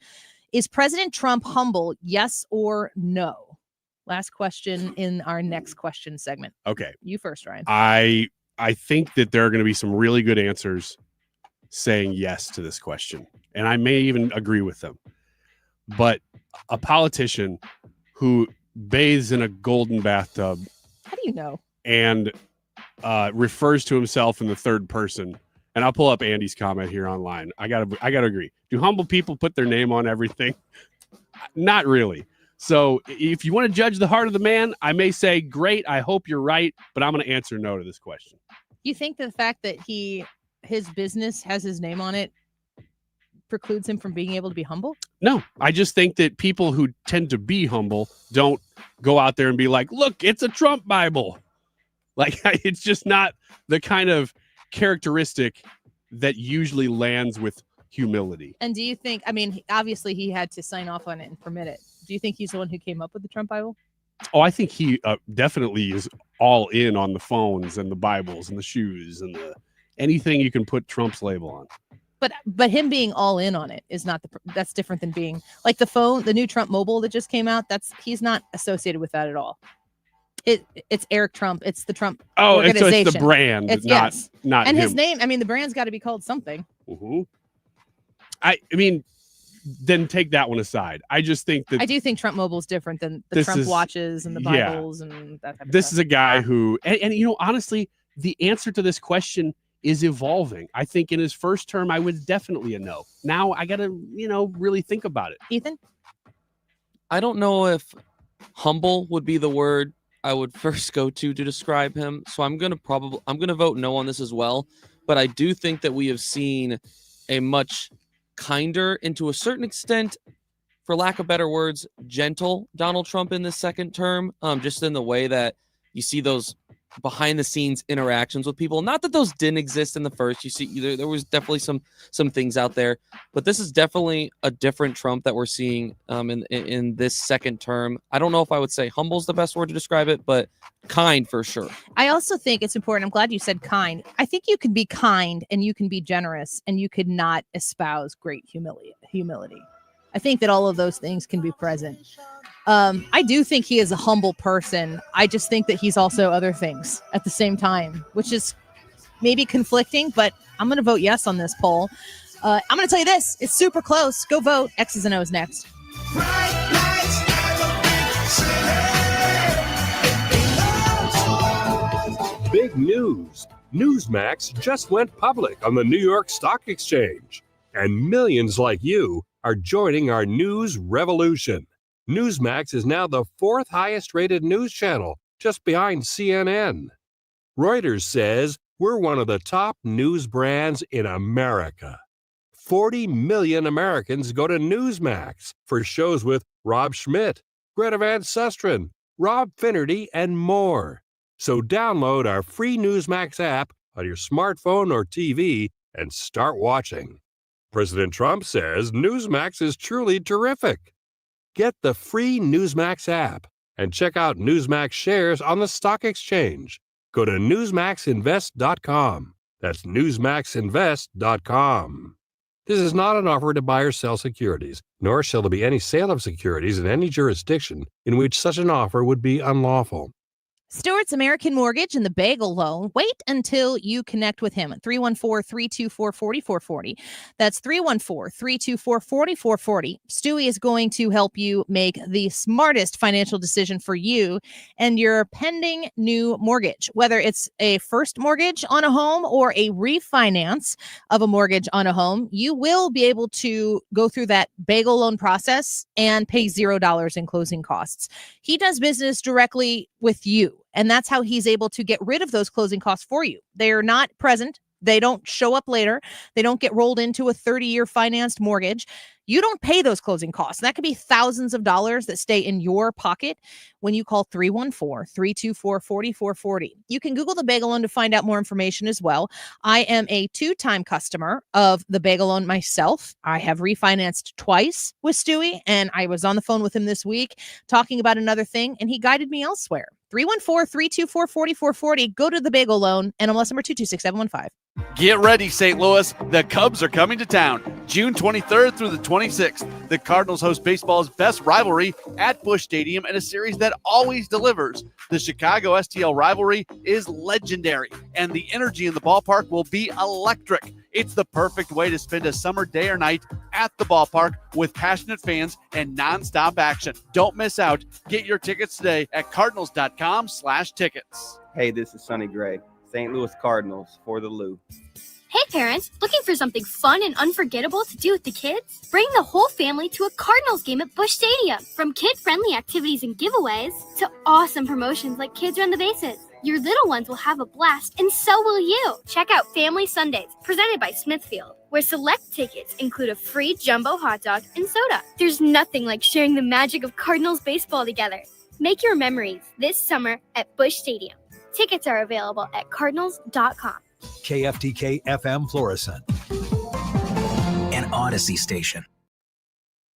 Is President Trump humble? Yes or no? Last question in our next question segment. Okay. You first, Ryan. I think that there are going to be some really good answers saying yes to this question. And I may even agree with them. But a politician who bathes in a golden bathtub How do you know? and refers to himself in the third person. And I'll pull up Andy's comment here online. I gotta agree. Do humble people put their name on everything? Not really. So if you want to judge the heart of the man, I may say, great, I hope you're right, but I'm going to answer no to this question. You think the fact that his business has his name on it precludes him from being able to be humble? No, I just think that people who tend to be humble don't go out there and be like, look, it's a Trump Bible. Like, it's just not the kind of characteristic that usually lands with humility. And do you think, obviously he had to sign off on it and permit it. Do you think he's the one who came up with the Trump Bible? Oh, I think he definitely is all in on the phones and the Bibles and the shoes and anything you can put Trump's label on. But him being all in on it is not that's different than being like the phone, the new Trump Mobile that just came out. He's not associated with that at all. It's Eric Trump. It's the Trump organization. It's the brand, not and him. his name. The brand's got to be called something. Mm-hmm. I mean, then take that one aside. I just think that I do think Trump Mobile is different than the Trump watches and the Bibles and that type of this stuff. is a guy who, and honestly, the answer to this question is evolving. I think in his first term, I was definitely a no. Now I got to, really think about it. Ethan? I don't know if humble would be the word I would first go to describe him. So I'm going to vote no on this as well. But I do think that we have seen a much kinder and to a certain extent, for lack of better words, gentle Donald Trump in this second term, just in the way that you see those behind the scenes interactions with people. Not that those didn't exist in the first. You see, there was definitely some things out there, but this is definitely a different Trump that we're seeing in this second term. I don't know if I would say humble's the best word to describe it, but kind for sure. I also think it's important. I'm glad you said kind. I think you can be kind and you can be generous and you could not espouse great humility. I think that all of those things can be present. I do think he is a humble person. I just think that he's also other things at the same time, which is maybe conflicting, but I'm going to vote yes on this poll. I'm going to tell you this. It's super close. Go vote. X's and O's next. Big news. Newsmax just went public on the New York Stock Exchange, and millions like you are joining our news revolution. Newsmax is now the fourth highest rated news channel, just behind CNN. Reuters says we're one of the top news brands in America. 40 million Americans go to Newsmax for shows with Rob Schmidt, Greta Van Susteren, Rob Finnerty, and more. So download our free Newsmax app on your smartphone or TV and start watching. President Trump says Newsmax is truly terrific. Get the free Newsmax app and check out Newsmax shares on the stock exchange. Go to newsmaxinvest.com. That's newsmaxinvest.com. This is not an offer to buy or sell securities, nor shall there be any sale of securities in any jurisdiction in which such an offer would be unlawful. Stewart's American Mortgage and the Bagel Loan. Wait until you connect with him at 314-324-4440. That's 314-324-4440. Stewie is going to help you make the smartest financial decision for you and your pending new mortgage, whether it's a first mortgage on a home or a refinance of a mortgage on a home. You will be able to go through that Bagel Loan process and pay $0 in closing costs. He does business directly with you. And that's how he's able to get rid of those closing costs for you. They're not present. They don't show up later. They don't get rolled into a 30-year financed mortgage. You don't pay those closing costs. And that could be thousands of dollars that stay in your pocket when you call 314-324-4440. You can Google the Bagel Loan to find out more information as well. I am a 2-time customer of the Bagel Loan myself. I have refinanced twice with Stewie, and I was on the phone with him this week talking about another thing, and he guided me elsewhere. 314-324-4440. Go to the Bagel Loan, NMLS number 226715. Get ready, St. Louis. The Cubs are coming to town June 23rd through the 26th. The Cardinals host baseball's best rivalry at Busch Stadium in a series that always delivers. The Chicago STL rivalry is legendary, and the energy in the ballpark will be electric. It's the perfect way to spend a summer day or night at the ballpark with passionate fans and nonstop action. Don't miss out. Get your tickets today at cardinals.com/tickets. Hey, this is Sonny Gray, St. Louis Cardinals for the Lou. Hey parents, looking for something fun and unforgettable to do with the kids? Bring the whole family to a Cardinals game at Busch Stadium. From kid-friendly activities and giveaways to awesome promotions like Kids Run the Bases. Your little ones will have a blast, and so will you. Check out Family Sundays, presented by Smithfield, where select tickets include a free jumbo hot dog and soda. There's nothing like sharing the magic of Cardinals baseball together. Make your memories this summer at Busch Stadium. Tickets are available at cardinals.com. KFTK FM Florissant, an Odyssey station.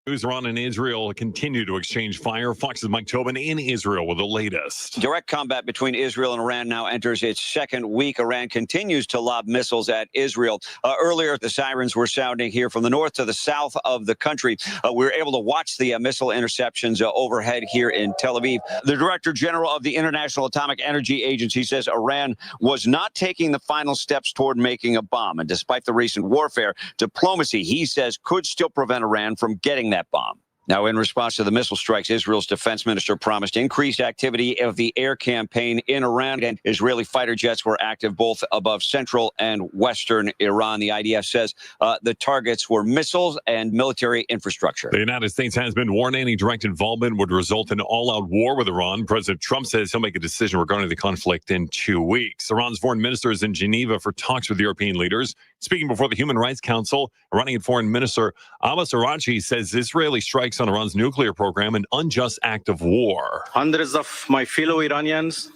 Iran and Israel continue to exchange fire. Fox's Mike Tobin in Israel with the latest. Direct combat between Israel and Iran now enters its second week. Iran continues to lob missiles at Israel. Earlier, the sirens were sounding here from the north to the south of the country. We were able to watch the missile interceptions overhead here in Tel Aviv. The Director General of the International Atomic Energy Agency says Iran was not taking the final steps toward making a bomb. And despite the recent warfare, diplomacy, he says, could still prevent Iran from getting that bomb. Now, in response to the missile strikes, Israel's defense minister promised increased activity of the air campaign in Iran, and Israeli fighter jets were active both above central and western Iran. The IDF says the targets were missiles and military infrastructure. The United States has been warned any direct involvement would result in all-out war with Iran. President Trump says he'll make a decision regarding the conflict in 2 weeks. Iran's foreign minister is in Geneva for talks with European leaders. Speaking before the Human Rights Council, Iranian Foreign Minister Abbas Araghchi says Israeli strikes on Iran's nuclear program an unjust act of war. Hundreds of my fellow Iranians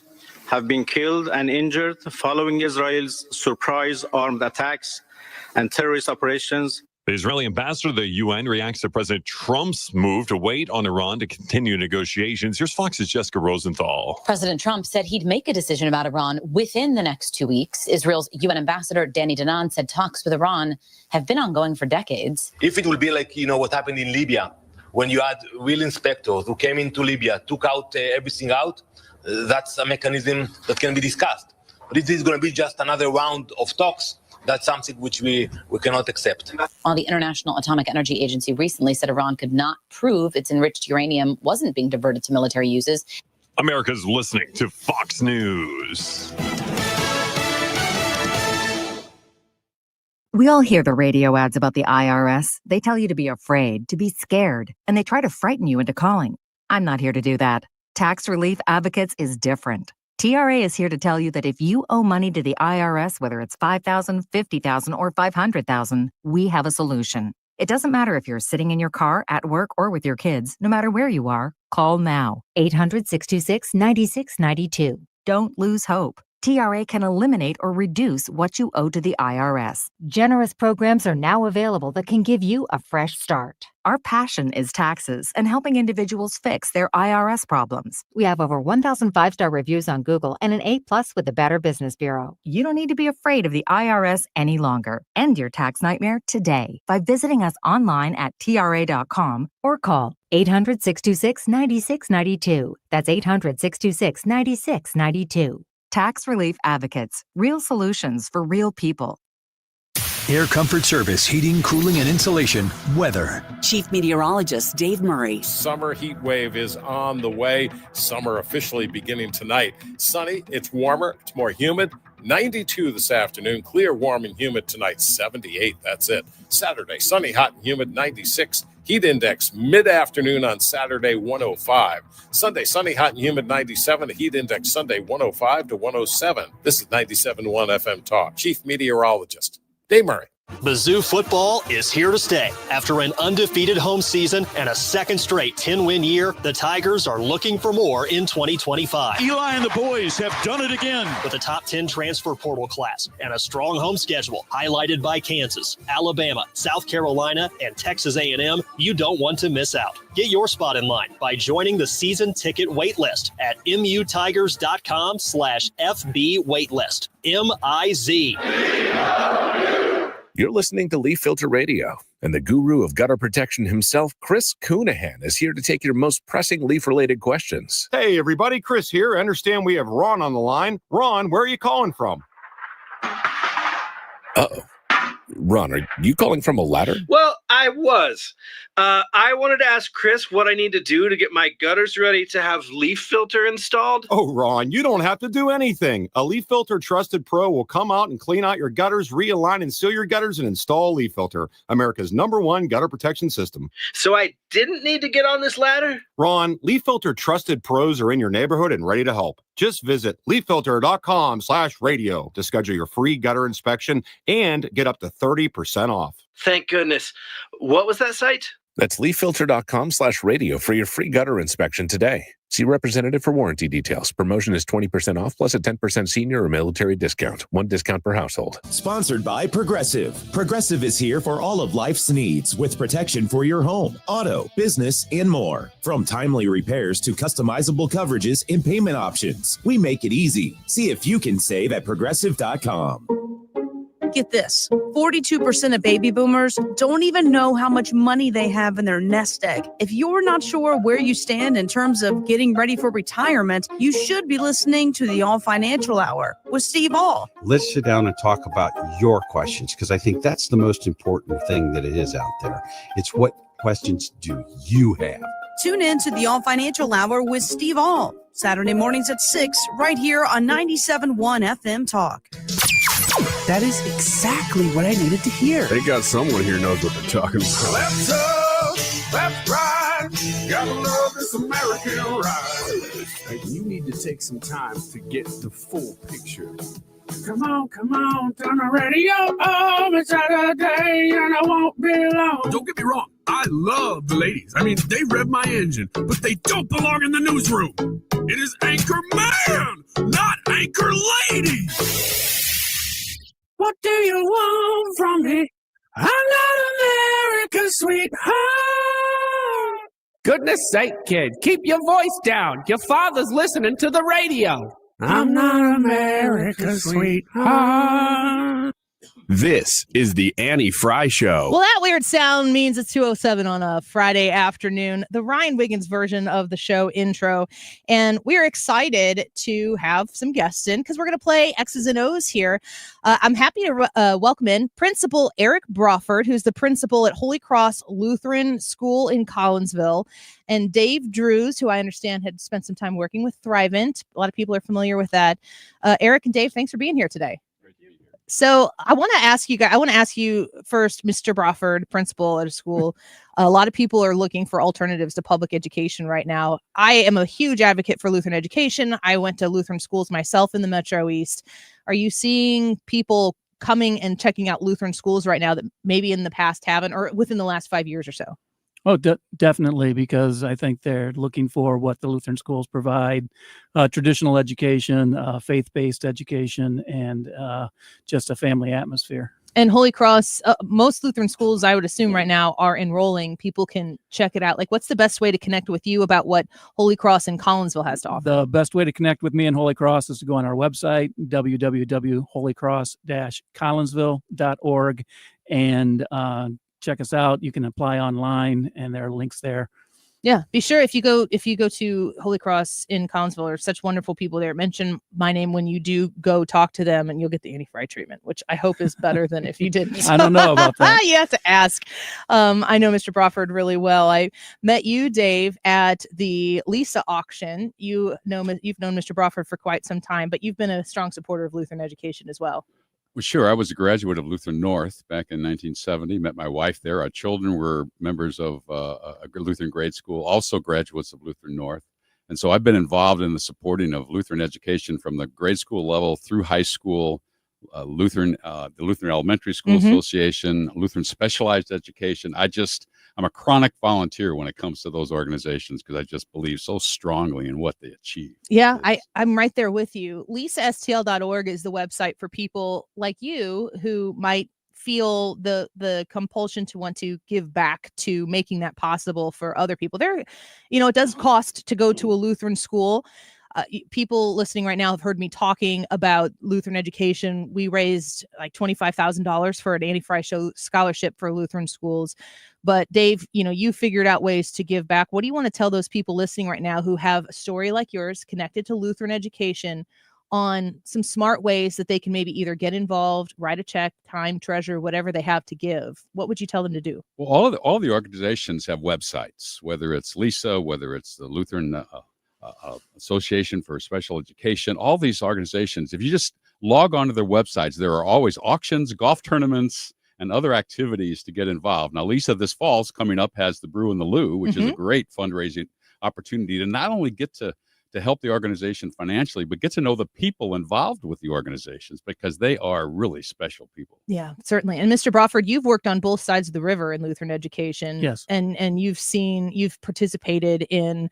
have been killed and injured following Israel's surprise armed attacks and terrorist operations. The Israeli ambassador to the UN reacts to President Trump's move to wait on Iran to continue negotiations. Here's Fox's Jessica Rosenthal. President Trump said he'd make a decision about Iran within the next 2 weeks. Israel's UN ambassador, Danny Danon, said talks with Iran have been ongoing for decades. If it will be like, what happened in Libya, when you had real inspectors who came into Libya, took out everything out, that's a mechanism that can be discussed. But if this is going to be just another round of talks, that's something which we cannot accept. While the International Atomic Energy Agency recently said Iran could not prove its enriched uranium wasn't being diverted to military uses. America's listening to Fox News. We all hear the radio ads about the IRS. They tell you to be afraid, to be scared, and they try to frighten you into calling. I'm not here to do that. Tax Relief Advocates is different. TRA is here to tell you that if you owe money to the IRS, whether it's $5,000, $50,000, or $500,000, we have a solution. It doesn't matter if you're sitting in your car, at work, or with your kids. No matter where you are, call now. 800-626-9692. Don't lose hope. TRA can eliminate or reduce what you owe to the IRS. Generous programs are now available that can give you a fresh start. Our passion is taxes and helping individuals fix their IRS problems. We have over 1,000 5-star reviews on Google and an A+ with the Better Business Bureau. You don't need to be afraid of the IRS any longer. End your tax nightmare today by visiting us online at TRA.com or call 800-626-9692. That's 800-626-9692. Tax Relief Advocates. Real solutions for real people. Air Comfort Service, heating, cooling, and insulation, weather. Chief Meteorologist Dave Murray. Summer heat wave is on the way. Summer officially beginning tonight. Sunny, it's warmer, it's more humid. 92 this afternoon, clear, warm, and humid tonight. 78, that's it. Saturday, sunny, hot, and humid, 96. Heat index mid-afternoon on Saturday, 105. Sunday, sunny, hot, and humid, 97. The heat index Sunday, 105 to 107. This is 97.1 FM Talk. Chief Meteorologist Dave Murray. Mizzou football is here to stay. After an undefeated home season and a second straight 10-win year, the Tigers are looking for more in 2025. Eli and the boys have done it again. With a top 10 transfer portal class and a strong home schedule highlighted by Kansas, Alabama, South Carolina, and Texas A&M, you don't want to miss out. Get your spot in line by joining the season ticket waitlist at mutigers.com/FB waitlist. MIZ. You're listening to Leaf Filter Radio, and the guru of gutter protection himself, Chris Coonahan, is here to take your most pressing leaf-related questions. Hey, everybody, Chris here. I understand we have Ron on the line. Ron, where are you calling from? Uh-oh. Ron, are you calling from a ladder? Well, I was. I wanted to ask Chris what I need to do to get my gutters ready to have Leaf Filter installed. Oh, Ron, you don't have to do anything. A Leaf Filter Trusted Pro will come out and clean out your gutters, realign and seal your gutters, and install Leaf Filter, America's #1 gutter protection system. So I didn't need to get on this ladder? Ron, Leaf Filter Trusted Pros are in your neighborhood and ready to help. Just visit leaffilter.com/radio to schedule your free gutter inspection and get up to 30% off. Thank goodness. What was that site? That's leaffilter.com/radio for your free gutter inspection today. See representative for warranty details. Promotion is 20% off plus a 10% senior or military discount. One discount per household. Sponsored by Progressive. Progressive is here for all of life's needs with protection for your home, auto, business, and more. From timely repairs to customizable coverages and payment options, we make it easy. See if you can save at progressive.com. Get this, 42% of baby boomers don't even know how much money they have in their nest egg. If you're not sure where you stand in terms of getting ready for retirement, you should be listening to the All Financial Hour with Steve All. Let's sit down and talk about your questions, because I think that's the most important thing that it is out there. It's what questions do you have? Tune in to the All Financial Hour with Steve All, Saturday mornings at 6, right here on 97.1 FM Talk. That is exactly what I needed to hear. They got someone here knows what they're talking about. Left up, left right, gotta love this American ride. Hey, you need to take some time to get the full picture. Come on, turn the radio on. It's Saturday and I won't be long. Don't get me wrong, I love the ladies. I mean, they rev my engine, but they don't belong in the newsroom. It is Anchor Man, not Anchor Lady. What do you want from me? I'm not America's sweetheart. Goodness sake, kid, keep your voice down. Your father's listening to the radio. I'm not America's sweetheart. This is the Annie Fry Show. Well, that weird sound means it's 2:07 on a Friday afternoon, the Ryan Wiggins version of the show intro. And we're excited to have some guests in because we're going to play X's and O's here. I'm happy to welcome in Principal Eric Brawford, who's the principal at Holy Cross Lutheran School in Collinsville, and Dave Drews, who I understand had spent some time working with Thrivent. A lot of people are familiar with that. Eric and Dave, thanks for being here today. So I want to ask you guys, I want to ask you first, Mr. Brawford, principal at a school. A lot of people are looking for alternatives to public education right now. I am a huge advocate for Lutheran education. I went to Lutheran schools myself in the Metro East. Are you seeing people coming and checking out Lutheran schools right now that maybe in the past haven't, or within the last 5 years or so? Oh, definitely, because I think they're looking for what the Lutheran schools provide, traditional education, faith-based education, and just a family atmosphere. And Holy Cross, most Lutheran schools, I would assume right now, are enrolling. People can check it out. Like, what's the best way to connect with you about what Holy Cross in Collinsville has to offer? The best way to connect with me and Holy Cross is to go on our website, www.holycross-collinsville.org, and check us out. You can apply online, and there are links there. Yeah, be sure if you go to Holy Cross in Collinsville, or such wonderful people there, mention my name when you do go talk to them, and you'll get the anti-fry treatment, which I hope is better than if you didn't. I don't know about that. You have to ask. I know Mr. Brawford really well. I met you, Dave, at the Lisa auction. You've known Mr. Brawford for quite some time, but you've been a strong supporter of Lutheran education as well. Well, sure. I was a graduate of Lutheran North back in 1970. Met my wife there. Our children were members of a Lutheran grade school, also graduates of Lutheran North. And so I've been involved in the supporting of Lutheran education from the grade school level through high school, the Lutheran Elementary School Association, Lutheran Specialized Education. I'm a chronic volunteer when it comes to those organizations because I just believe so strongly in what they achieve. Yeah, I'm right there with you. LisaSTL.org is the website for people like you who might feel the compulsion to want to give back to making that possible for other people. It does cost to go to a Lutheran school. People listening right now have heard me talking about Lutheran education. We raised like $25,000 for an Anti-Fry Show scholarship for Lutheran schools. But Dave, you figured out ways to give back. What do you want to tell those people listening right now who have a story like yours connected to Lutheran education on some smart ways that they can maybe either get involved, write a check, time, treasure, whatever they have to give? What would you tell them to do? Well, all the organizations have websites, whether it's Lisa, whether it's the Lutheran Association for Special Education, all these organizations, if you just log onto their websites, there are always auctions, golf tournaments, and other activities to get involved. Now, Lisa, this fall's coming up, has the Brew in the Lou, which is a great fundraising opportunity to not only get to help the organization financially, but get to know the people involved with the organizations because they are really special people. Yeah, certainly. And Mr. Brawford, you've worked on both sides of the river in Lutheran education. Yes. And you've participated in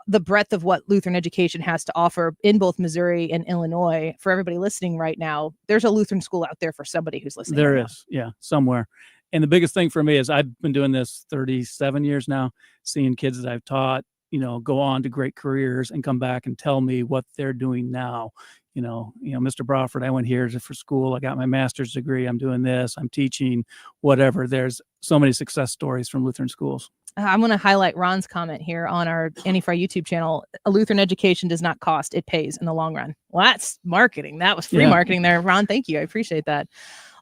the breadth of what Lutheran education has to offer in both Missouri and Illinois. For everybody listening right now, there's a Lutheran school out there for somebody who's listening. There right is, yeah, somewhere. And the biggest thing for me is I've been doing this 37 years now, seeing kids that I've taught, go on to great careers and come back and tell me what they're doing now. Mr. Brawford, I went here for school. I got my master's degree. I'm doing this. I'm teaching, whatever. There's so many success stories from Lutheran schools. I'm going to highlight Ron's comment here on our Anti-Fry YouTube channel. A Lutheran education does not cost. It pays in the long run. Well, that's marketing. That was free marketing there. Ron, thank you. I appreciate that.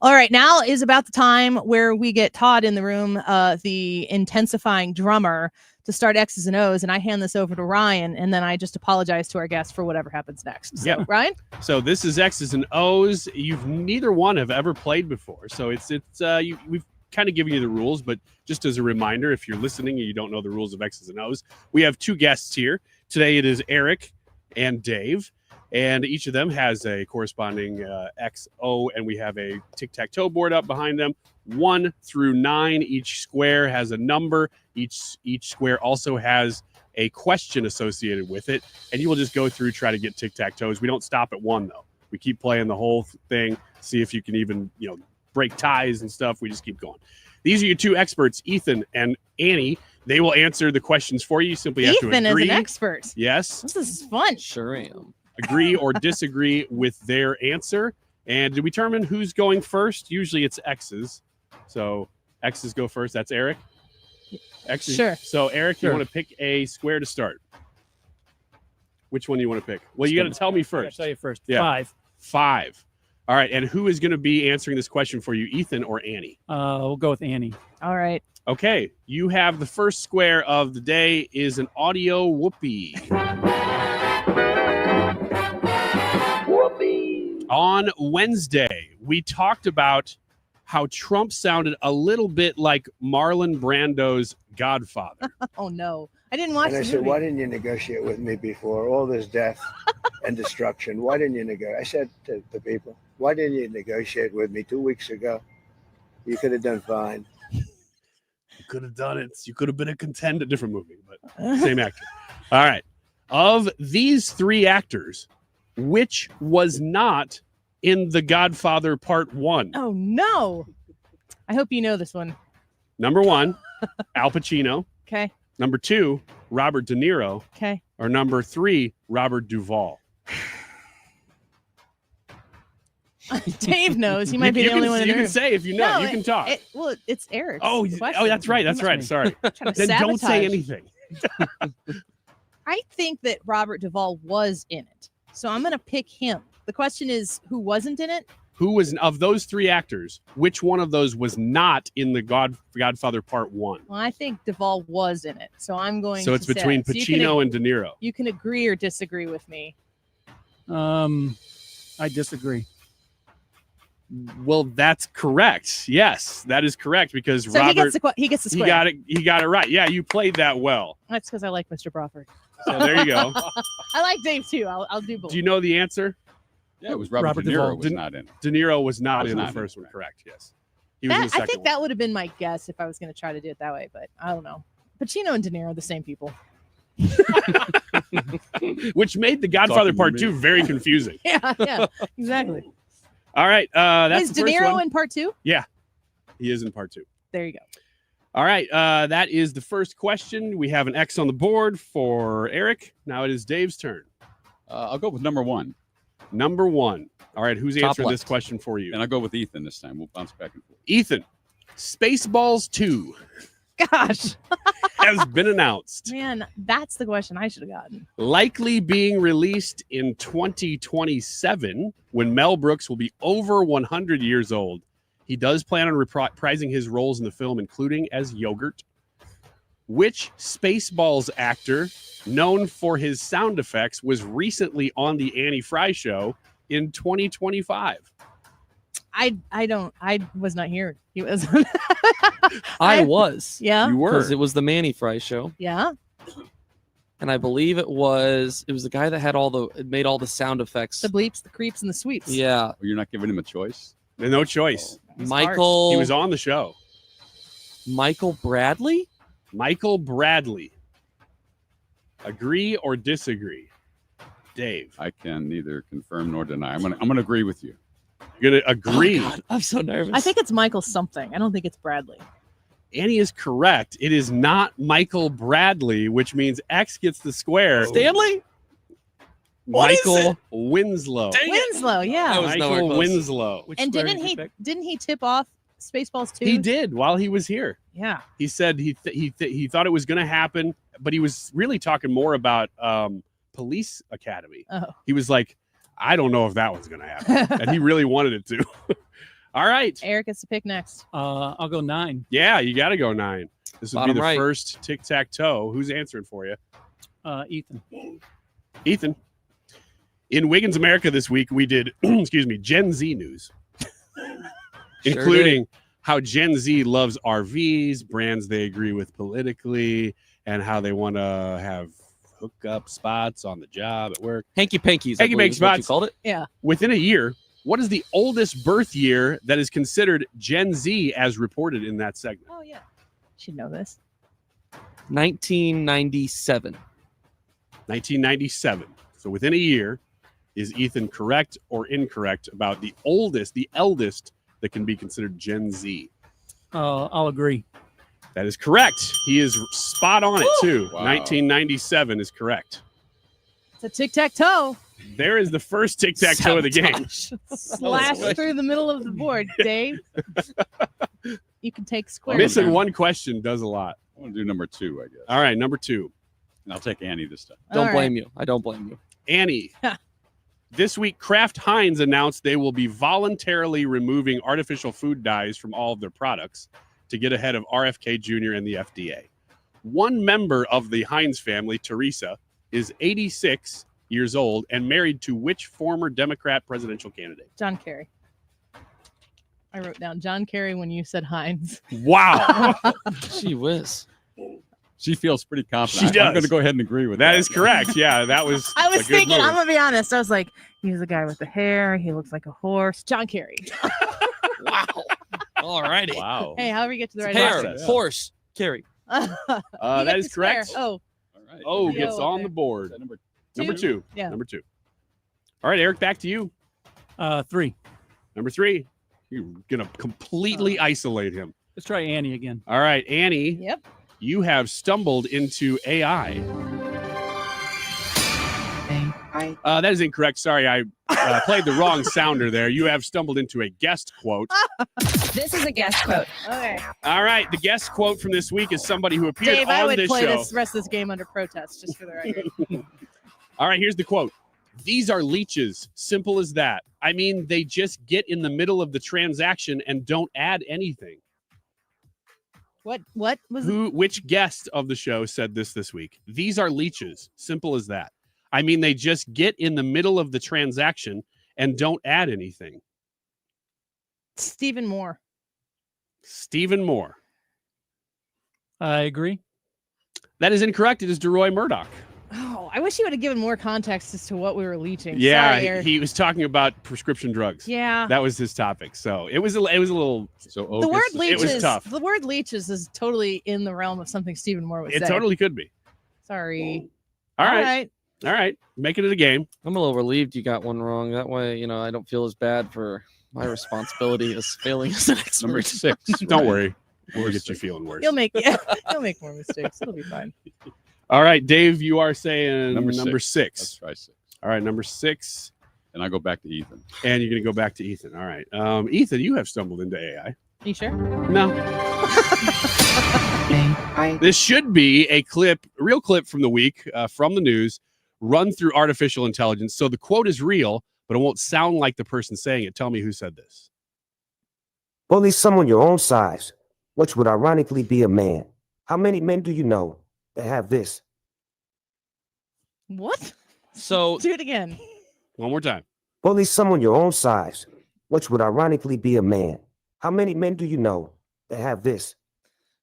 All right. Now is about the time where we get Todd in the room, the intensifying drummer, to start X's and O's. And I hand this over to Ryan. And then I just apologize to our guests for whatever happens next. So, Ryan? So this is X's and O's. Neither one have ever played before. So we've kind of given you the rules, but just as a reminder, if you're listening and you don't know the rules of X's and O's, we have two guests here. Today it is Eric and Dave, and each of them has a corresponding XO, and we have a tic-tac-toe board up behind them. 1 through 9, each square has a number. Each square also has a question associated with it, and you will just go through, try to get tic-tac-toes. We don't stop at 1, though. We keep playing the whole thing, see if you can even, break ties and stuff. We just keep going. These are your two experts, Ethan and Annie. They will answer the questions for you. You simply have to agree. Ethan is an expert. Yes. This is fun. Sure am. Agree or disagree with their answer. And to determine who's going first, usually it's X's. So X's go first. That's Eric. X's. Sure. So Eric, you want to pick a square to start. Which one do you want to pick? Well, you got to tell me first. I'll tell you first. Yeah. 5. All right. And who is going to be answering this question for you, Ethan or Annie? We'll go with Annie. All right. Okay. You have the first square of the day is an audio whoopee. Whoopee. On Wednesday, we talked about how Trump sounded a little bit like Marlon Brando's Godfather. Oh, no. I didn't watch and I said, why didn't you negotiate with me before all this death and destruction? Why didn't you negotiate? I said to the people, why didn't you negotiate with me 2 weeks ago? You could have done fine. You could have done it. You could have been a contender. Different movie, but same actor. All right. Of these three actors, which was not in The Godfather Part 1? Oh, no. I hope you know this one. Number 1, Al Pacino. Okay. Number 2, Robert De Niro. Okay. Or number 3, Robert Duvall. Dave knows. He might be You the only can- one in you the can room. say if you know. You can talk. It's Eric. Oh, that's right. That's right. Sorry. Trying to Then don't say sabotage. anything. I think that Robert Duvall was in it. So I'm going to pick him. The question is, who wasn't in it? Who was of those three actors? Which one of those was not in the Godfather Part 1? Well, I think Duvall was in it. So I'm going So to it's between say, so you Pacino can, and De Niro. You can agree or disagree with me. I disagree. Well, that's correct. Yes, that is correct because So Robert he gets the he square. got it. He got it right. Yeah, you played that well. That's because I like Mr. Crawford. So there you go. I like Dave too. I'll do both. Do you know the answer? Yeah, it was Robert De Niro was not in it. De Niro was not Was in not the in first it, one. Correct. Yes, he was in the I second think that would have been my guess if I was going to try to do it that way, but I don't know. Pacino and De Niro are the same people. one, which made the Godfather Talking to Part me. 2 very confusing. Yeah, exactly. All right, that's Is the De first Niro one. in part 2? Yeah, he is in Part 2. There you go. All right, that is the first question. We have an X on the board for Eric. Now it is Dave's turn. I'll go with number 1. Number 1. All right, who's Top answering this left. question for you? And I'll go with Ethan this time. We'll bounce back and forth. Ethan, Spaceballs 2 Gosh, has been announced, man, that's the question I should have gotten. likely being released in 2027 when Mel Brooks will be over 100 years old. He does plan on reprising his roles in the film, including as Yogurt. Which Spaceballs actor, known for his sound effects, was recently on the Annie Fry Show in 2025? I was not here. He was. I was. Yeah. You were. Because it was the Manny Fry show. Yeah. And I believe it was the guy that had made all the sound effects. The bleeps, the creeps, and the sweeps. Yeah. You're not giving him a choice? No choice. Michael. He was on the show. Michael Bradley? Michael Bradley. Agree or disagree? Dave. I can neither confirm nor deny. I'm gonna agree with you. You're going to agree. Oh, God, I'm so nervous. I think it's Michael something. I don't think it's Bradley. Annie is correct. It is not Michael Bradley, which means X gets the square. Stanley? What is Michael it? Winslow. Winslow, yeah. I was nowhere Michael close. Winslow. And didn't he tip off Spaceballs 2? He did while he was here. Yeah. He said he thought it was going to happen, but he was really talking more about Police Academy. Oh. He was like, I don't know if that one's going to happen, and he really wanted it to. All right. Eric gets to pick next. I'll go 9. Yeah, you got to go 9. This would Bottom be the right. first tic-tac-toe. Who's answering for you? Ethan. Ethan. In Wiggins America this week, we did, Gen Z news, including how Gen Z loves RVs, brands they agree with politically, and how they want to have hookup spots on the job at work. Hanky pankies. Hanky panky what you spots. called it? Yeah. Within a year, what is the oldest birth year that is considered Gen Z as reported in that segment? Oh, yeah. Should know this. 1997. 1997. So within a year, is Ethan correct or incorrect about the eldest that can be considered Gen Z? I'll agree. That is correct. He is spot on it too. Wow. 1997 is correct. It's a tic-tac-toe. There is the first tic-tac-toe of the game. Slash through the middle of the board, Dave. You can take square. Missing one question does a lot. I want to do number 2, I guess. All right, number 2. And I'll take Annie this time. Don't All blame you. I don't blame you. Annie. This week, Kraft Heinz announced they will be voluntarily removing artificial food dyes from all of their products to get ahead of RFK Jr. and the FDA. One member of the Heinz family, Teresa, is 86 years old and married to which former Democrat presidential candidate? John Kerry. I wrote down John Kerry when you said Heinz. Wow. Gee whiz. She feels pretty confident. She I'm does. going to go ahead and agree with that. That is correct. Yeah, that was. I was a good thinking, move. I'm going to be honest. I was like, he's the guy with the hair. He looks like a horse. John Kerry. Wow. All righty. Wow. Hey, however you get to the right Hair, answer. horse, Carrie. That is correct. Oh, Oh, Three gets oh, on okay. the board. Number Number two. Yeah. Number two. All right, Eric, back to you. 3. Number 3. You're going to completely isolate him. Let's try Annie again. All right, Annie. Yep. You have stumbled into AI. That is incorrect. Sorry, I played the wrong sounder there. You have stumbled into a guest quote. This is a guest quote. Okay. All right, the guest quote from this week is somebody who appeared Dave, I on would this play show. this rest of this game under protest, just for the record. All right, here's the quote. These are leeches. Simple as that. I mean, they just get in the middle of the transaction and don't add anything. What was it? Which guest of the show said this week? These are leeches. Simple as that. I mean, they just get in the middle of the transaction and don't add anything. Stephen Moore. Stephen Moore. I agree. That is incorrect. It is DeRoy Murdoch. Oh, I wish you would have given more context as to what we were leeching. Yeah, Sorry, Eric. he was talking about prescription drugs. Yeah. That was his topic. So it was a little. So The word it leeches. was tough. The word leeches is totally in the realm of something Stephen Moore would It say. totally could be. Sorry. All right. All right. Making it a game. I'm a little relieved you got one wrong. That way, I don't feel as bad for my responsibility as failing as an expert. Number 6. Don't worry. We'll get you feeling worse. You'll make more mistakes. It'll be fine. All right, Dave, you are saying Number number 6. Let's try 6. All right, number 6. And I go back to Ethan. And you're going to go back to Ethan. All right. Ethan, you have stumbled into AI. You sure? No. This should be a real clip from the week, from the news, run through artificial intelligence. So the quote is real, but it won't sound like the person saying it. Tell me who said this. Bully someone your own size, which would ironically be a man. How many men do you know that have this? What? So do it again. One more time. Bully someone your own size, which would ironically be a man. How many men do you know that have this?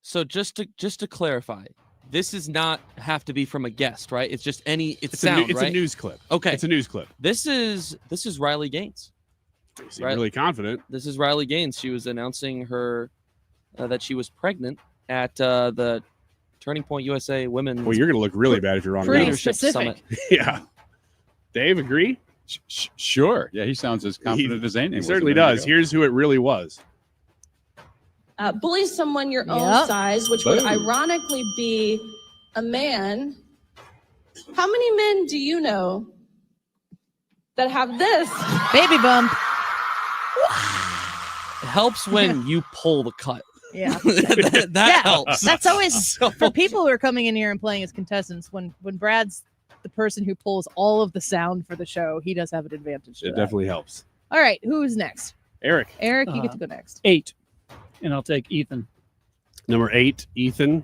So just to clarify, this does not have to be from a guest, right? It's just it's sound, it's right? a news clip. Okay. It's a news clip. This is Riley Gaines. You seem really confident. This is Riley Gaines. She was announcing her that she was pregnant at the Turning Point USA Women. Well, you're going to look really bad if you're wrong. Pretty now. specific. Summit. Yeah. Dave, agree? Sure. Yeah, he sounds as confident as anything. He certainly does. Here's who it really was. Bully someone your own Yep. size, which would Boom. ironically be a man. How many men do you know that have this? Baby bump. It helps when you pull the cut. Yeah. that helps. That's always for people who are coming in here and playing as contestants. When Brad's the person who pulls all of the sound for the show, he does have an advantage. to It that. definitely helps. All right, who's next? Eric. Eric, you get to go next. 8. And I'll take Ethan. Number 8, Ethan.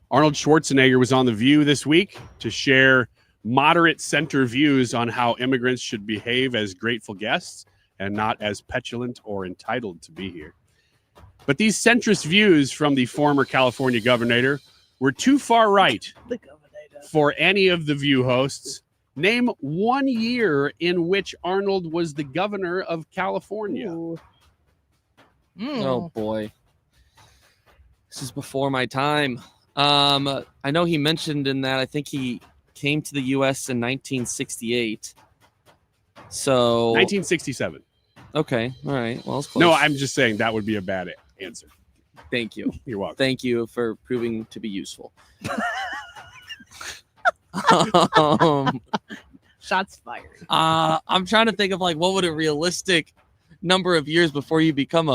Arnold Schwarzenegger was on The View this week to share moderate center views on how immigrants should behave as grateful guests and not as petulant or entitled to be here. But these centrist views from the former California governor were too far right for any of the View hosts. Name 1 year in which Arnold was the governor of California. Oh boy, this is before my time. I know he mentioned in that I think he came to the U.S. in 1968. So 1967. Okay, all right. Well, it's close. No, I'm just saying that would be a bad answer. Thank you. You're welcome. Thank you for proving to be useful. Shots fired. I'm trying to think of like what would a realistic number of years before you become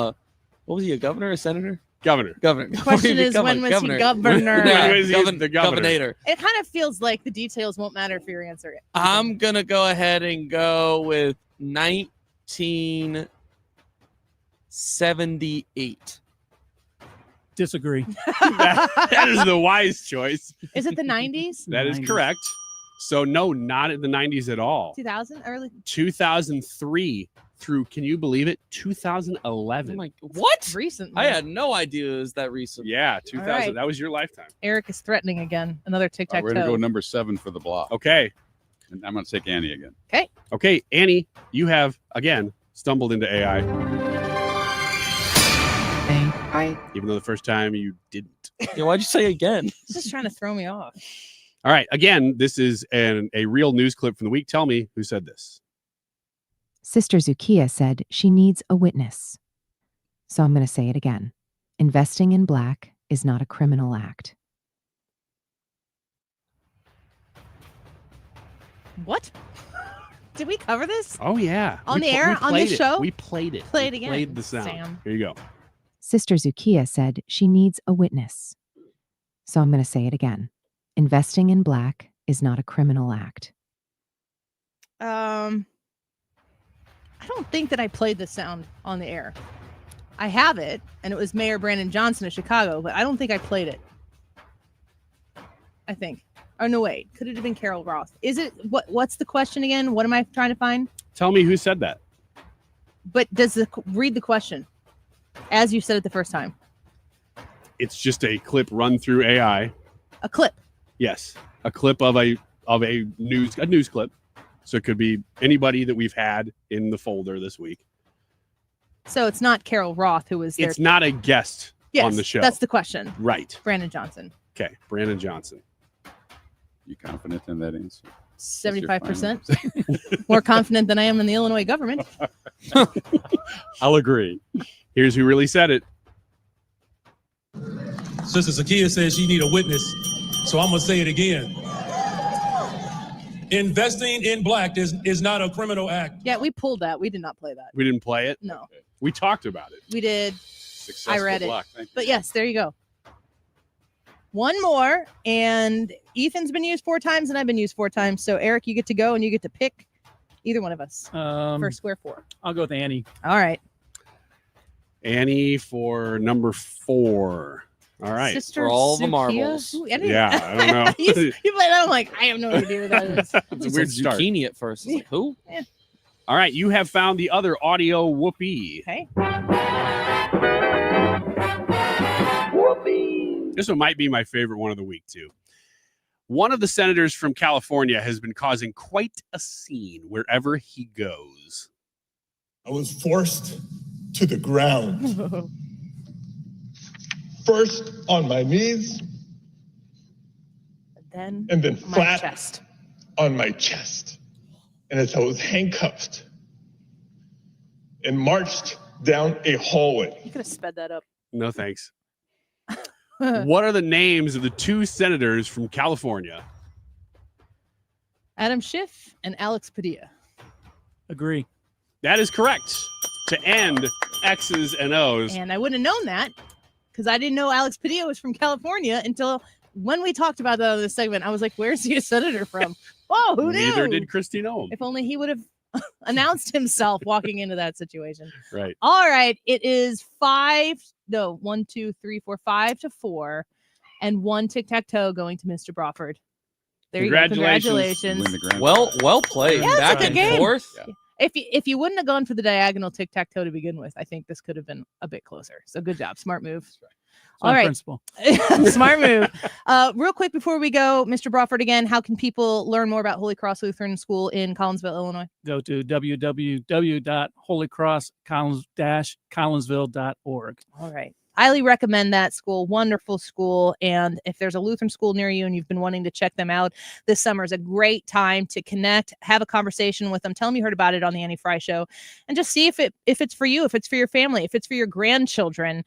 what was he, a governor, a senator? Governor. Governor. The question is, when was he governor? Yeah, was he the governor? Governator. It kind of feels like the details won't matter for your answer. I'm gonna go ahead and go with 1978. Disagree. that is the wise choice. Is it the 90s? That is 90s. correct. So no, not in the 90s at all. 2000? Early? 2003 through, can you believe it? 2011. I'm like, what? Recently. I had no idea it was that recent. Yeah, 2000. right. That was your lifetime. Eric is threatening again. Another We're tic-tac-toe. going to go number 7 for the block. Okay. And I'm going to take Annie again. Okay. Okay, Annie, you have, again, stumbled into AI. point. Even though the first time you didn't. Yeah, why'd you say again? He's just trying to throw me off. All right. Again, this is a real news clip from the week. Tell me who said this. Sister Zukia said she needs a witness. So I'm going to say it again. Investing in black is not a criminal act. What? Did we cover this? Oh, yeah. On We the pl- air? we On this played it. show? We played it. Play it We again, Played the sound. Sam. Here you go. Sister Zukia said she needs a witness. So I'm going to say it again. Investing in black is not a criminal act. I don't think that I played the sound on the air. I have it, and it was Mayor Brandon Johnson of Chicago, but I don't think I played it. I think. Oh, no, wait. Could it have been Carol Roth? Is it? What's the question again? What am I trying to find? Tell me who said that. But read the question as you said it the first time. It's just a clip run through AI. A clip. Yes, a clip of a news clip. So it could be anybody that we've had in the folder this week. So it's not Carol Roth who was there. It's not a guest Yes, on the show. that's the question. Right. Brandon Johnson. Okay, Brandon Johnson. You confident in that answer? 75%. More confident than I am in the Illinois government. I'll agree. Here's who really said it. Sister Zakia says she need a witness, so I'm gonna say it again. Investing in black is not a criminal act. Yeah, we pulled that. We did not play that. We didn't play it. No. We talked about it. We did. Successful I read block. it. Thank you. But yes, there you go. One more, and Ethan's been used 4 times, and I've been used 4 times. So Eric, you get to go, and you get to pick either one of us for square 4. I'll go with Annie. All right. Annie for number 4. All right. Sister For all the Zukia? marbles. Ooh, I didn't- Yeah, I don't know. you played that. I'm like, I have no idea what that is. It's a weird start. Zucchini at first. It's like, who? Yeah. All right, you have found the other audio whoopee. Okay. This one might be my favorite one of the week, too. One of the senators from California has been causing quite a scene wherever he goes. I was forced to the ground. First on my knees, Then and then my flat chest. on my chest. And as I was handcuffed and marched down a hallway. You could have sped that up. No, thanks. What are the names of the 2 senators from California? Adam Schiff and Alex Padilla. Agree. That is correct. To end X's and O's. And I wouldn't have known that because I didn't know Alex Padilla was from California until when we talked about that on this segment. I was like, where's he a senator from? Whoa, who knew? Neither did Christy Noem. If only he would have announced himself walking into that situation. Right. All right. It is 5 to 4, and 1 tic-tac-toe going to Mr. Brawford. There you go. Congratulations. Win the grand Well played. Yeah, it's a Back good and game. forth. Yeah. If you wouldn't have gone for the diagonal tic-tac-toe to begin with, I think this could have been a bit closer. So good job. Smart move. All right. Principle. Smart move. Real quick before we go, Mr. Brawford, again, how can people learn more about Holy Cross Lutheran School in Collinsville, Illinois? Go to www.holycross-collinsville.org. All right. Highly recommend that school. Wonderful school. And if there's a Lutheran school near you and you've been wanting to check them out, this summer is a great time to connect, have a conversation with them. Tell them you heard about it on the Annie Fry Show, and just see if it's for you, if it's for your family, if it's for your grandchildren,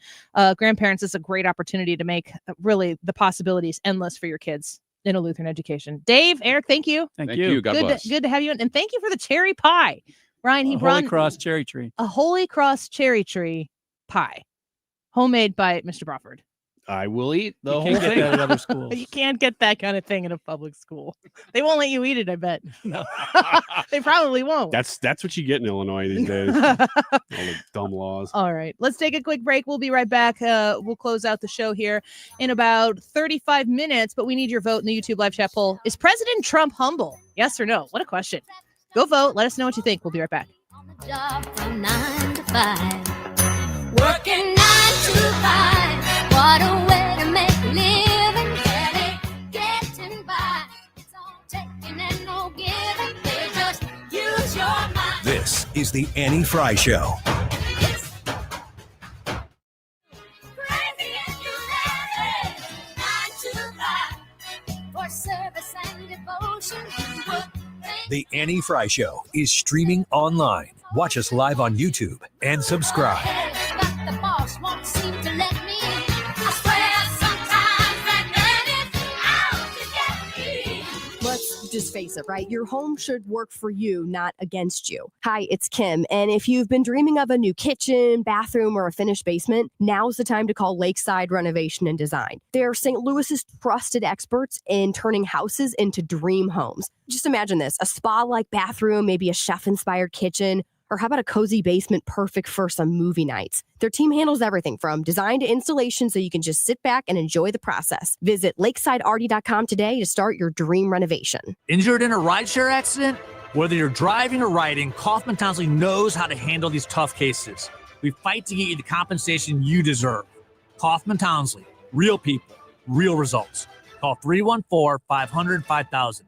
grandparents. It's a great opportunity to make really the possibilities endless for your kids in a Lutheran education. Dave, Eric, thank you. Thank you. God good, bless. good to have you. And thank you for the cherry pie. Ryan, he brought Holy Cross cherry tree. a Holy Cross cherry tree pie. Homemade by Mr. Brawford. I will eat the You whole can't get thing. that at other schools. You can't get that kind of thing in a public school. They won't let you eat it, I bet. No. They probably won't. That's what you get in Illinois these days. All the dumb laws. All right. Let's take a quick break. We'll be right back. We'll close out the show here in about 35 minutes, but we need your vote in the YouTube live chat poll. Is President Trump humble? Yes or no? What a question. Go vote. Let us know what you think. We'll be right back. Job from 9 to 5. Working 9 to 5. What a way to make a living. Barely getting by. It's all taking and no giving. They just use your mind. This is the Annie Fry Show. The Annie Fry Show is streaming online. Watch us live on YouTube and subscribe. Let's just face it, right? Your home should work for you, not against you. Hi, it's Kim. And if you've been dreaming of a new kitchen, bathroom, or a finished basement, now's the time to call Lakeside Renovation and Design. They're St. Louis's trusted experts in turning houses into dream homes. Just imagine this, a spa-like bathroom, maybe a chef-inspired kitchen, or how about a cozy basement perfect for some movie nights? Their team handles everything from design to installation, so you can just sit back and enjoy the process. Visit lakesidearty.com today to start your dream renovation. Injured in a rideshare accident? Whether you're driving or riding, Kaufman Townsley knows how to handle these tough cases. We fight to get you the compensation you deserve. Kaufman Townsley, real people, real results. Call 314-500-5000.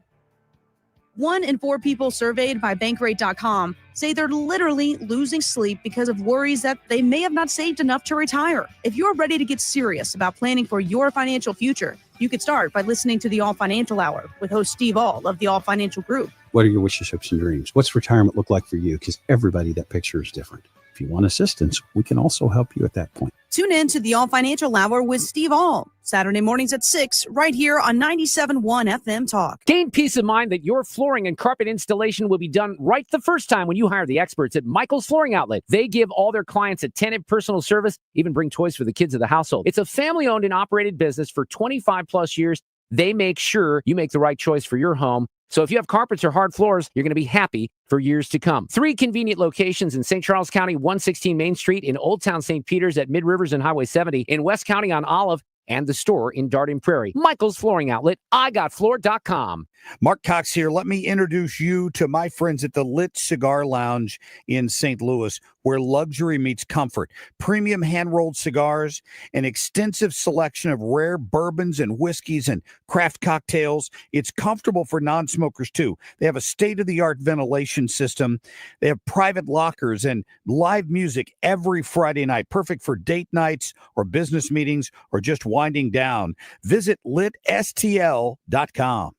1 in 4 people surveyed by Bankrate.com say they're literally losing sleep because of worries that they may have not saved enough to retire. If you're ready to get serious about planning for your financial future, you could start by listening to the All Financial Hour with host Steve All of the All Financial Group. What are your wishes, hopes, and dreams? What's retirement look like for you? Because everybody, that picture is different. If you want assistance, we can also help you at that point. Tune in to the All Financial Hour with Steve All, Saturday mornings at 6, right here on 97.1 FM Talk. Gain peace of mind that your flooring and carpet installation will be done right the first time when you hire the experts at Michael's Flooring Outlet. They give all their clients attentive personal service, even bring toys for the kids of the household. It's a family-owned and operated business for 25 plus years. They make sure you make the right choice for your home. So if you have carpets or hard floors, you're going to be happy for years to come. 3 convenient locations in St. Charles County, 116 Main Street, in Old Town St. Peters at Mid Rivers and Highway 70, in West County on Olive, and the store in Darden Prairie. Michael's Flooring Outlet, igotfloor.com. Mark Cox here. Let me introduce you to my friends at the Lit Cigar Lounge in St. Louis, where luxury meets comfort. Premium hand-rolled cigars, an extensive selection of rare bourbons and whiskeys and craft cocktails. It's comfortable for non-smokers, too. They have a state-of-the-art ventilation system. They have private lockers and live music every Friday night, perfect for date nights or business meetings or just winding down. Visit litstl.com.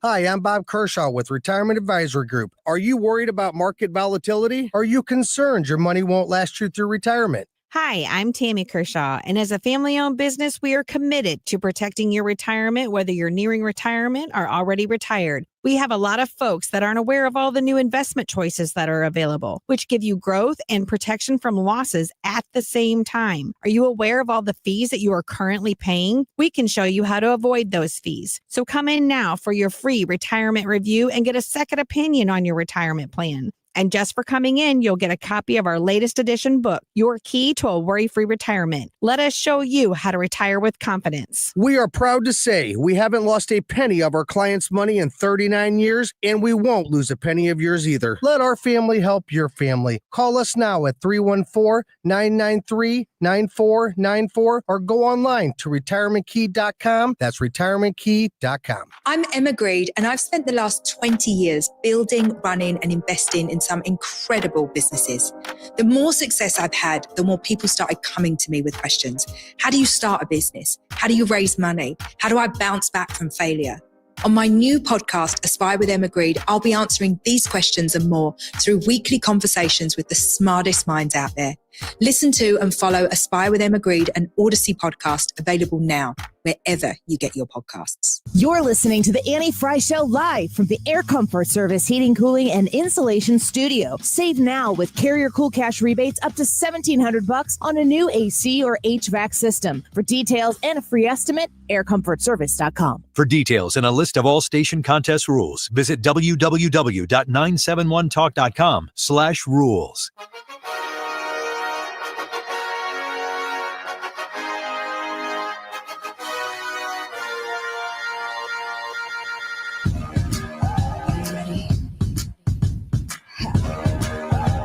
Hi, I'm Bob Kershaw with Retirement Advisory Group. Are you worried about market volatility? Are you concerned your money won't last you through retirement? Hi, I'm Tammy Kershaw, and as a family-owned business, we are committed to protecting your retirement, whether you're nearing retirement or already retired. We have a lot of folks that aren't aware of all the new investment choices that are available, which give you growth and protection from losses at the same time. Are you aware of all the fees that you are currently paying? We can show you how to avoid those fees. So come in now for your free retirement review and get a second opinion on your retirement plan. And just for coming in, you'll get a copy of our latest edition book, Your Key to a Worry-Free Retirement. Let us show you how to retire with confidence. We are proud to say we haven't lost a penny of our clients' money in 39 years, and we won't lose a penny of yours either. Let our family help your family. Call us now at 314-993-9494 or go online to retirementkey.com. That's retirementkey.com. I'm Emma Greed, and I've spent the last 20 years building, running, and investing in some incredible businesses. The more success I've had, the more people started coming to me with questions. How do you start a business? How do you raise money? How do I bounce back from failure? On my new podcast, Aspire with Emma Greed, I'll be answering these questions and more through weekly conversations with the smartest minds out there. Listen to and follow Aspire with Emma Greed, an Odyssey podcast, available now, wherever you get your podcasts. You're listening to the Annie Fry Show live from the Air Comfort Service Heating, Cooling, and Insulation Studio. Save now with Carrier Cool Cash rebates up to $1,700 on a new AC or HVAC system. For details and a free estimate, aircomfortservice.com. For details and a list of all station contest rules, visit www.971talk.com/rules.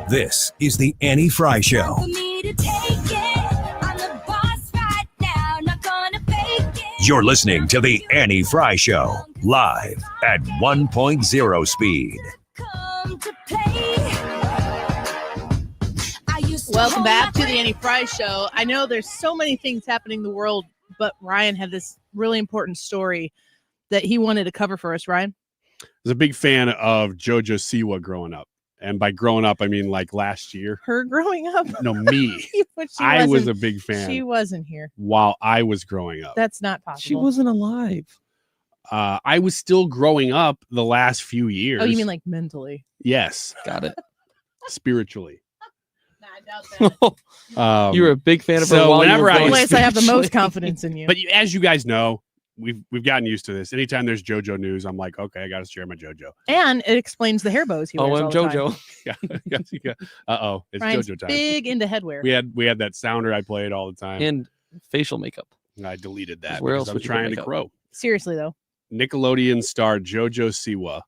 This is the Annie Fry Show. You're listening to the Annie Fry Show, live at 1.0 speed. Welcome back to the Annie Fry Show. I know there's so many things happening in the world, but Ryan had this really important story that he wanted to cover for us. Ryan? was a big fan of JoJo Siwa growing up. And by growing up, I mean like last year. Her growing up? No, me. But I was wasn't- a big fan. She wasn't here. While I was growing up. That's not possible. She wasn't alive. I was still growing up the last few years. Oh, you mean like mentally? Yes. Got it. Spiritually. You were a big fan of her. So while whenever you were I growing Place I have the most spiritually. confidence in you. But as you guys know, we've gotten used to this. Anytime there's JoJo news, I'm like, okay, I got to share my JoJo. And it explains the hair bows he wears all the time. JoJo. Yeah. Uh-oh, it's Ryan's JoJo time. big into headwear. We had that sounder I played all the time. And facial makeup. I deleted that Where because else I'm would you put trying to makeup? grow. Seriously though, Nickelodeon star JoJo Siwa.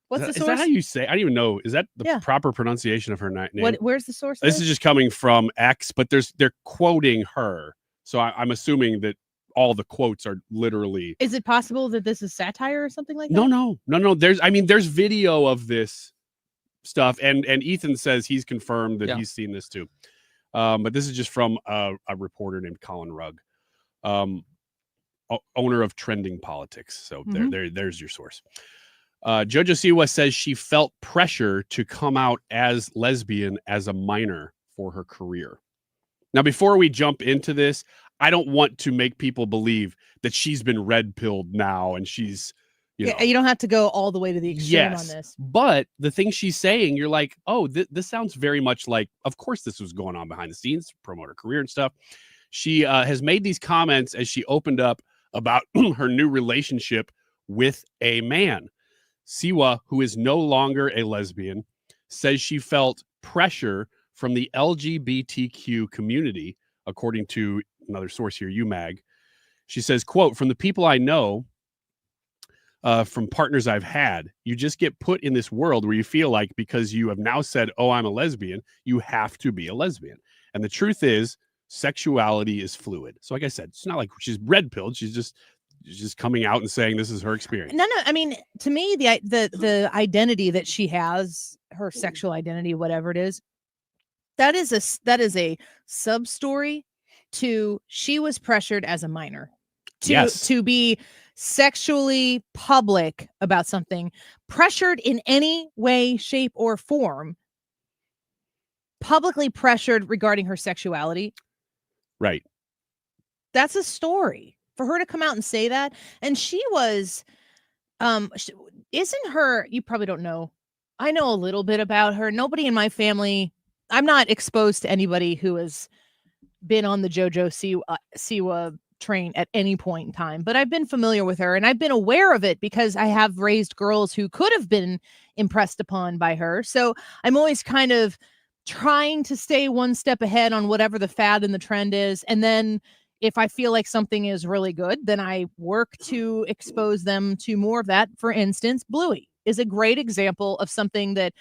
what's the Is that source? how you say? I don't even know. Is that the Yeah. proper pronunciation of her name? Where's the source? This is just coming from X, but they're quoting her, so I'm assuming that all the quotes are literally. Is it possible that this is satire or something like that? No. There's video of this stuff, and Ethan says he's confirmed that Yeah. he's seen this too. But this is just from a reporter named Colin Rugg, owner of Trending Politics. So there's your source. JoJo Siwa says she felt pressure to come out as lesbian as a minor for her career. Now, before we jump into this, I don't want to make people believe that she's been red pilled now and she's, you know. You don't have to go all the way to the extreme on this. But the thing she's saying, you're like, oh, this sounds very much like, of course, this was going on behind the scenes to promote her career and stuff. She has made these comments as she opened up about her new relationship with a man. Siwa, who is no longer a lesbian, says she felt pressure from the LGBTQ community, according to another source here, UMag. She says, quote, from the people I know, from partners I've had, you just get put in this world where you feel like because you have now said, oh, I'm a lesbian, you have to be a lesbian. And the truth is, sexuality is fluid. So like I said, it's not like she's red pilled. She's just coming out and saying this is her experience. No. I mean, to me, the identity that she has, her sexual identity, whatever it is, that is a sub story to she was pressured as a minor to be sexually public about something, pressured in any way, shape, or form, publicly pressured regarding her sexuality. Right. That's a story for her to come out and say that. And she was, isn't her, you probably don't know. I know a little bit about her. Nobody in my family, I'm not exposed to anybody who has been on the JoJo Siwa train at any point in time, but I've been familiar with her and I've been aware of it because I have raised girls who could have been impressed upon by her. So I'm always kind of trying to stay one step ahead on whatever the fad and the trend is. And then if I feel like something is really good, then I work to expose them to more of that. For instance, Bluey is a great example of something that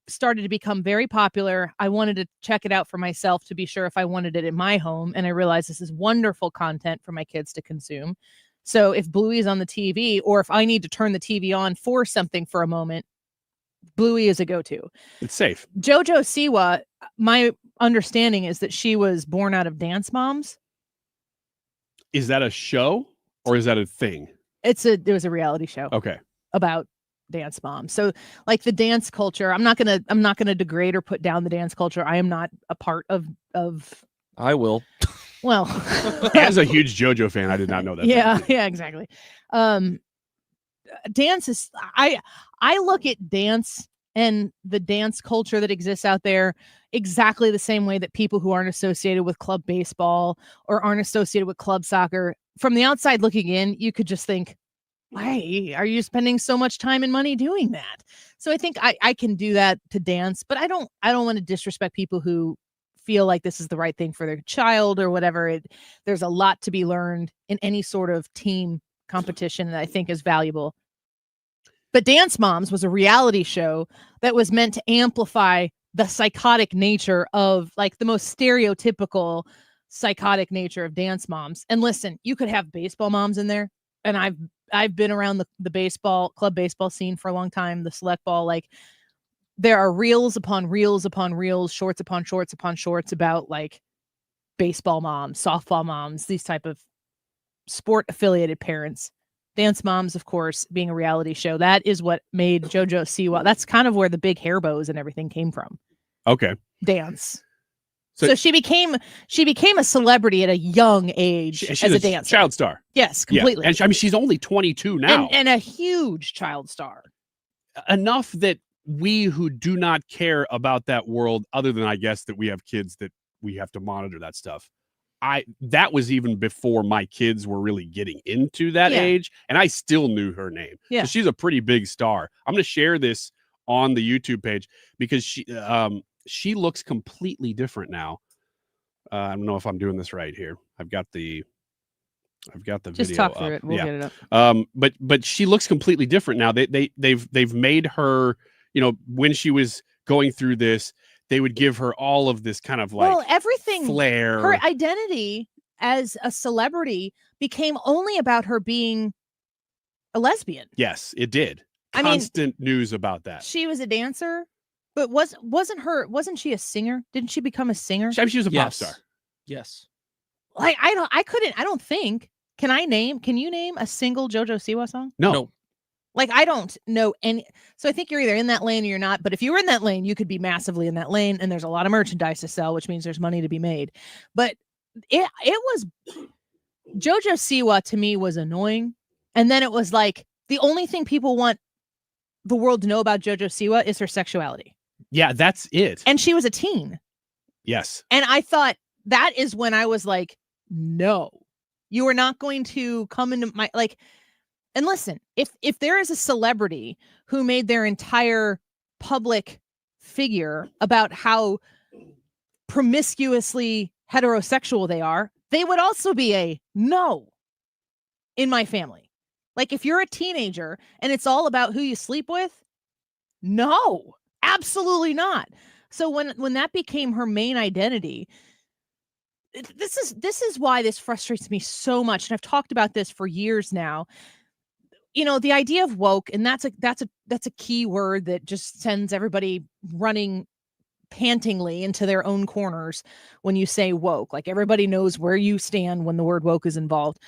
started to become very popular. I wanted to check it out for myself to be sure if I wanted it in my home. And I realized this is wonderful content for my kids to consume. So if Bluey is on the TV, or if I need to turn the TV on for something for a moment, Bluey is a go-to. It's safe. JoJo Siwa, my understanding is that she was born out of Dance Moms. Is that a show or is that a thing? It was a reality show. Okay. About dance moms. So like the dance culture, I'm not gonna degrade or put down the dance culture. I am not a part of I will. Well, as a huge JoJo fan, I did not know that. Yeah, exactly. Dance is I look at dance and the dance culture that exists out there exactly the same way that people who aren't associated with club baseball or aren't associated with club soccer, from the outside looking in, you could just think, why are you spending so much time and money doing that? So I think I can do that to dance, but I don't want to disrespect people who feel like this is the right thing for their child or whatever. There's a lot to be learned in any sort of team competition that I think is valuable. But Dance Moms was a reality show that was meant to amplify the psychotic nature of, like, the most stereotypical psychotic nature of dance moms. And listen, you could have baseball moms in there. And I've been around the baseball, club baseball scene for a long time, the select ball. Like, there are reels upon reels upon reels, shorts upon shorts upon shorts about, like, baseball moms, softball moms, these type of sport affiliated parents Dance Moms, of course, being a reality show. That is what made JoJo Siwa. That's kind of where the big hair bows and everything came from. Okay. Dance. So- So she became a celebrity at a young age She's as a dancer. child star. Yes, Yeah. completely. And I mean, she's only 22 now. And a huge child star. Enough that we who do not care about that world, other than I guess that we have kids that we have to monitor that stuff. That was even before my kids were really getting into that Yeah. age, and I still knew her name. Yeah. So she's a pretty big star. I'm going to share this on the YouTube page because she looks completely different now. I don't know if I'm doing this right here. I've got the Just video talk through up. it. We'll Yeah. get it up. But she looks completely different now. They've made her, when she was going through this, they would give her all of this kind of like everything flair. Her identity as a celebrity became only about her being a lesbian. Yes, it did. I mean- Constant news about that. She was a dancer, but wasn't she a singer? Didn't she become a singer? I mean, she was a pop Yes. star. Yes. Like I don't think. Can you name a single JoJo Siwa song? No. Like I don't know any. So I think you're either in that lane or you're not. But if you were in that lane, you could be massively in that lane, and there's a lot of merchandise to sell, which means there's money to be made. But it was JoJo Siwa to me was annoying, and then it was like the only thing people want the world to know about JoJo Siwa is her sexuality, Yeah, that's it. and she was a teen. Yes. And I thought that is when I was like, no, you are not going to come into my like. And listen, if there is a celebrity who made their entire public figure about how promiscuously heterosexual they are, they would also be a no in my family. Like if you're a teenager and it's all about who you sleep with, no, absolutely not. So when that became her main identity, this is why this frustrates me so much. And I've talked about this for years now. The idea of woke, and that's a key word that just sends everybody running pantingly into their own corners when you say woke. Like everybody knows where you stand when the word woke is involved.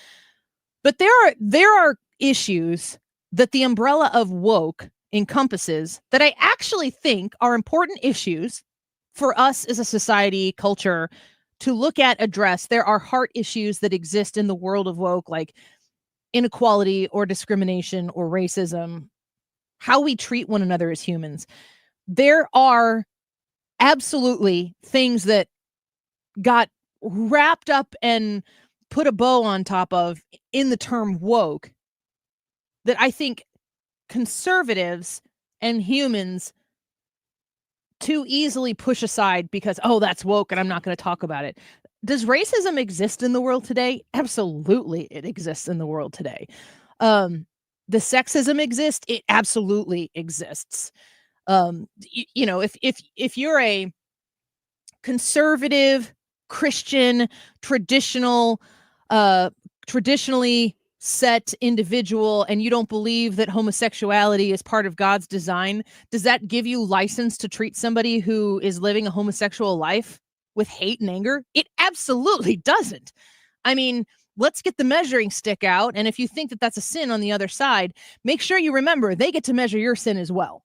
But there are issues that the umbrella of woke encompasses that I actually think are important issues for us as a society, culture, to look at, address. There are heart issues that exist in the world of woke, like inequality or discrimination or racism, how we treat one another as humans. There are absolutely things that got wrapped up and put a bow on top of in the term woke that I think conservatives and humans too easily push aside because, oh, that's woke and I'm not going to talk about it. Does racism exist in the world today? Absolutely, it exists in the world today. The sexism exists? It absolutely exists. If you're a conservative, Christian, traditionally set individual, and you don't believe that homosexuality is part of God's design, does that give you license to treat somebody who is living a homosexual life with hate and anger? It absolutely doesn't. I mean, let's get the measuring stick out. And if you think that that's a sin on the other side, make sure you remember they get to measure your sin as well.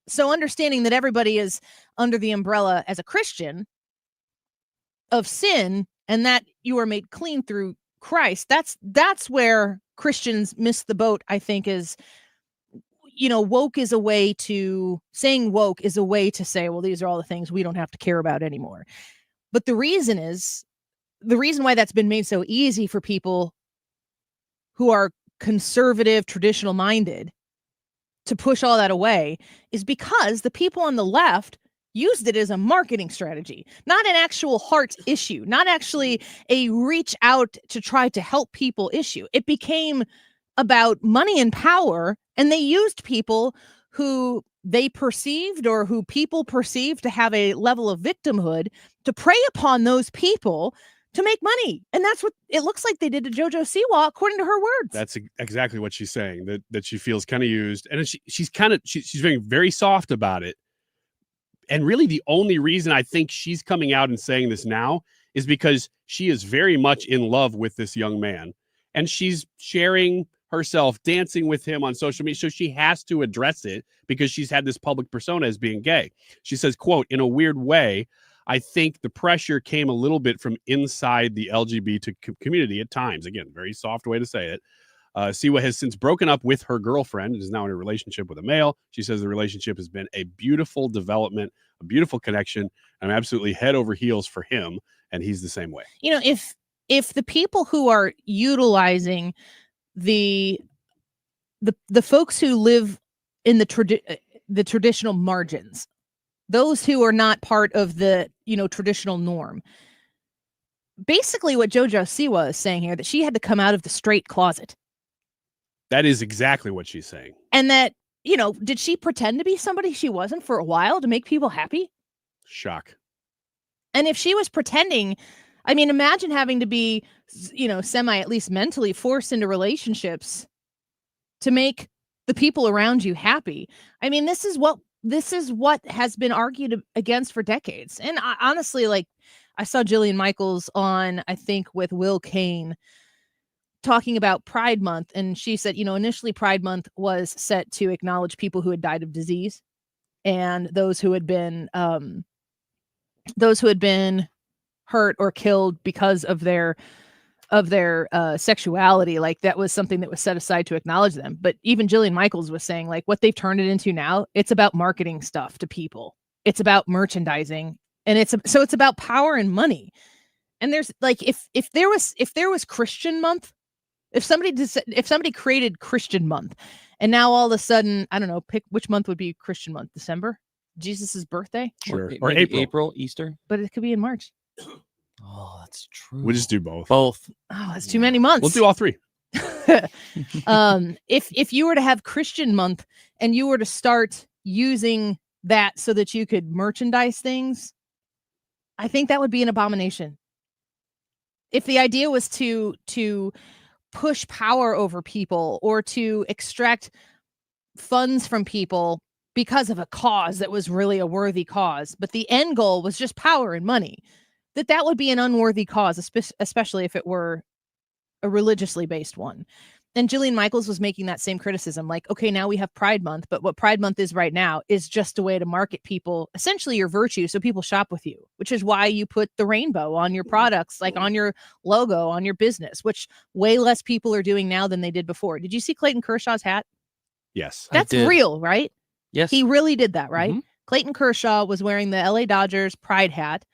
So understanding that everybody is under the umbrella as a Christian of sin and that you are made clean through Christ, that's where Christians miss the boat, I think, is, woke is a way to, saying woke is a way to say, well, these are all the things we don't have to care about anymore. But the reason why that's been made so easy for people who are conservative, traditional minded to push all that away is because the people on the left used it as a marketing strategy, not an actual heart issue, not actually a reach out to try to help people issue. It became about money and power, and they used people who they perceived or who people perceived to have a level of victimhood to prey upon those people to make money. And that's what it looks like they did to JoJo Siwa, according to her words. That's exactly what she's saying, that she feels kind of used. And she's being very soft about it. And really the only reason I think she's coming out and saying this now is because she is very much in love with this young man. And she's sharing herself dancing with him on social media. So she has to address it because she's had this public persona as being gay. She says, quote, in a weird way, I think the pressure came a little bit from inside the LGBT community at times. Again, very soft way to say it. Siwa has since broken up with her girlfriend and is now in a relationship with a male. She says the relationship has been a beautiful development, a beautiful connection. I'm absolutely head over heels for him, and he's the same way. You know, if the people who are utilizing the folks who live in the traditional margins, those who are not part of the, you know, traditional norm, basically what JoJo Siwa is saying here, that she had to come out of the straight closet. That is exactly what she's saying. And that, you know, did she pretend to be somebody she wasn't for a while to make people happy? Shock. And if she was pretending, I mean, imagine having to be, you know, at least mentally forced into relationships to make the people around you happy. I mean, this is what has been argued against for decades. And honestly, like, I saw Jillian Michaels on, I think, with Will Kane, talking about Pride Month, and she said, you know, initially Pride Month was set to acknowledge people who had died of disease and those who had been hurt or killed because of their sexuality. Like, that was something that was set aside to acknowledge them. But even Jillian Michaels was saying, like, what they've turned it into now, it's about marketing stuff to people. It's about merchandising, and it's about power and money. And there's like, if there was Christian month, if somebody created Christian month, and now all of a sudden, I don't know, pick which month would be Christian month? December, Jesus's birthday, sure, or April, Easter, but it could be in March. Oh, that's true. We'll just do both. Oh, that's too many months. We'll do all three. If you were to have Christian month and you were to start using that so that you could merchandise things, I think that would be an abomination. If the idea was to push power over people or to extract funds from people because of a cause that was really a worthy cause, but the end goal was just power and money, that would be an unworthy cause, especially if it were a religiously based one. And Jillian Michaels was making that same criticism, like, okay, now we have Pride Month, but what Pride Month is right now is just a way to market people, essentially your virtue, so people shop with you, which is why you put the rainbow on your products, like on your logo, on your business, which way less people are doing now than they did before. Did you see Clayton Kershaw's hat? Yes. That's real, right? Yes. He really did that, right? Mm-hmm. Clayton Kershaw was wearing the LA Dodgers Pride hat.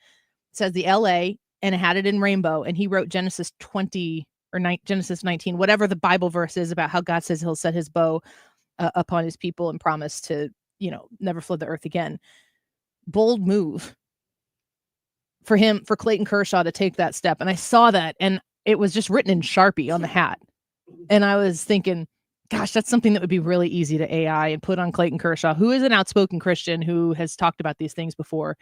It says the LA, and it had it in rainbow, and he wrote Genesis 20 or Genesis 19, whatever the Bible verse is about how God says he'll set his bow upon his people and promise to, you know, never flood the earth again. Bold move for Clayton Kershaw to take that step. And I saw that, and it was just written in Sharpie on the hat. And I was thinking, gosh, that's something that would be really easy to AI and put on Clayton Kershaw, who is an outspoken Christian who has talked about these things before.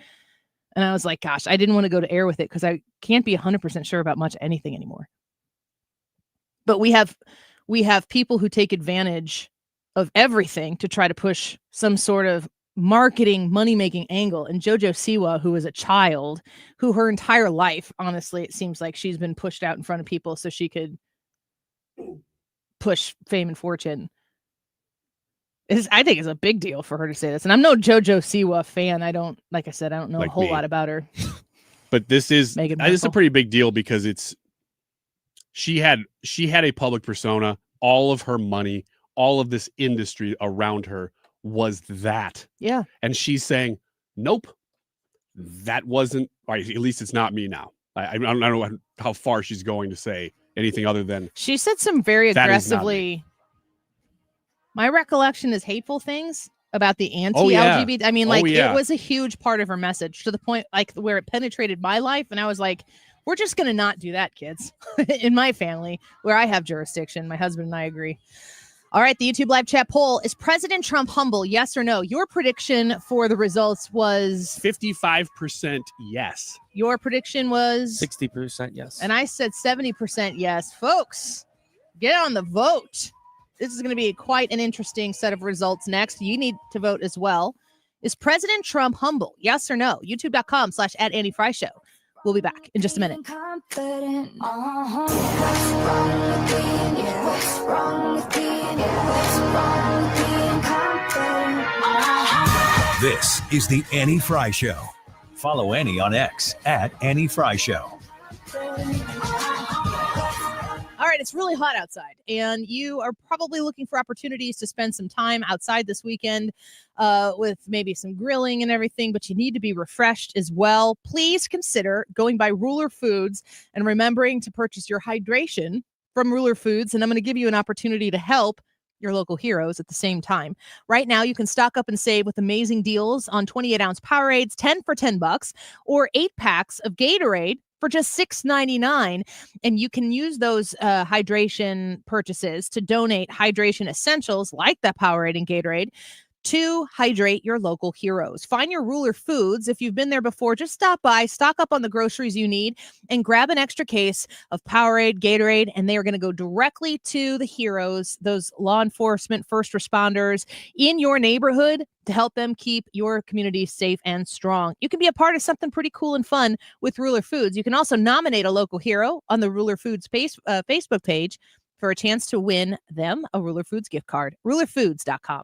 And I was like, gosh, I didn't want to go to air with it because I can't be 100% sure about much anything anymore. But we have people who take advantage of everything to try to push some sort of marketing, money-making angle. And JoJo Siwa, who is a child, who her entire life, honestly, it seems like she's been pushed out in front of people so she could push fame and fortune. I think it's a big deal for her to say this. And I'm no JoJo Siwa fan. I don't know a whole lot about her. But this is a pretty big deal because she had a public persona. All of her money, all of this industry around her was that. Yeah. And she's saying, nope, that wasn't right. At least it's not me now. I don't know how far she's going to say anything other than she said some very aggressively. My recollection is hateful things about the anti-LGBT. I mean, it was a huge part of her message, to the point like where it penetrated my life. And I was like, we're just going to not do that, kids. In my family, where I have jurisdiction, my husband and I agree. All right, the YouTube live chat poll. Is President Trump humble? Yes or no? Your prediction for the results was 55% yes. Your prediction was 60% yes. And I said 70% yes. Folks, get on the vote. This is going to be quite an interesting set of results next. You need to vote as well. Is President Trump humble? Yes or no? YouTube.com/@AndyFryShow. We'll be back in just a minute. This is the Annie Fry Show. Follow Annie on X at Annie Fry Show. All right, it's really hot outside, and you are probably looking for opportunities to spend some time outside this weekend with maybe some grilling and everything, but you need to be refreshed as well. Please consider going by Ruler Foods and remembering to purchase your hydration from Ruler Foods, and I'm going to give you an opportunity to help your local heroes at the same time. Right now, you can stock up and save with amazing deals on 28-ounce Powerades, 10 for $10, or 8 packs of Gatorade for just $6.99. And you can use those hydration purchases to donate hydration essentials like that Powerade and Gatorade to hydrate your local heroes. Find your Ruler Foods. If you've been there before, just stop by, stock up on the groceries you need, and grab an extra case of Powerade, Gatorade, and they are going to go directly to the heroes, those law enforcement, first responders in your neighborhood, to help them keep your community safe and strong. You can be a part of something pretty cool and fun with Ruler Foods. You can also nominate a local hero on the Ruler Foods Facebook page for a chance to win them a Ruler Foods gift card. RulerFoods.com.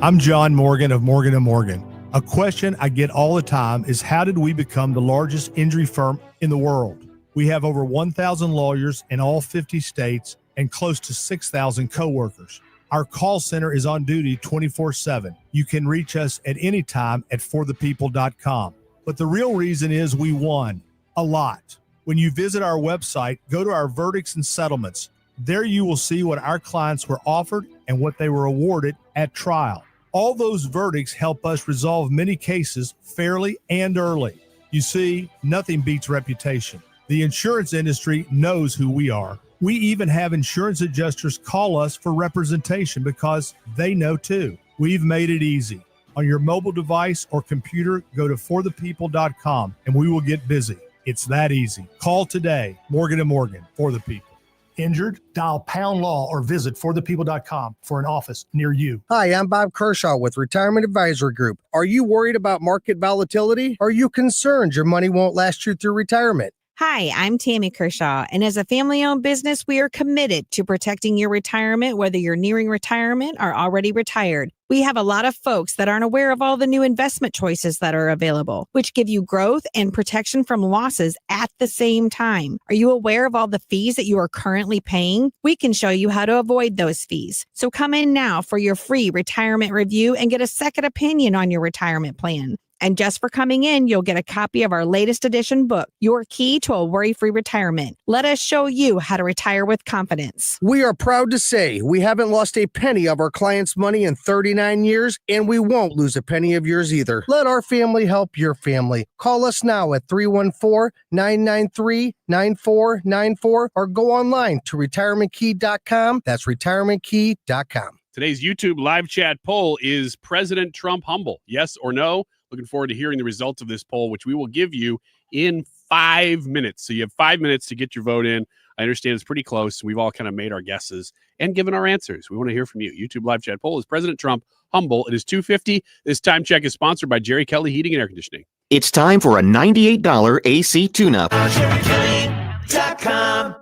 I'm John Morgan of Morgan & Morgan. A question I get all the time is, how did we become the largest injury firm in the world? We have over 1,000 lawyers in all 50 states and close to 6,000 coworkers. Our call center is on duty 24/7. You can reach us at any time at forthepeople.com. But the real reason is we won a lot. When you visit our website, go to our verdicts and settlements. There you will see what our clients were offered and what they were awarded at trial. All those verdicts help us resolve many cases fairly and early. You see, nothing beats reputation. The insurance industry knows who we are. We even have insurance adjusters call us for representation because they know too. We've made it easy. On your mobile device or computer, go to forthepeople.com and we will get busy. It's that easy. Call today. Morgan & Morgan, for the people. Injured? Dial Pound Law or visit forthepeople.com for an office near you. Hi, I'm Bob Kershaw with Retirement Advisory Group. Are you worried about market volatility? Are you concerned your money won't last you through retirement? Hi, I'm Tammy Kershaw, and as a family-owned business, we are committed to protecting your retirement, whether you're nearing retirement or already retired. We have a lot of folks that aren't aware of all the new investment choices that are available, which give you growth and protection from losses at the same time. Are you aware of all the fees that you are currently paying? We can show you how to avoid those fees. So come in now for your free retirement review and get a second opinion on your retirement plan. And just for coming in, you'll get a copy of our latest edition book, Your Key to a Worry-Free Retirement. Let us show you how to retire with confidence. We are proud to say we haven't lost a penny of our clients' money in 39 years, and we won't lose a penny of yours either. Let our family help your family. Call us now at 314-993-9494 or go online to retirementkey.com. That's retirementkey.com. Today's YouTube live chat poll is President Trump humble? Yes or no? Looking forward to hearing the results of this poll, which we will give you in 5 minutes. So you have 5 minutes to get your vote in. I understand it's pretty close. We've all kind of made our guesses and given our answers. We want to hear from you. YouTube live chat poll is President Trump humble? It is 2:50. This time check is sponsored by Jerry Kelly Heating and Air Conditioning. It's time for a $98 AC tune-up. JerryKelly.com.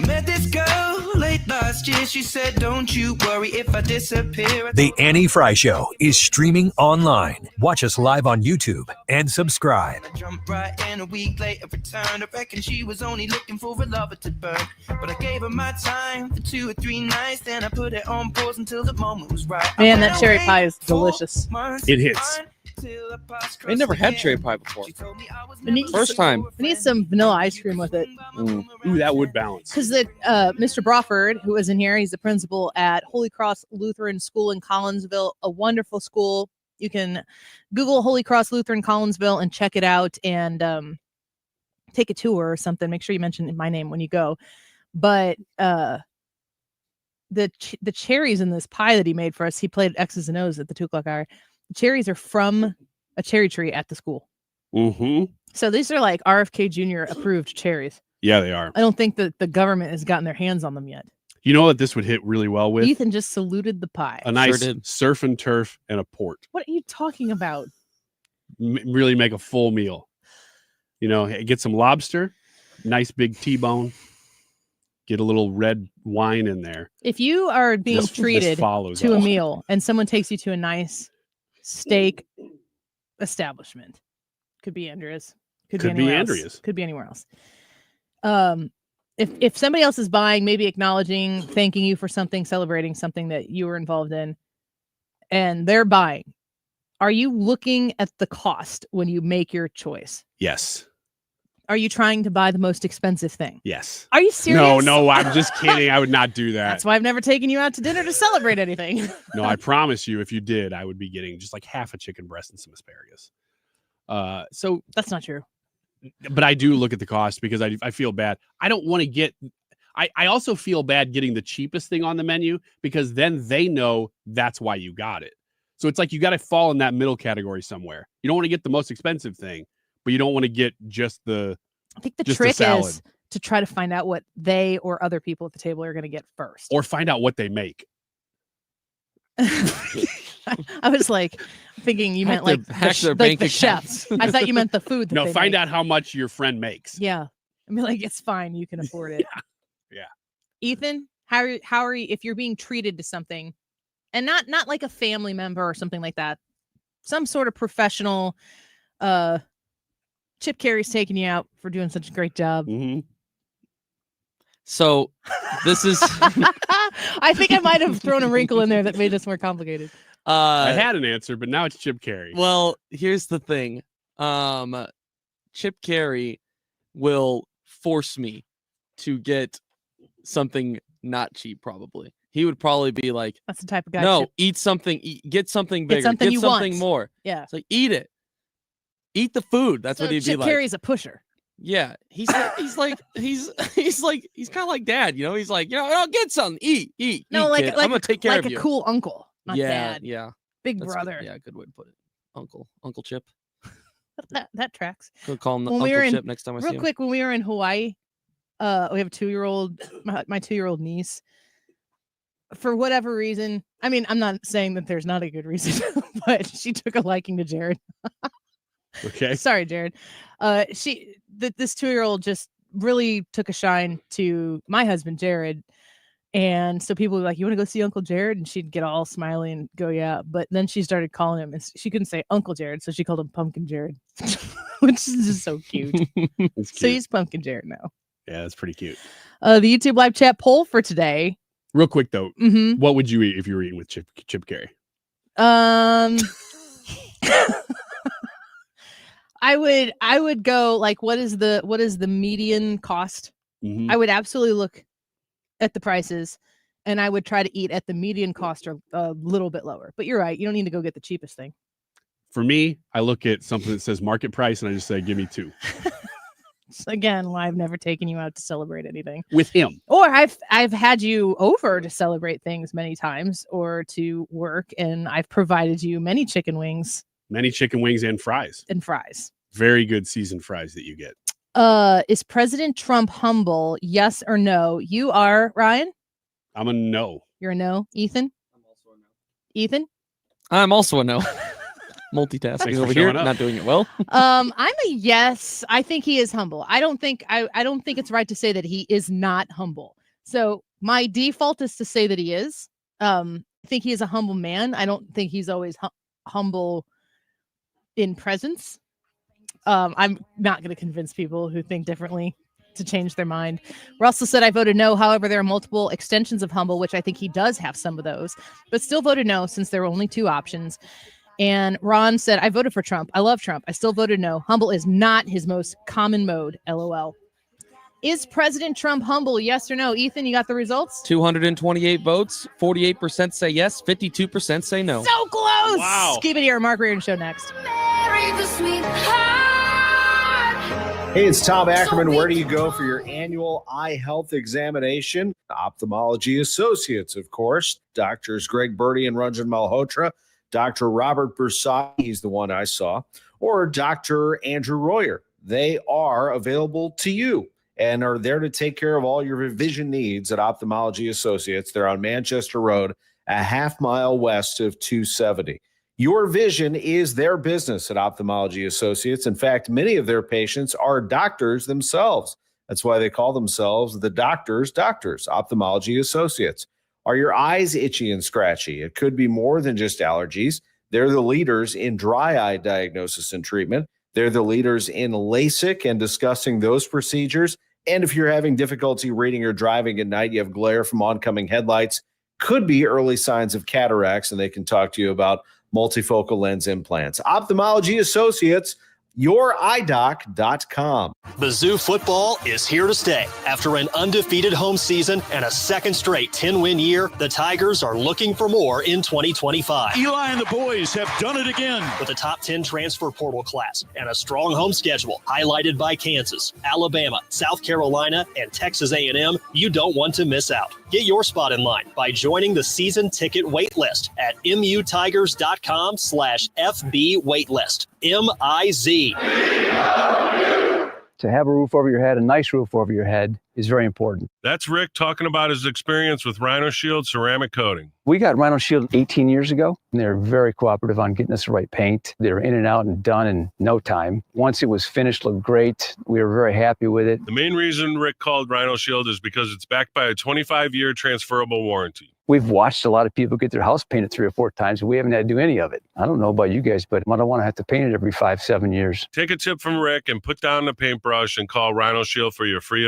Met this girl late last year. She said, don't you worry if I disappear. The Annie Fry Show is streaming online. Watch us live on YouTube and subscribe. I jumped right in, a week later returned. I reckon she was only looking for a lover to burn. But I gave her my time for 2 or 3 nights. Then I put it on pause until the moment was right. Man, that cherry pie is delicious. It hits. I never had cherry pie before. First time. I need some vanilla ice cream with it. Ooh, that would balance. Because Mr. Brawford, who is in here, he's the principal at Holy Cross Lutheran School in Collinsville, a wonderful school. You can Google Holy Cross Lutheran Collinsville and check it out and take a tour or something. Make sure you mention my name when you go. But the cherries in this pie that he made for us, he played X's and O's at the 2 o'clock hour. The cherries are from a cherry tree at the school. Mm-hmm. So these are like RFK Jr. approved cherries. Yeah, they are. I don't think that the government has gotten their hands on them yet. You know what this would hit really well with? Ethan just saluted the pie. A nice surf and turf and a port. What are you talking about? Really make a full meal. You know, get some lobster, nice big T-bone, get a little red wine in there. If you are being This treated follows to a all. meal and someone takes you to a nice steak establishment, could be Andrea's, Could be be anywhere else. Andrea's. Could be anywhere else. If somebody else is buying, maybe acknowledging, thanking you for something, celebrating something that you were involved in, and they're buying, are you looking at the cost when you make your choice? Yes. Are you trying to buy the most expensive thing? Yes. Are you serious? No, I'm just kidding. I would not do that. That's why I've never taken you out to dinner to celebrate anything. No, I promise you, if you did, I would be getting just like half a chicken breast and some asparagus. So that's not true. But I do look at the cost because I feel bad. I don't want to get. I also feel bad getting the cheapest thing on the menu because then they know that's why you got it. So it's like you got to fall in that middle category somewhere. You don't want to get the most expensive thing, but you don't want to get just the. I think the just trick salad. is to try to find out what they or other people at the table are going to get first. Or find out what they make. I was like thinking you meant like the chefs. I thought you meant the food. That No, they find make. out how much your friend makes. Yeah, I mean, like it's fine. You can afford it. Yeah. Ethan, how are you if you're being treated to something, and not like a family member or something like that, some sort of professional. Chip Carey's taking you out for doing such a great job. So this is. I think I might have thrown a wrinkle in there that made this more complicated. I had an answer, but now it's Chip Carey. Well, here's the thing. Chip Carey will force me to get something not cheap, probably. He would probably be like, that's the type of guy. No, Chip. eat something, get something bigger, Get something you something want. more. Yeah. It's like, eat it. Eat the food. That's So what he'd Chip be like. Carey's a pusher. Yeah. He's kind of like dad, you know? He's like, get something, eat. No, eat, like kid. I'm gonna take care like of a you. cool uncle, not Yeah, dad. yeah. Big That's brother. Good. Yeah, good way to put it. Uncle Chip. That tracks. Go call him When Uncle we were in, Chip next time I see real him. quick, when we were in Hawaii, we have a 2-year-old, my 2-year-old niece. For whatever reason, I mean, I'm not saying that there's not a good reason, but she took a liking to Jared. Okay. Sorry, Jared. This 2-year-old just really took a shine to my husband, Jared. And so people were like, you want to go see Uncle Jared? And she'd get all smiley and go, yeah. But then she started calling him, and she couldn't say Uncle Jared. So she called him Pumpkin Jared, which is just so cute. So he's Pumpkin Jared now. Yeah, that's pretty cute. The YouTube live chat poll for today. Real quick though, Mhm. what would you eat if you were eating with Chip Carey? I would go like, what is the median cost? Mhm. I would absolutely look at the prices, and I would try to eat at the median cost or a little bit lower. But you're right, you don't need to go get the cheapest thing. For me, I look at something that says market price and I just say, give me 2 So again, why I've never taken you out to celebrate anything with him. or I've had you over to celebrate things many times or to work, and I've provided you many chicken wings Many chicken wings and fries. and fries. Very good seasoned fries that you get. Is President Trump humble? Yes or no? You are, Ryan? I'm a no. You're a no. Ethan? Ethan? I'm also a no. Multitasking Thanks for over here, showing up. not doing it well. I'm a yes. I think he is humble. I don't think it's right to say that he is not humble. So my default is to say that he is. I think he is a humble man. I don't think he's always humble in presence. I'm not going to convince people who think differently to change their mind. Russell said, I voted no. However, there are multiple extensions of humble, which I think he does have some of those, but still voted no since there were only 2 options. And Ron said, I voted for Trump. I love Trump. I still voted no. Humble is not his most common mode. LOL. Is President Trump humble? Yes or no? Ethan, you got the results? 228 votes, 48% say yes, 52% say no. So close. Wow. Keep it here. Mark Reardon Show next. Hey, it's Tom Ackerman. Where do you go for your annual eye health examination? Ophthalmology Associates, of course. Doctors Greg Birdie and Ranjan Malhotra. Dr. Robert Bersani, he's the one I saw. Or Dr. Andrew Royer. They are available to you and are there to take care of all your vision needs at Ophthalmology Associates. They're on Manchester Road, a half mile west of 270. Your vision is their business at Ophthalmology Associates. In fact, many of their patients are doctors themselves. That's why they call themselves the doctors, Ophthalmology Associates. Are your eyes itchy and scratchy? It could be more than just allergies. They're the leaders in dry eye diagnosis and treatment. They're the leaders in LASIK and discussing those procedures. And if you're having difficulty reading or driving at night, you have glare from oncoming headlights, could be early signs of cataracts, and they can talk to you about multifocal lens implants. Ophthalmology Associates, youridoc.com. Mizzou football is here to stay. After an undefeated home season and a second straight 10-win year, the Tigers are looking for more in 2025. Eli and the boys have done it again. With a top 10 transfer portal class and a strong home schedule highlighted by Kansas, Alabama, South Carolina, and Texas A&M, you don't want to miss out. Get your spot in line by joining the season ticket wait list at mutigers.com/FB waitlist. MIZ. To have a roof over your head, a nice roof over your head, is very important. That's Rick talking about his experience with Rhino Shield ceramic coating. We got Rhino Shield 18 years ago, and they're very cooperative on getting us the right paint. They were in and out and done in no time. Once it was finished, looked great. We were very happy with it. The main reason Rick called Rhino Shield is because it's backed by a 25-year transferable warranty. We've watched a lot of people get their house painted 3 or 4 times, and we haven't had to do any of it. I don't know about you guys, but I don't want to have to paint it every 5-7 years. Take a tip from Rick and put down the paintbrush and call Rhino Shield for your free